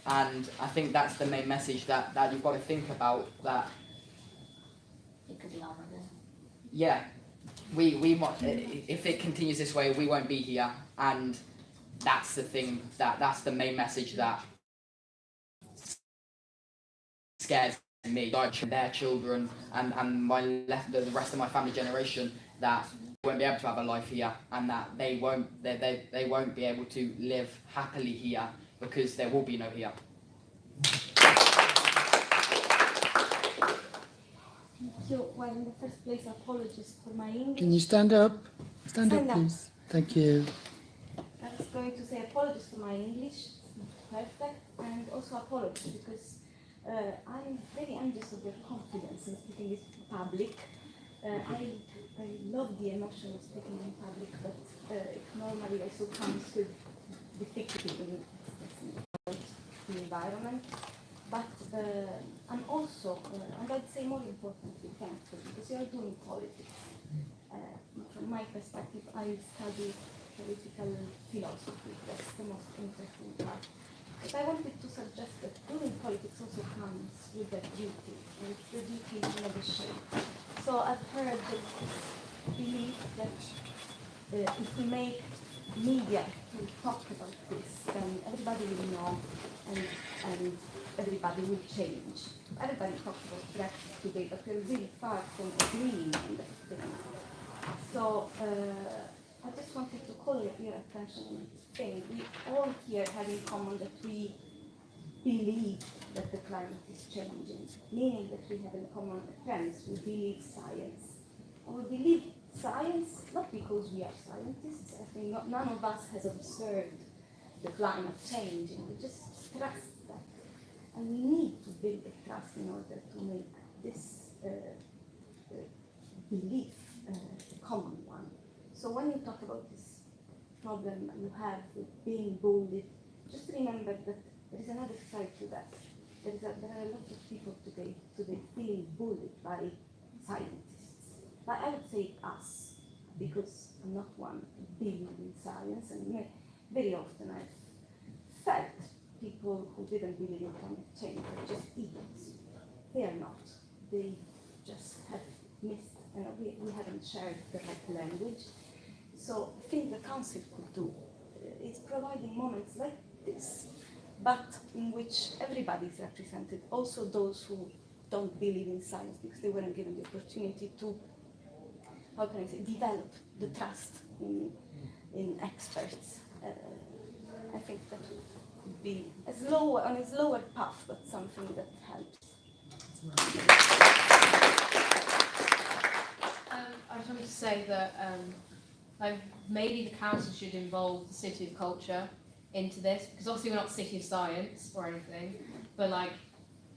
S21: And I think that's the main message that you've got to think about. That
S15: it could be horrible.
S21: Yeah. We might, if it continues this way, we won't be here, and that's the thing. That's the main message that scares me. Their children and the rest of my family generation, that won't be able to have a life here, and that they won't be able to live happily here because there will be no here.
S18: So, well, in the first place, apologies for my English.
S1: Can you stand up? Stand up, please. Thank you.
S18: I was going to say apologies for my English, it's not perfect, and also apologies because I'm very anxious of your confidence in speaking in public. I love the emotion of speaking in public, but it normally also comes with difficulty in the environment. But and also, and I'd say more importantly, thankful, because you are doing politics. From my perspective, I study political philosophy. That's the most interesting part. But I wanted to suggest that doing politics also comes with a duty, and the duty is never shared. So I've heard this belief that if we make media to talk about this, then everybody will know and everybody will change. Everybody talks about Brexit today, but we're really far from agreeing on that thing. So I just wanted to call your attention on this thing. We all here have in common that we believe that the climate is changing, meaning that we have in common a premise. We believe science. And we believe science not because we are scientists. I think none of us has observed the climate changing. We just trust that. And we need to build a trust in order to make this belief a common one. So when you talk about this problem you have with being bullied, just remember that there is another side to that. There are a lot of people today feeling bullied by scientists. But I would say us, because I'm not one believing in science, and very often I've felt people who didn't believe in climate change are just idiots. They are not. They just have missed, we haven't shared the right language. So I think the council could do is providing moments like this, but in which everybody is represented, also those who don't believe in science because they weren't given the opportunity to, how can I say, develop the trust in experts. I think that would be on a slower path, but something that helps.
S4: I just wanted to say that maybe the council should involve the City of Culture into this, because obviously we're not City of Science or anything, but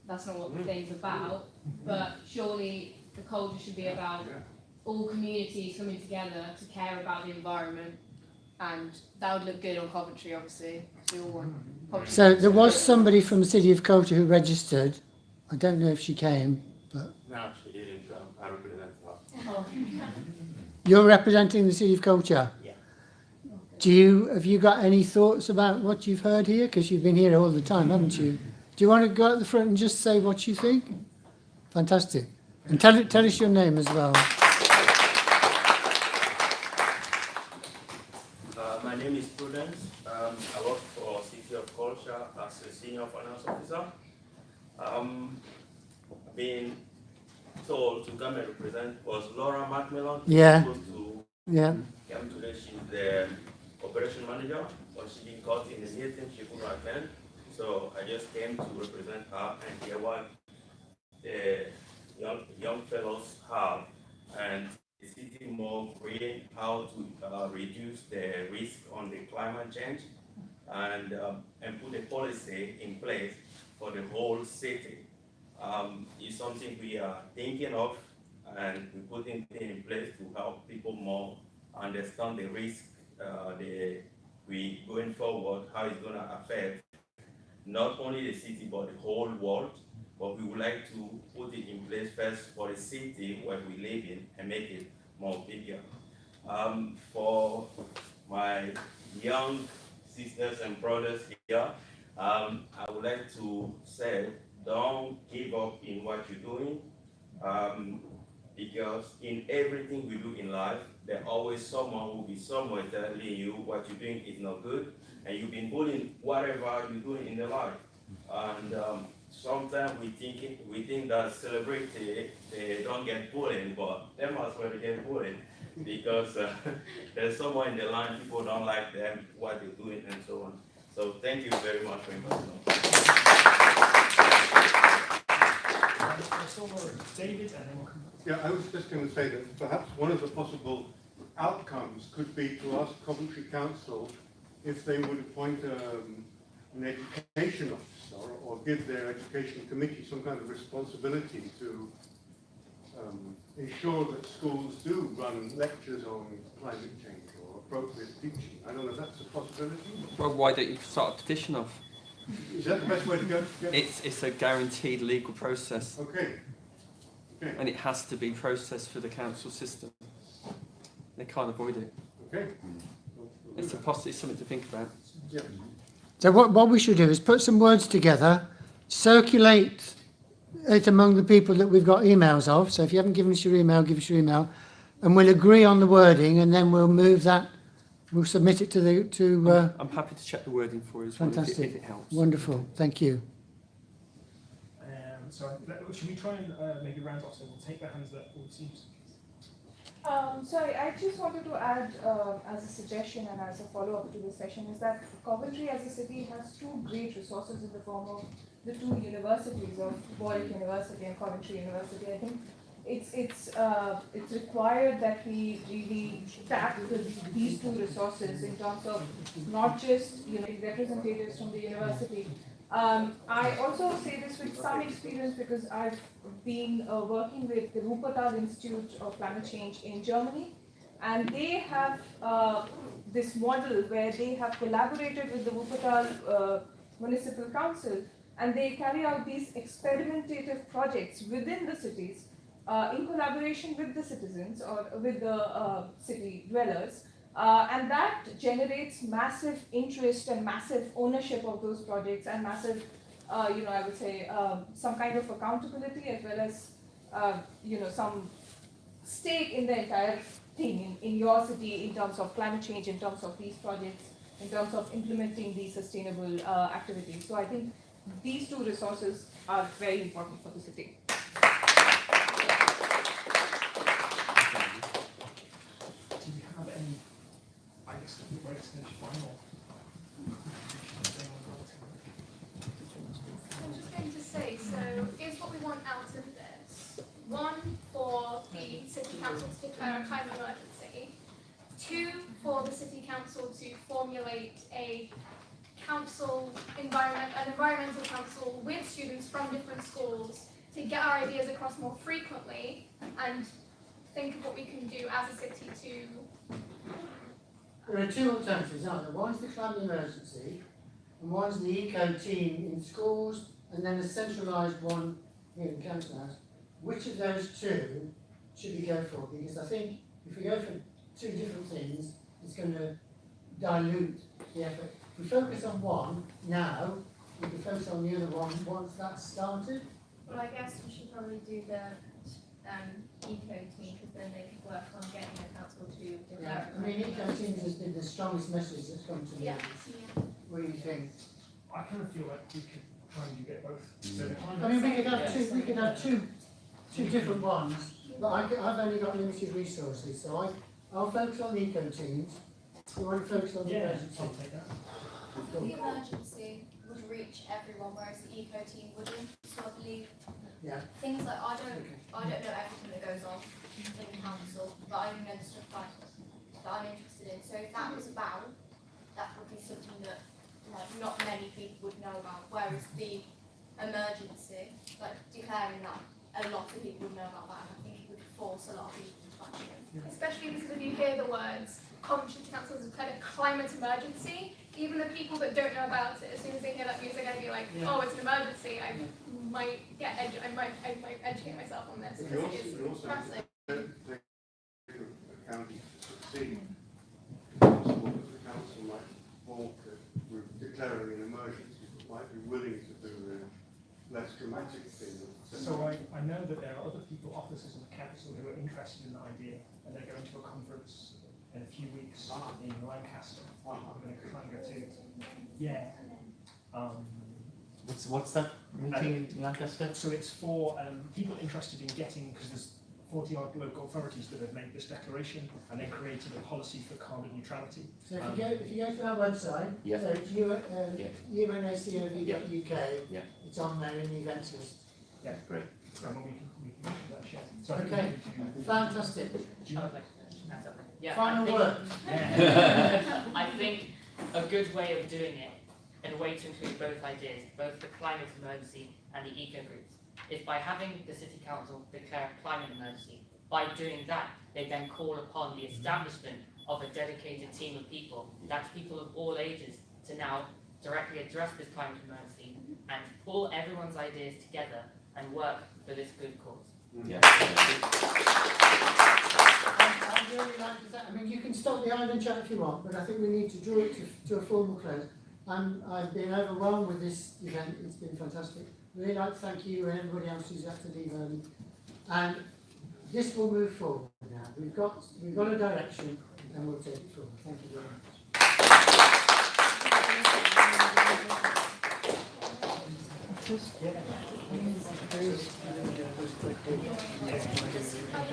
S4: that's not what the thing's about. But surely the culture should be about all communities coming together to care about the environment, and that would look good on Coventry, obviously. We all want Coventry.
S1: So there was somebody from the City of Culture who registered. I don't know if she came, but
S11: No, she didn't. I represent her.
S4: Oh.
S1: you're representing the City of Culture.
S11: Yeah.
S1: Have you got any thoughts about what you've heard here? Because you've been here all the time, haven't you? Do you want to go at the front and just say what you think? Fantastic. And tell us your name as well.
S7: My name is Prudence. I work for City of Culture as a senior finance officer. Being told to come and represent was Laura Macmillan.
S1: Yeah.
S7: Supposed to
S1: Yeah.
S7: come today. She's the operation manager, but she been caught in the meeting. She couldn't attend, so I just came to represent her and hear what the young fellows have, and the city more green, how to reduce the risk on the climate change, and put a policy in place for the whole city. Is something we are thinking of, and we're putting things in place to help people more understand the risk, we going forward, how it's going to affect not only the city but the whole world. But we would like to put it in place first for the city where we live in and make it more bigger. For my young sisters and brothers here, I would like to say, don't give up in what you're doing, because in everything we do in life, there's always someone who will be somewhere telling you what you're doing is not good, and you've been bullying whatever you're doing in the life. And sometimes we think that celebrity, they don't get bullied, but they must well get bullied, because there's someone in the line, people don't like them, what they're doing, and so on. So thank you very much for inviting me.
S13: David, and then we'll come back.
S16: Yeah, I was just going to say that perhaps one of the possible outcomes could be to ask Coventry Council if they would appoint an education officer or give their education committee some kind of responsibility to ensure that schools do run lectures on climate change or appropriate teaching. I don't know if that's a possibility.
S2: Well, why don't you start a petition off?
S16: Is that the best way to go?
S2: It's a guaranteed legal process.
S16: Okay. Okay.
S2: And it has to be processed for the council system. They can't avoid it.
S16: Okay.
S2: It's something to think about.
S16: Yeah.
S1: So what we should do is put some words together, circulate it among the people that we've got emails of. So if you haven't given us your email, give us your email, and we'll agree on the wording, and then we'll move that. We'll submit it to the.
S2: I'm happy to check the wording for you as well if it helps.
S1: Wonderful. Thank you.
S13: So should we try and maybe round off? So we'll take the hands that all seems.
S20: Sorry, I just wanted to add as a suggestion and as a follow-up to this session is that Coventry as a city has two great resources in the form of the two universities of Warwick University and Coventry University. I think it's required that we really tap these two resources in terms of not just representatives from the university. I also say this with some experience because I've been working with the Wuppertal Institute of Climate Change in Germany, and they have this model where they have collaborated with the Wuppertal Municipal Council, and they carry out these experimentative projects within the cities in collaboration with the citizens or with the city dwellers. And that generates massive interest and massive ownership of those projects and massive, I would say, some kind of accountability as well as, some stake in the entire thing in your city in terms of climate change, in terms of these projects, in terms of implementing these sustainable activities. So I think these two resources are very important for the city.
S13: Do you have any, I guess, where it's finished final?
S8: I'm just going to say, so here's what we want out of this. 1, for the City Council to declare a climate emergency. 2, for the City Council to formulate an environmental council with students from different schools to get our ideas across more frequently and think of what we can do as a city to...
S1: There are 2 alternatives, aren't there? One's the climate emergency, and one's the eco team in schools, and then a centralised one here in Council House. Which of those 2 should we go for? Because I think if we go for 2 different things, it's going to dilute the effort. If we focus on one now, we can focus on the other one once that's started.
S3: Well, I guess we should probably do the eco team, because then they could work on getting the council to declare.
S1: Yeah, I mean, eco team has been the strongest message that's come to me.
S3: Yeah.
S1: What do you think?
S13: I kind of feel like we could try and get both. So
S1: I mean, we could have two different ones, but I've only got limited resources, so I'll focus on the eco teams. You want to focus on the emergency?
S13: I'll take that.
S3: I think the emergency would reach everyone, whereas the eco team wouldn't. So I believe things like I don't know everything that goes on in the council, but I only know the stuff that I'm interested in. So if that was about, that would be something that not many people would know about. Whereas the emergency, like declaring that, a lot of people would know about that, and I think it would force a lot of people to action.
S8: Especially because if you hear the words Coventry Council has declared a climate emergency, even the people that don't know about it, as soon as they hear that news, they're going to be like, oh, it's an emergency. I might educate myself on this.
S16: You
S8: It's pressing.
S16: take account to succeed. Possible that the council might balk at declaring an emergency, but might be willing to do a less dramatic thing.
S13: So I know that there are other people, officers in the council, who are interested in the idea, and they're going to a conference in a few weeks in Lancaster. I'm going to try and go to. Yeah.
S11: What's that meeting in Lancaster?
S13: So it's for people interested in getting, because there's 40-odd local authorities that have made this declaration, and they're creating a policy for carbon neutrality.
S1: So if you go to our website, so it's unacov.uk, it's on there in the events list.
S13: Yeah,
S11: great.
S13: We can mention that, share. So
S1: Okay, fantastic.
S6: Yeah,
S1: Final word.
S6: I think a good way of doing it, and a way to include both ideas, both the climate emergency and the eco groups, is by having the City Council declare a climate emergency. By doing that, they then call upon the establishment of a dedicated team of people, that's people of all ages, to now directly address this climate emergency and pull everyone's ideas together and work for this good cause.
S11: Yeah.
S1: I'd really like to thank, I mean, you can stop the island chat if you want, but I think we need to draw it to a formal close. I've been overwhelmed with this event. It's been fantastic. Really like to thank you and everybody else who's had to leave early. And this will move forward now. We've got a direction, and we'll take it forward. Thank you very much.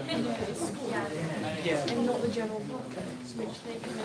S18: And not the general public, which they can